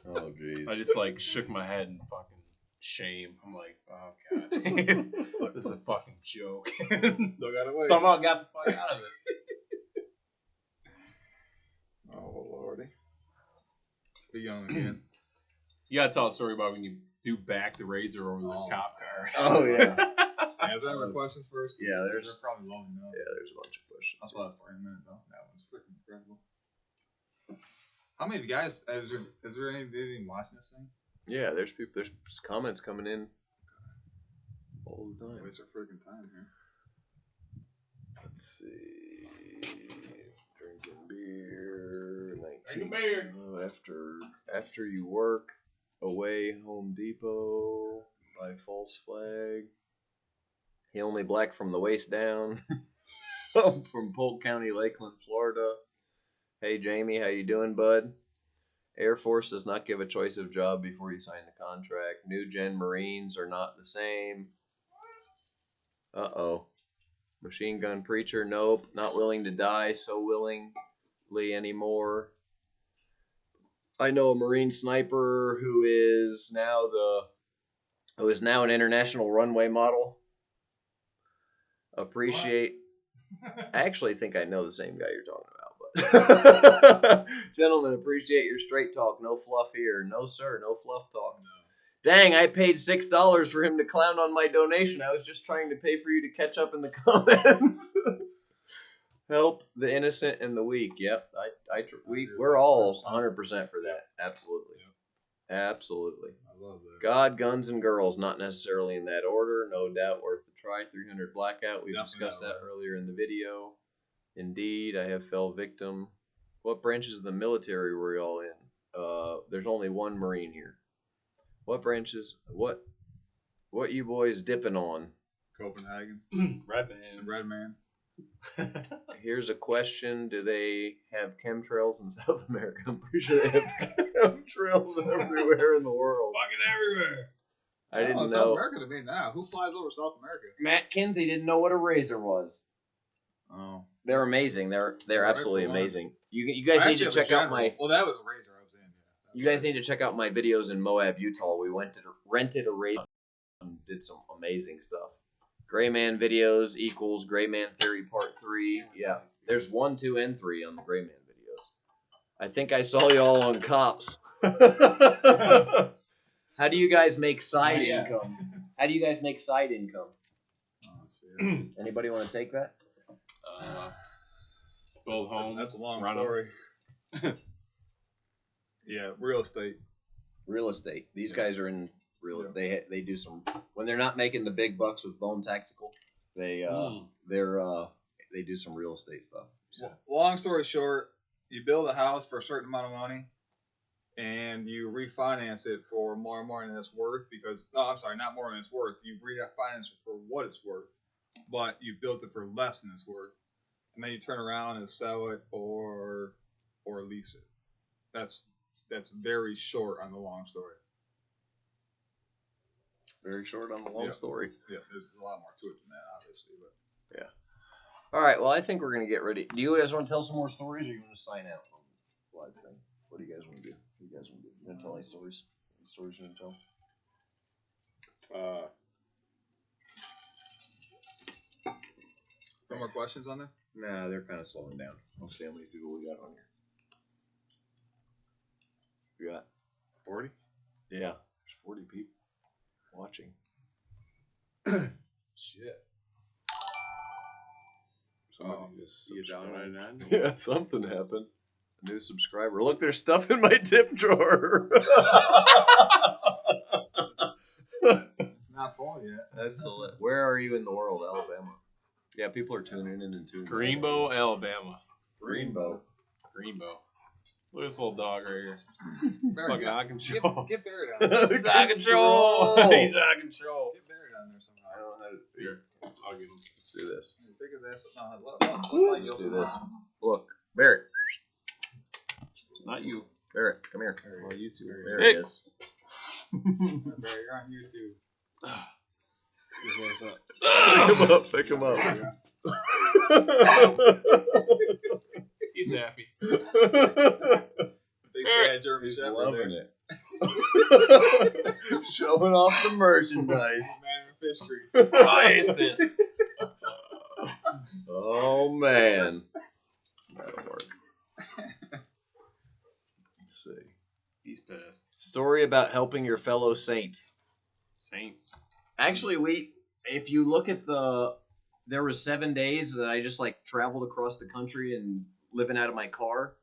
oh jeez. I just like shook my head in fucking shame. I'm like, oh god, this is a fucking joke. Still got away. Somehow got the fuck out of it. Oh lordy. Be young again. You gotta tell a story about when you do back the Razor over the cop car. Oh yeah. Yeah, is there any questions first? Yeah, They're there's probably loading up. there's a bunch of questions. That's why I started in a minute though. That one's freaking incredible. How many of you guys? Is there anybody watching this thing? Yeah, there's people. There's comments coming in all the time. Waste our freaking time here. Let's see. Drinking beer. 19. Drinking beer. After you work away, Home Depot. Buy false flag. He only black from the waist down. From Polk County, Lakeland, Florida. Hey Jamie, how you doing, bud? Air Force does not give a choice of job before you sign the contract. New gen Marines are not the same. Uh-oh. Machine gun preacher, nope. Not willing to die so willingly anymore. I know a Marine sniper who is now an international runway model. Appreciate. I actually think I know the same guy you're talking about, but gentlemen, appreciate your straight talk. No fluff here. No sir, no fluff talk. No. Dang, I paid $6 for him to clown on my donation. I was just trying to pay for you to catch up in the comments. Help the innocent and the weak. Yep, we're all 100% for that. Absolutely. Yep. Absolutely. I love that. God, guns, and girls, not necessarily in that order. No doubt worth the try. 300 blackout. We discussed that earlier in the video. Indeed, I have fell victim. What branches of the military were y'all in? There's only one Marine here. What branches? What you boys dipping on? Copenhagen. Red Man. Red Man. Here's a question. Do they have chemtrails in South America? I'm pretty sure they have chemtrails everywhere in the world. Fucking everywhere. I didn't know. South America, they made now. Who flies over South America? Matt Kinsey didn't know what a razor was. Oh. They're amazing. They're absolutely amazing. You guys need to check out my. Well, that was a razor I was in. Yeah. You guys need to check out my videos in Moab, Utah. We rented a razor and did some amazing stuff. Gray Man videos equals Gray Man Theory Part 3. Yeah. There's 1, 2, and 3 on the Gray Man videos. I think I saw y'all on Cops. How do you guys make side income? How do you guys make side income? Oh, shit. Anybody want to take that? Build homes. That's a long story. Yeah, real estate. Real estate. These guys are in real. Yeah. They do some when they're not making the big bucks with Bone Tactical. They do some real estate stuff. So. Well, long story short, you build a house for a certain amount of money, and you refinance it for more than it's worth not more than it's worth. You refinance it for what it's worth, but you built it for less than it's worth, and then you turn around and sell it or lease it. That's very short on the long story. Very short on the long story. Yeah, there's a lot more to it than that, obviously. But yeah. All right. Well, I think we're gonna get ready. Do you guys want to tell some more stories, or you want to sign out on the live thing? What do you guys want to do? What do you guys want to do? You want to tell any stories? Any stories you want to tell? No more questions on there? Nah, they're kind of slowing down. Let's see how many people we got on here. We got 40? Yeah, there's 40 people watching. Shit. Somebody just subscribed. Yeah, something happened. A new subscriber. Look, there's stuff in my tip drawer. It's not full yet. That's hilarious. Where are you in the world, Alabama? Yeah, people are tuning in and tuning in. Greenbow, Alabama. Greenbow. Look at this little dog right here. He's fucking out of control. Get Barry down there. He's out of control. He's out of control. Get Barry down there somehow. I don't know how to. Here, I'll get him. Let's do this. Pick his ass up. No, Let's do this. Look, Barrett. Not you. Barrett, come here. Well, you two. There it is. Barry, you're on YouTube. This up. Pick him up. He's happy. Big bad German He's Shepherd loving there. it. Showing off the merchandise. Man in the fish trees. Why is this? Oh man. That'll work. Let's see. He's pissed. Story about helping your fellow saints. Saints. Actually, if you look at there was 7 days that I just like traveled across the country and living out of my car,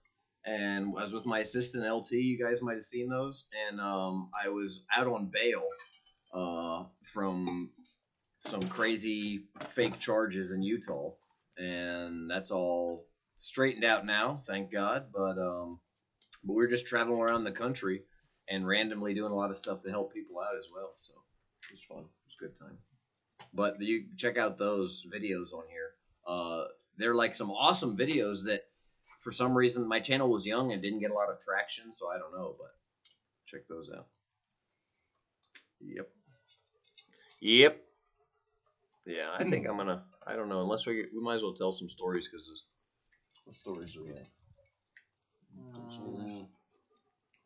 and I was with my assistant LT. You guys might have seen those, and I was out on bail from some crazy fake charges in Utah, and that's all straightened out now, thank God. But we were just traveling around the country and randomly doing a lot of stuff to help people out as well. So it was fun. It was a good time. But you check out those videos on here. They're like some awesome videos that, for some reason, my channel was young and didn't get a lot of traction, so I don't know. But check those out. Yep. Yeah, I think I'm gonna. I don't know. Unless we might as well tell some stories because what stories do we have?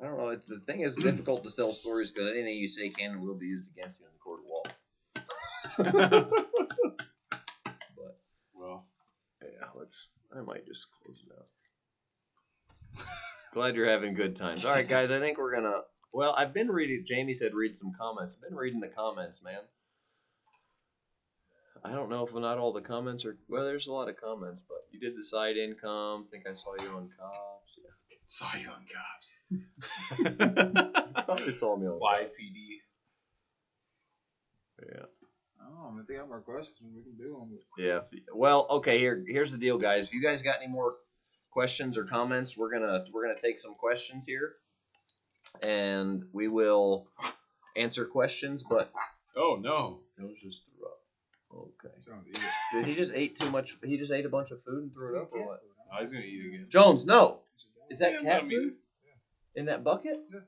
I don't know. The thing is difficult to tell stories because anything you say can and will be used against you in the court of law. But Well, yeah, I might just close it out. Glad you're having good times. All right, guys. I think we're gonna. Well, I've been reading. Jamie said read some comments. I've been reading the comments, man. I don't know if not all the comments are. Well, there's a lot of comments, but you did the side income. Think I saw you on Cops. Yeah. Saw you on Cops. Probably saw me on YPD. Yeah. Oh, if they have more questions, we can do them. Yeah. Well, okay. Here's the deal, guys. If you guys got any more questions or comments, we're gonna take some questions here, and we will answer questions. But Oh no. it was just threw up. Okay. Trying to eat Did he just ate too much? He just ate a bunch of food and threw it up, or what? I was gonna eat again. Jones, no. Is that Yeah, cat let me- food in that bucket? Yeah.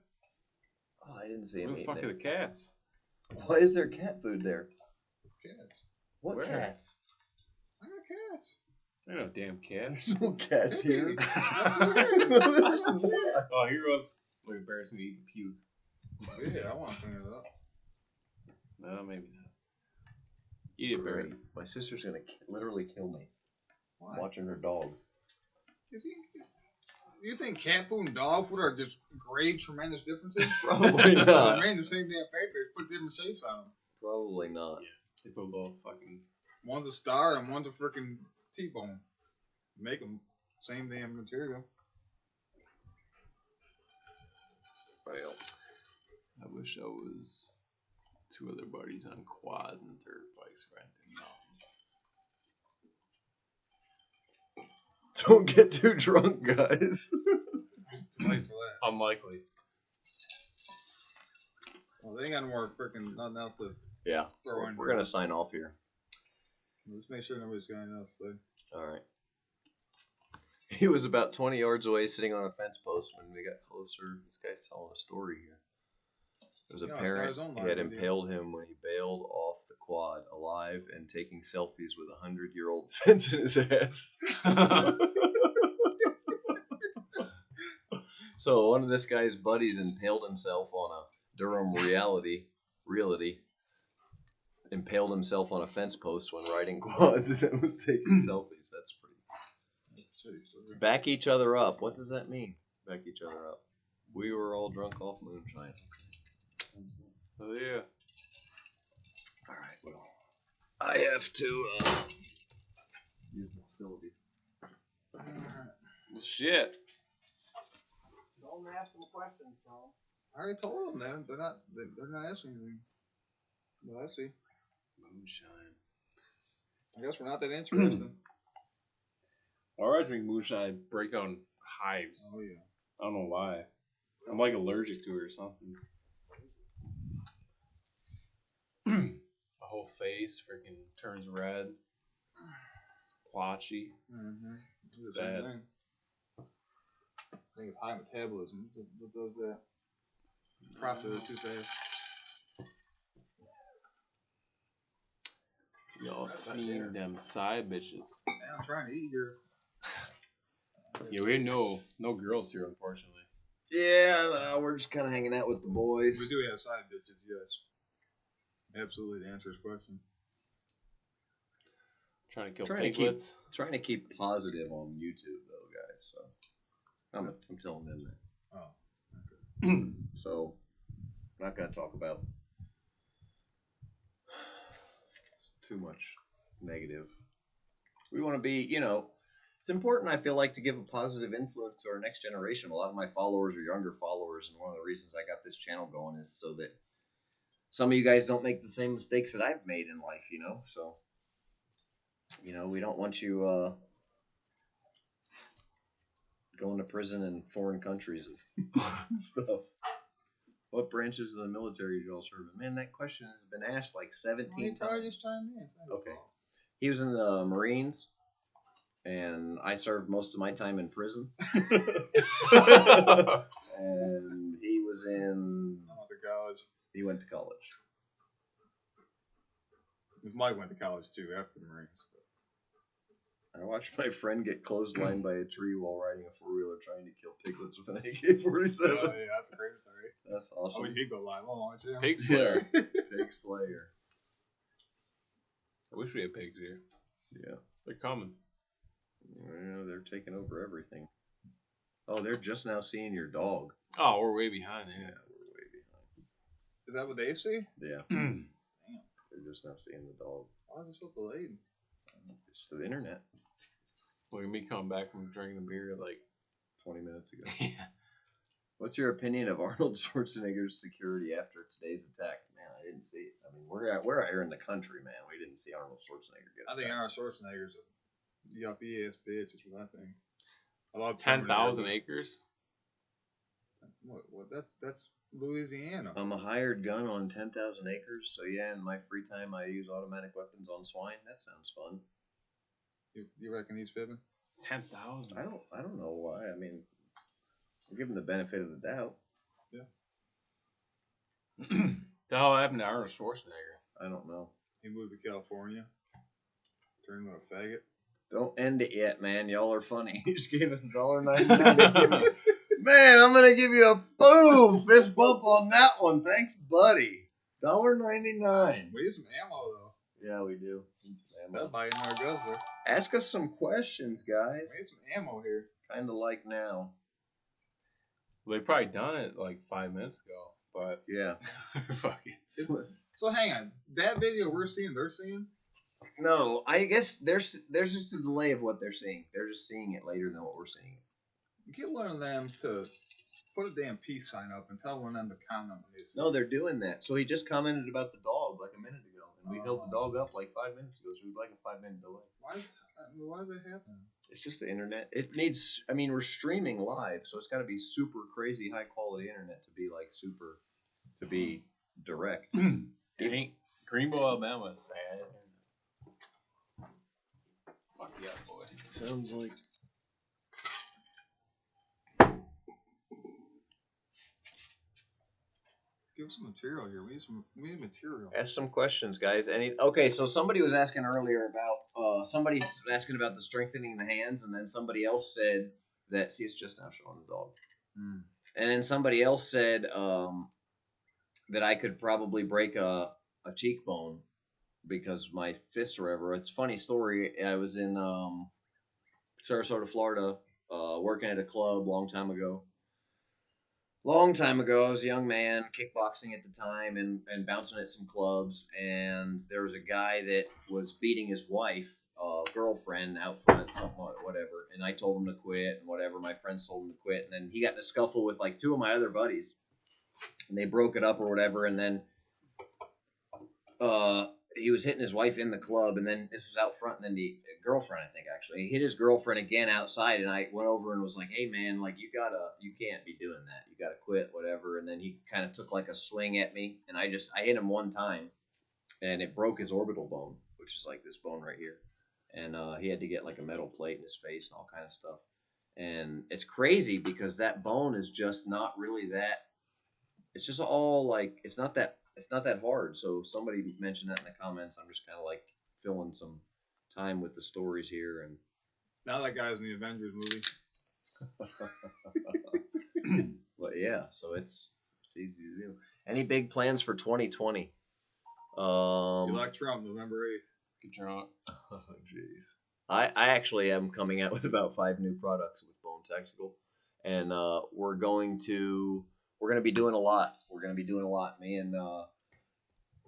Oh, I didn't see him Where the eating fuck are the it. cats? Why is there cat food there? Cats. What Where? cats? I got cats. There are no damn cats. There's no cats here. Yes, there is. Oh, here was like embarrassing to eat the puke. Yeah, I want to clean it up. No, maybe not. Eat it, Barry. My sister's gonna literally kill me Why? watching her dog. You think cat food and dog food are just great, tremendous differences? Probably They're not. made the same damn paper. Just put different shapes on them. Probably not. They put a little fucking. One's a star and one's a freaking T-bone. Make them same damn material. Well, I wish I was two other buddies on quads and dirt bikes riding mountains. don't get too drunk, guys. Too late for that. Unlikely. Well, they ain't got no more freaking nothing else to Yeah, throw in. we're gonna sign off here. Let's make sure nobody's got anything else to say. All right. He was about 20 yards away, sitting on a fence post. When we got closer, this guy's telling a story here. There was a Yeah, I saw parent. his own He live had video. impaled him when he bailed off the quad alive and taking selfies with a 100-year-old fence in his ass. So one of this guy's buddies impaled himself on a Durham reality, impaled himself on a fence post when riding quads and was taking selfies. That's pretty. Back each other up. What does that mean? Back each other up. We were all drunk off moonshine. Oh yeah. All right. Well, I have to use my facility. Well, shit. Don't ask them questions, Tom. I already told them that they're not asking anything. But I see. Moonshine. I guess we're not that interesting. Or I drink moonshine, I break out in hives. Oh yeah. I don't know why. I'm like allergic to it or something. My whole face freaking turns red. It's splotchy. Mm-hmm. It's bad. I think it's high metabolism. What does that? Process it too fast. Y'all seen them side bitches. Man, I'm trying to eat here. Yeah, we have no girls here, unfortunately. Yeah, no, we're just kind of hanging out with the boys. We do have side bitches, yes. Absolutely, to answer his question. Trying to kill Trying to keep- piglets. Trying to keep positive on YouTube, though, guys. So I'm telling them that. Oh, okay. So I'm not gonna talk about too much negative. We want to be, it's important, I feel like, to give a positive influence to our next generation. A lot of my followers are younger followers, and one of the reasons I got this channel going is so that some of you guys don't make the same mistakes that I've made in life, So, we don't want you going to prison in foreign countries and stuff. What branches of the military did y'all serve in? Man, that question has been asked like 17 times. Just chimed in. Okay. He was in the Marines, and I served most of my time in prison. And he was in... college. He went to college. Mike went to college too after the Marines. I watched my friend get clotheslined by a tree while riding a four-wheeler trying to kill piglets with an AK-47. Oh, yeah, that's a great story. That's awesome. I wish he'd go live. I'll watch him. Pig Slayer. Pig Slayer. I wish we had pigs here. Yeah. They're coming. Yeah, they're taking over everything. Oh, they're just now seeing your dog. Oh, we're way behind. Yeah, Yeah. we're way behind. Is that what they see? Yeah. Damn. They're just now seeing the dog. Why is it so delayed? It's the internet. Look at me coming back from drinking a beer like 20 minutes ago. Yeah. What's your opinion of Arnold Schwarzenegger's security after today's attack? Man, I didn't see it. I mean, we're out here in the country, man. We didn't see Arnold Schwarzenegger get I think attacked. Arnold Schwarzenegger's a yuppie ass bitch. Is what I think. I love 10,000 acres. What? That's Louisiana. I'm a hired gun on 10,000 acres, so yeah, in my free time I use automatic weapons on swine. That sounds fun. You reckon he's fibbing? 10,000. I don't know why. I mean, I'll give him the benefit of the doubt. Yeah. The hell happened to Arnold Schwarzenegger? I don't know. He moved to California. Turned into a faggot. Don't end it yet, man. Y'all are funny. He just gave us $1.99. Man, I'm gonna give you a boom fist bump on that one. Thanks, buddy. $1.99. We need some ammo though. Yeah, we do. Need some ammo. That'll buy you another guzzler. Ask us some questions, guys. We need some ammo here. Kind of like now. Well, they probably done it like 5 minutes ago, but Yeah. fuck it. So hang on. That video we're seeing, they're seeing? No, I guess there's just a delay of what they're seeing. They're just seeing it later than what we're seeing. Get one of them to put a damn peace sign up and tell one of them to comment on this. No, they're doing that. So he just commented about the dog like a minute ago, and we held the dog up like 5 minutes ago. So we'd like a 5-minute delay. Why is that happening? It's just the internet. It needs. I mean, we're streaming live, so it's got to be super crazy high quality internet to be like super, to be direct. It ain't Greenville, Alabama is bad. Fuck yeah, boy. Sounds like. Give us some material here. We need material. Ask some questions, guys. Okay, so somebody was asking earlier about somebody's asking about the strengthening the hands, and then somebody else said that. See, it's just now showing the dog. And then somebody else said that I could probably break a cheekbone because my fists are ever. It's a funny story. I was in Sarasota, Florida, working at a club long time ago. I was a young man, kickboxing at the time and bouncing at some clubs. And there was a guy that was beating his wife, girlfriend, out front, somewhat, whatever. And I told him to quit and whatever. My friends told him to quit. And then he got in a scuffle with like 2 of my other buddies. And they broke it up or whatever. And then he was hitting his wife in the club. And then this was out front. And then the girlfriend, I think, actually. He hit his girlfriend again outside. And I went over and was like, hey, man, like, you can't be doing that. You got to quit, whatever. And then he kind of took like a swing at me. And I hit him one time. And it broke his orbital bone, which is like this bone right here. And he had to get like a metal plate in his face and all kind of stuff. And it's crazy because that bone is just not really that. It's just all like, it's not that hard. So somebody mentioned that in the comments. I'm just kind of like filling some time with the stories here. And now that guy's in the Avengers movie. But yeah, so it's easy to do. Any big plans for 2020? You like Trump, November 8th. Get drunk. Oh, jeez. I actually am coming out with about 5 new products with Bone Tactical, and we're going to be doing a lot. Me and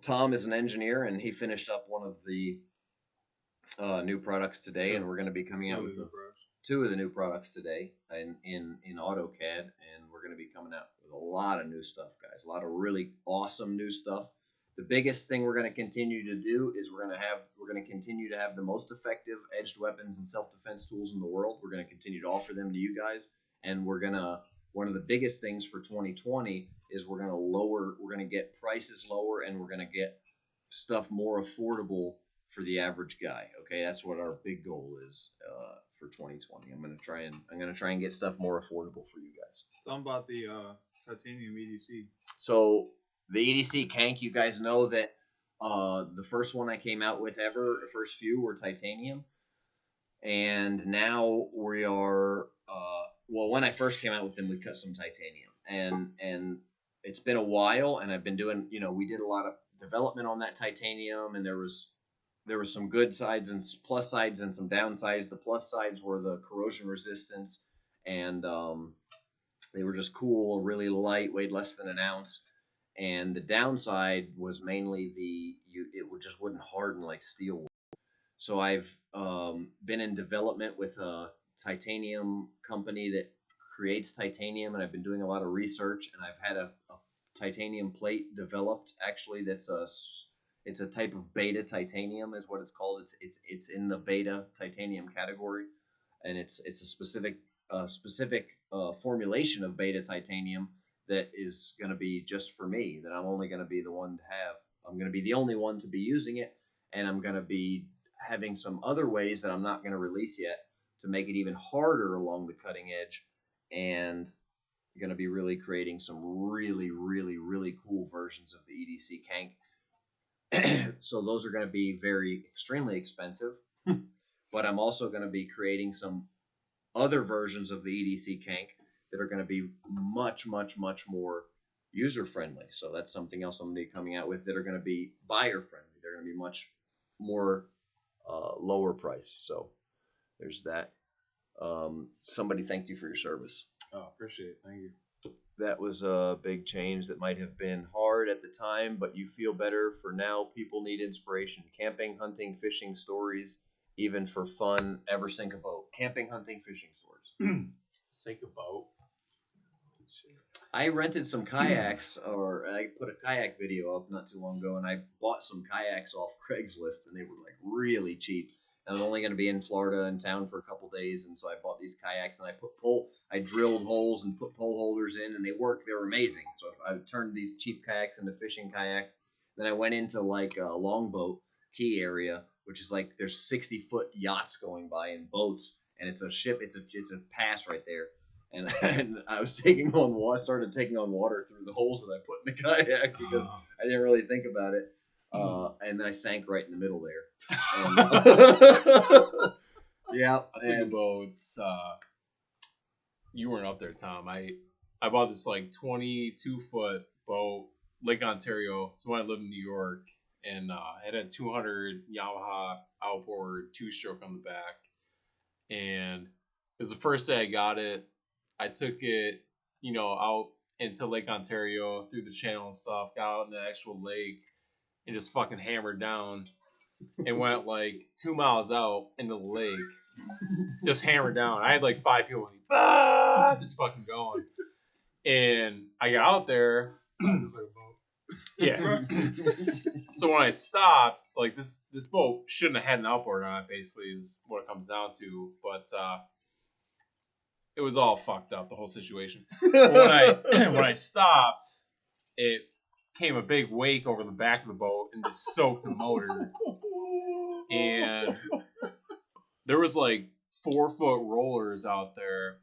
Tom is an engineer, and he finished up one of the new products today, and we're going to be coming out with two of the new products today in AutoCAD, and we're going to be coming out with a lot of new stuff, guys. A lot of really awesome new stuff. The biggest thing we're going to continue to do is we're going to continue to have the most effective edged weapons and self-defense tools in the world. We're going to continue to offer them to you guys, and one of the biggest things for 2020 is we're going to get prices lower, and we're going to get stuff more affordable for the average guy. Okay, that's what our big goal is for 2020. I'm gonna try and get stuff more affordable for you guys. Something about the titanium EDC. So the EDC Kank, you guys know that the first one I came out with ever, the first few were titanium, and now we are. Well, when I first came out with them, we cut some titanium, and it's been a while, and I've been doing. We did a lot of development on that titanium, and there was some good sides and plus sides and some downsides. The plus sides were the corrosion resistance, and they were just cool, really light, weighed less than an ounce. And the downside was mainly it just wouldn't harden like steel would. So I've been in development with a titanium company that creates titanium, and I've been doing a lot of research, and I've had a titanium plate developed actually it's a type of beta titanium is what it's called. It's in the beta titanium category, and it's a specific formulation of beta titanium that is going to be just for me. That I'm only going to be the one to have. I'm going to be the only one to be using it, and I'm going to be having some other ways that I'm not going to release yet to make it even harder along the cutting edge, and going to be really creating some really, really, really cool versions of the EDC Kank. So those are going to be extremely expensive, but I'm also going to be creating some other versions of the EDC Kank that are going to be much, much, much more user friendly. So that's something else I'm going to be coming out with that are going to be buyer friendly. They're going to be much more lower price. So there's that. Somebody thank you for your service. Oh, appreciate it. Thank you. That was a big change that might have been hard at the time, but you feel better for now. People need inspiration. Camping, hunting, fishing stories, even for fun. Ever sink a boat? Camping, hunting, fishing stories. Sink a boat? I rented some kayaks, or I put a kayak video up not too long ago, and I bought some kayaks off Craigslist, and they were like really cheap. I was only going to be in Florida in town for a couple days, and so I bought these kayaks, and I drilled holes and put pole holders in, and they worked. They were amazing. So I turned these cheap kayaks into fishing kayaks. Then I went into like a longboat key area, which is like there's 60-foot yachts going by and boats, and it's a ship. It's a pass right there. And I was started taking on water through the holes that I put in the kayak because I didn't really think about it. And I sank right in the middle there. Yeah, I took a boat. You weren't up there, Tom. I bought this like 22-foot boat, Lake Ontario. So when I lived in New York, and it had a 200 Yamaha outboard 2-stroke on the back, and it was the first day I got it. I took it, out into Lake Ontario through the channel and stuff. Got out in the actual lake and just fucking hammered down and went like 2 miles out into the lake. Just hammered down. I had like 5 people just fucking going. And I got out there. Just like a boat. Yeah. So when I stopped, like this boat shouldn't have had an outboard on it, basically, is what it comes down to. But it was all fucked up, the whole situation. But when I stopped, it came a big wake over the back of the boat and just soaked the motor. And there was like 4-foot rollers out there.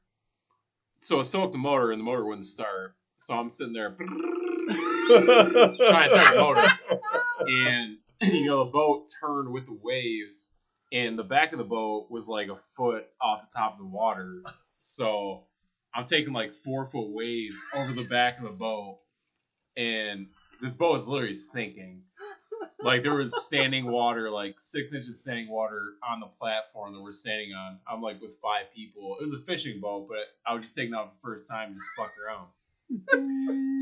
So it soaked the motor and the motor wouldn't start. So I'm sitting there trying to start the motor. And, the boat turned with the waves. And the back of the boat was like a foot off the top of the water. So I'm taking like 4-foot waves over the back of the boat. And this boat is literally sinking. Like there was standing water, like 6 inches of standing water on the platform that we're standing on. I'm like with 5 people. It was a fishing boat, but I was just taking off the first time, just fuck around.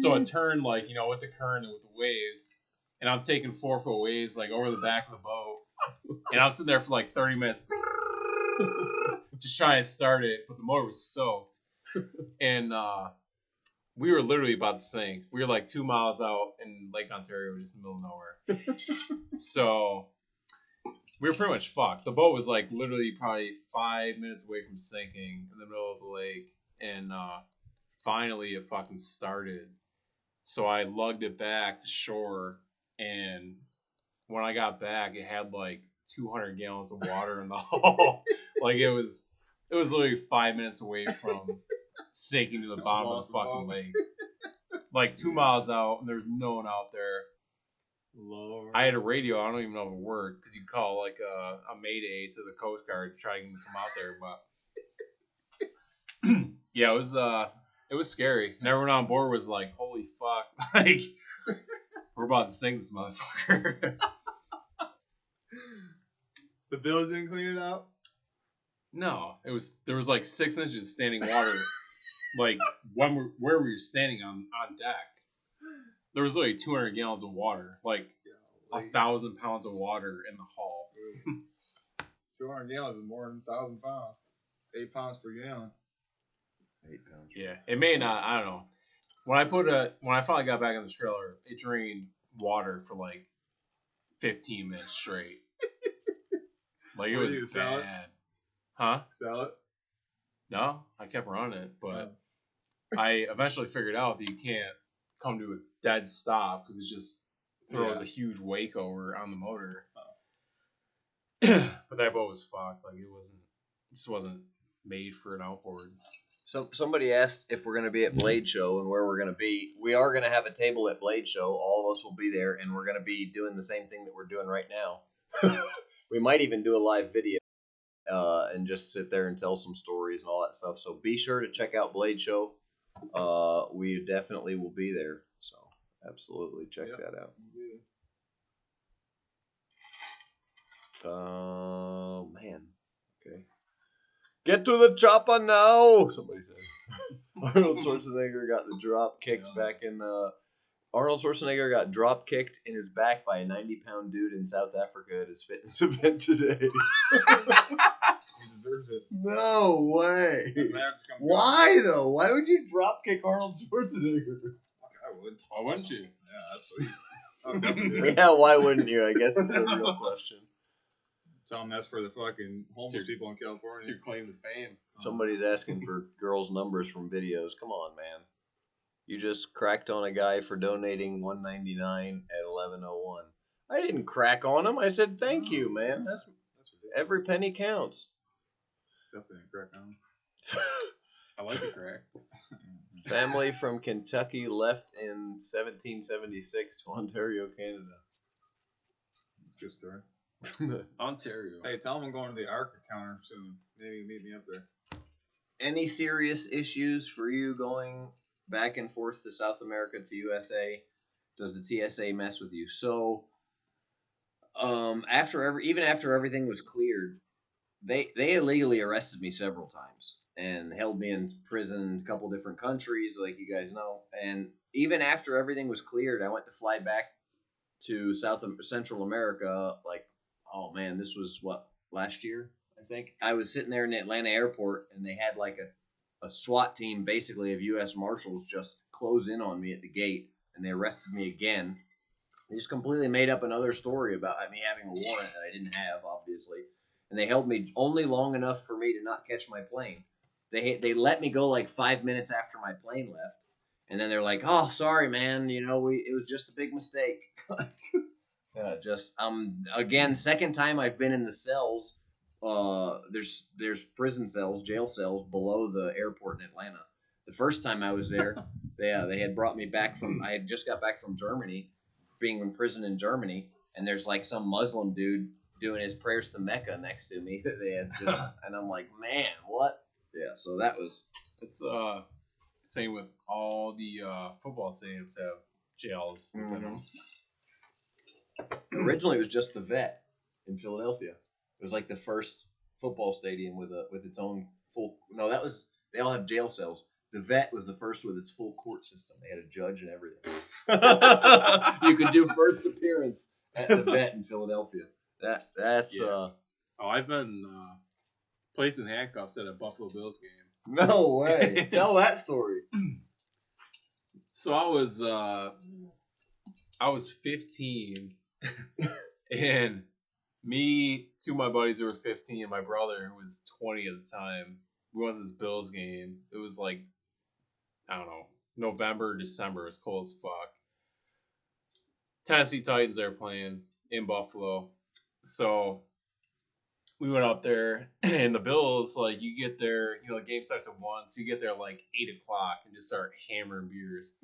So it turned like, with the current and with the waves. and I'm taking 4-foot waves like over the back of the boat, and I'm sitting there for like 30 minutes, just trying to start it, but the motor was soaked, and we were literally about to sink. We were like 2 miles out in Lake Ontario, just in the middle of nowhere. So we were pretty much fucked. The boat was like literally probably 5 minutes away from sinking in the middle of the lake, and finally it fucking started. So I lugged it back to shore, and when I got back, it had like 200 gallons of water in the hull. Like it was literally 5 minutes away from sinking to the bottom of the fucking lake. Like 2 miles out, and there's no one out there. Lord. I had a radio. I don't even know if it worked because you call like a mayday to the Coast Guard to try to get them to come out there. But yeah, it was scary. And everyone on board was like, "Holy fuck! Like we're about to sink this motherfucker." The Bills didn't clean it out? No, there was like 6 inches of standing water, like where we were standing on deck. There was like 200 gallons of water, like 1,000 pounds of water in the hull. 200 gallons is more than 1,000 pounds. 8 pounds per gallon. 8 pounds. Yeah, it may not. I don't know. When I finally got back in the trailer, it drained water for like 15 minutes straight. Like it What, was you sell it? bad. Huh? Sell it? No, I kept running it, but I eventually figured out that you can't come to a dead stop because it just throws a huge wake over on the motor. But that boat was fucked. Like this wasn't made for an outboard. So somebody asked if we're going to be at Blade Show and where we're going to be. We are going to have a table at Blade Show. All of us will be there, and we're going to be doing the same thing that we're doing right now. We might even do a live video and just sit there and tell some stories and all that stuff. So be sure to check out Blade Show. We definitely will be there. So absolutely check that out. Man. Okay. Get to the chopper now, somebody said. Arnold Schwarzenegger got the drop kicked back in the... Arnold Schwarzenegger got drop kicked in his back by a 90-pound dude in South Africa at his fitness event today. He deserves it. No way. Why, though? Why would you drop kick Arnold Schwarzenegger? I would. Why wouldn't you? Yeah, that's sweet. I would definitely do it. Yeah, why wouldn't you? I guess is the real question. Tell them that's for the fucking homeless people in California. It's your claim to fame. Somebody's asking for girls' numbers from videos. Come on, man. You just cracked on a guy for donating $1.99 at 11:01. I didn't crack on him. I said thank you, man. That's ridiculous. every penny counts. Definitely a crack on. I like the crack. Family from Kentucky left in 1776 to Ontario, Canada. That's a good story. Ontario. Hey, tell them I'm going to the Arctic counter soon. Maybe meet me up there. Any serious issues for you going back and forth to South America to USA? Does the TSA mess with you? So, after everything was cleared, they illegally arrested me several times and held me in prison in a couple different countries, like you guys know. And even after everything was cleared, I went to fly back to Central America. Like, oh man, this was last year, I think. I was sitting there in the Atlanta airport, and they had like a SWAT team, basically of U.S. Marshals, just close in on me at the gate, and they arrested me again. They just completely made up another story about me having a warrant that I didn't have, obviously. And they held me only long enough for me to not catch my plane. They let me go like 5 minutes after my plane left, and then they're like, "Oh, sorry, man. You know, it was just a big mistake." Again, second time I've been in the cells. There's prison cells, jail cells below the airport in Atlanta. The first time I was there, they had brought me back I had just got back from Germany, being in prison in Germany, and there's like some Muslim dude doing his prayers to Mecca next to me. They had and I'm like, man, what? Yeah, so that was. It's same with all the football stadiums have jails within them. Originally, it was just the Vet in Philadelphia. It was like the first football stadium with its own full. No, they all have jail cells. The vet was the first with its full court system. They had a judge and everything. You could do first appearance at the vet in Philadelphia. That's Yeah. Oh, I've been placed in handcuffs at a Buffalo Bills game. No way. Tell that story. So I was 15, and me, two of my buddies who were 15, and my brother who was 20 at the time, we went to this Bills game. It was like, I don't know, November, December. It was cold as fuck. Tennessee Titans are playing in Buffalo. So we went up there, and the Bills, like, you get there, you know, the game starts at 1, so you get there like 8 o'clock and just start hammering beers.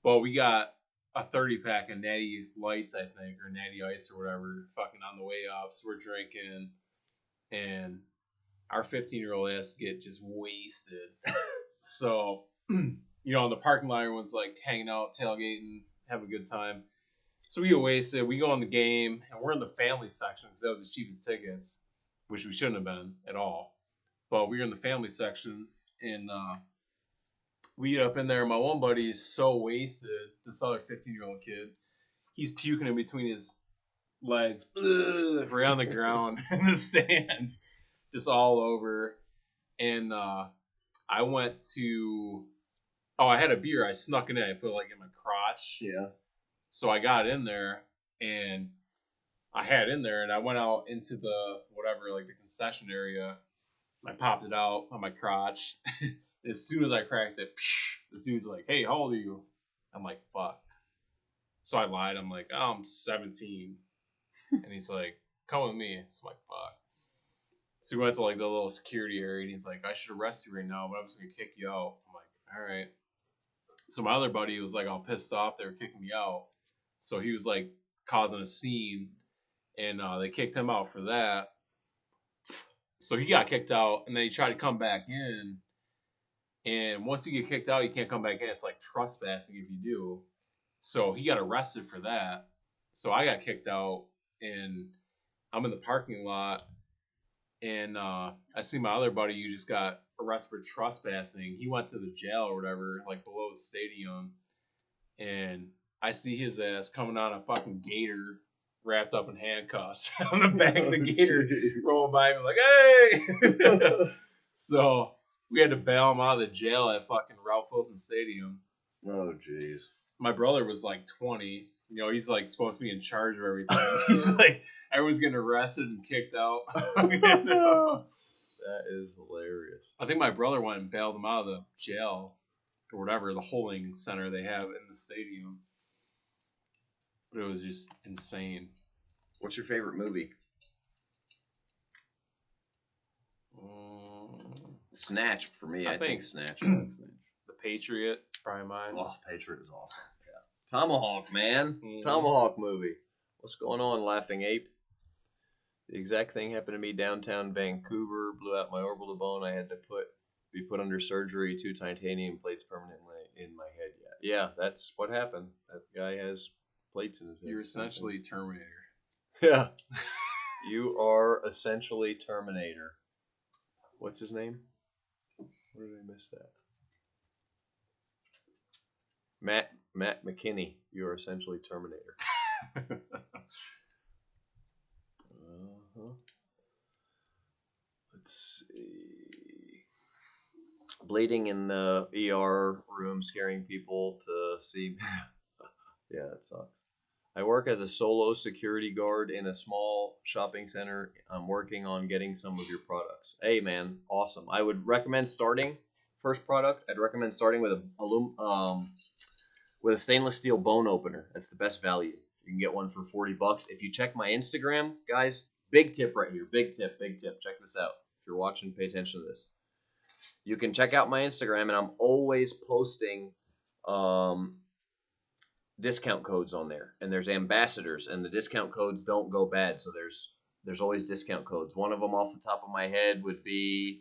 But we got a 30-pack of Natty Lights, I think, or Natty Ice or whatever, fucking on the way up. So we're drinking, and our 15-year-old ass get just wasted. So, you know, in the parking lot, everyone's like hanging out, tailgating, having a good time. So we get wasted. We go in the game, and we're in the family section because that was the cheapest tickets, which we shouldn't have been at all. But we were in the family section, and we get up in there. And my one buddy is so wasted, this other 15-year-old kid. He's puking in between his legs, right on the ground in the stands, just all over. And I went to, I had a beer. I snuck it in. I put it like in my crotch. Yeah. So I got in there, and I had it in there, and I went out into the whatever, like the concession area. I popped it out on my crotch. As soon as I cracked it, this dude's like, "Hey, how old are you?" I'm like, "Fuck." So I lied. I'm like, "Oh, I'm 17." And he's like, "Come with me." So I'm like, "Fuck." So we went to like the little security area, and he's like, "I should arrest you right now, but I'm just gonna kick you out." I'm like, "All right." So my other buddy was like all pissed off. They were kicking me out. So he was like causing a scene, and they kicked him out for that. So he got kicked out, and then he tried to come back in. And once you get kicked out, you can't come back in. It's like trespassing if you do. So he got arrested for that. So I got kicked out, and I'm in the parking lot, and I see my other buddy who just got arrested for trespassing. He went to the jail or whatever, like below the stadium, and I see his ass coming on a fucking gator wrapped up in handcuffs on the back of the gator, rolling by me like, "Hey!" So we had to bail him out of the jail at fucking Ralph Wilson Stadium. Oh, jeez. My brother was like 20. You know, he's like supposed to be in charge of everything. He's like, everyone's getting arrested and kicked out. That is hilarious. I think my brother went and bailed him out of the jail or whatever, the holding center they have in the stadium. But it was just insane. What's your favorite movie? Snatch for me. I think Snatch. I like Snatch. The Patriot is probably mine. Oh, Patriot is awesome. Yeah. Tomahawk, man. Mm-hmm. Tomahawk movie. What's going on, Laughing Ape? The exact thing happened to me downtown Vancouver. Blew out my orbital bone. I had to be put under surgery. 2 titanium plates permanently in my head. Yeah, that's what happened. That guy has plates in his head. You're essentially Terminator. Yeah. You are essentially Terminator. What's his name? Where did I miss that? Matt McKinney. You are essentially Terminator. Let's see. Bleeding in the ER room, scaring people to see. Yeah, that sucks. I work as a solo security guard in a small shopping center. I'm working on getting some of your products. Hey, man, awesome. I would recommend starting first product. I'd recommend starting with a stainless steel bone opener. That's the best value. You can get one for $40. If you check my Instagram, guys, big tip right here. Big tip. Check this out. If you're watching, pay attention to this. You can check out my Instagram, and I'm always posting discount codes on there, and there's ambassadors, and the discount codes don't go bad, so there's always discount codes. One of them off the top of my head would be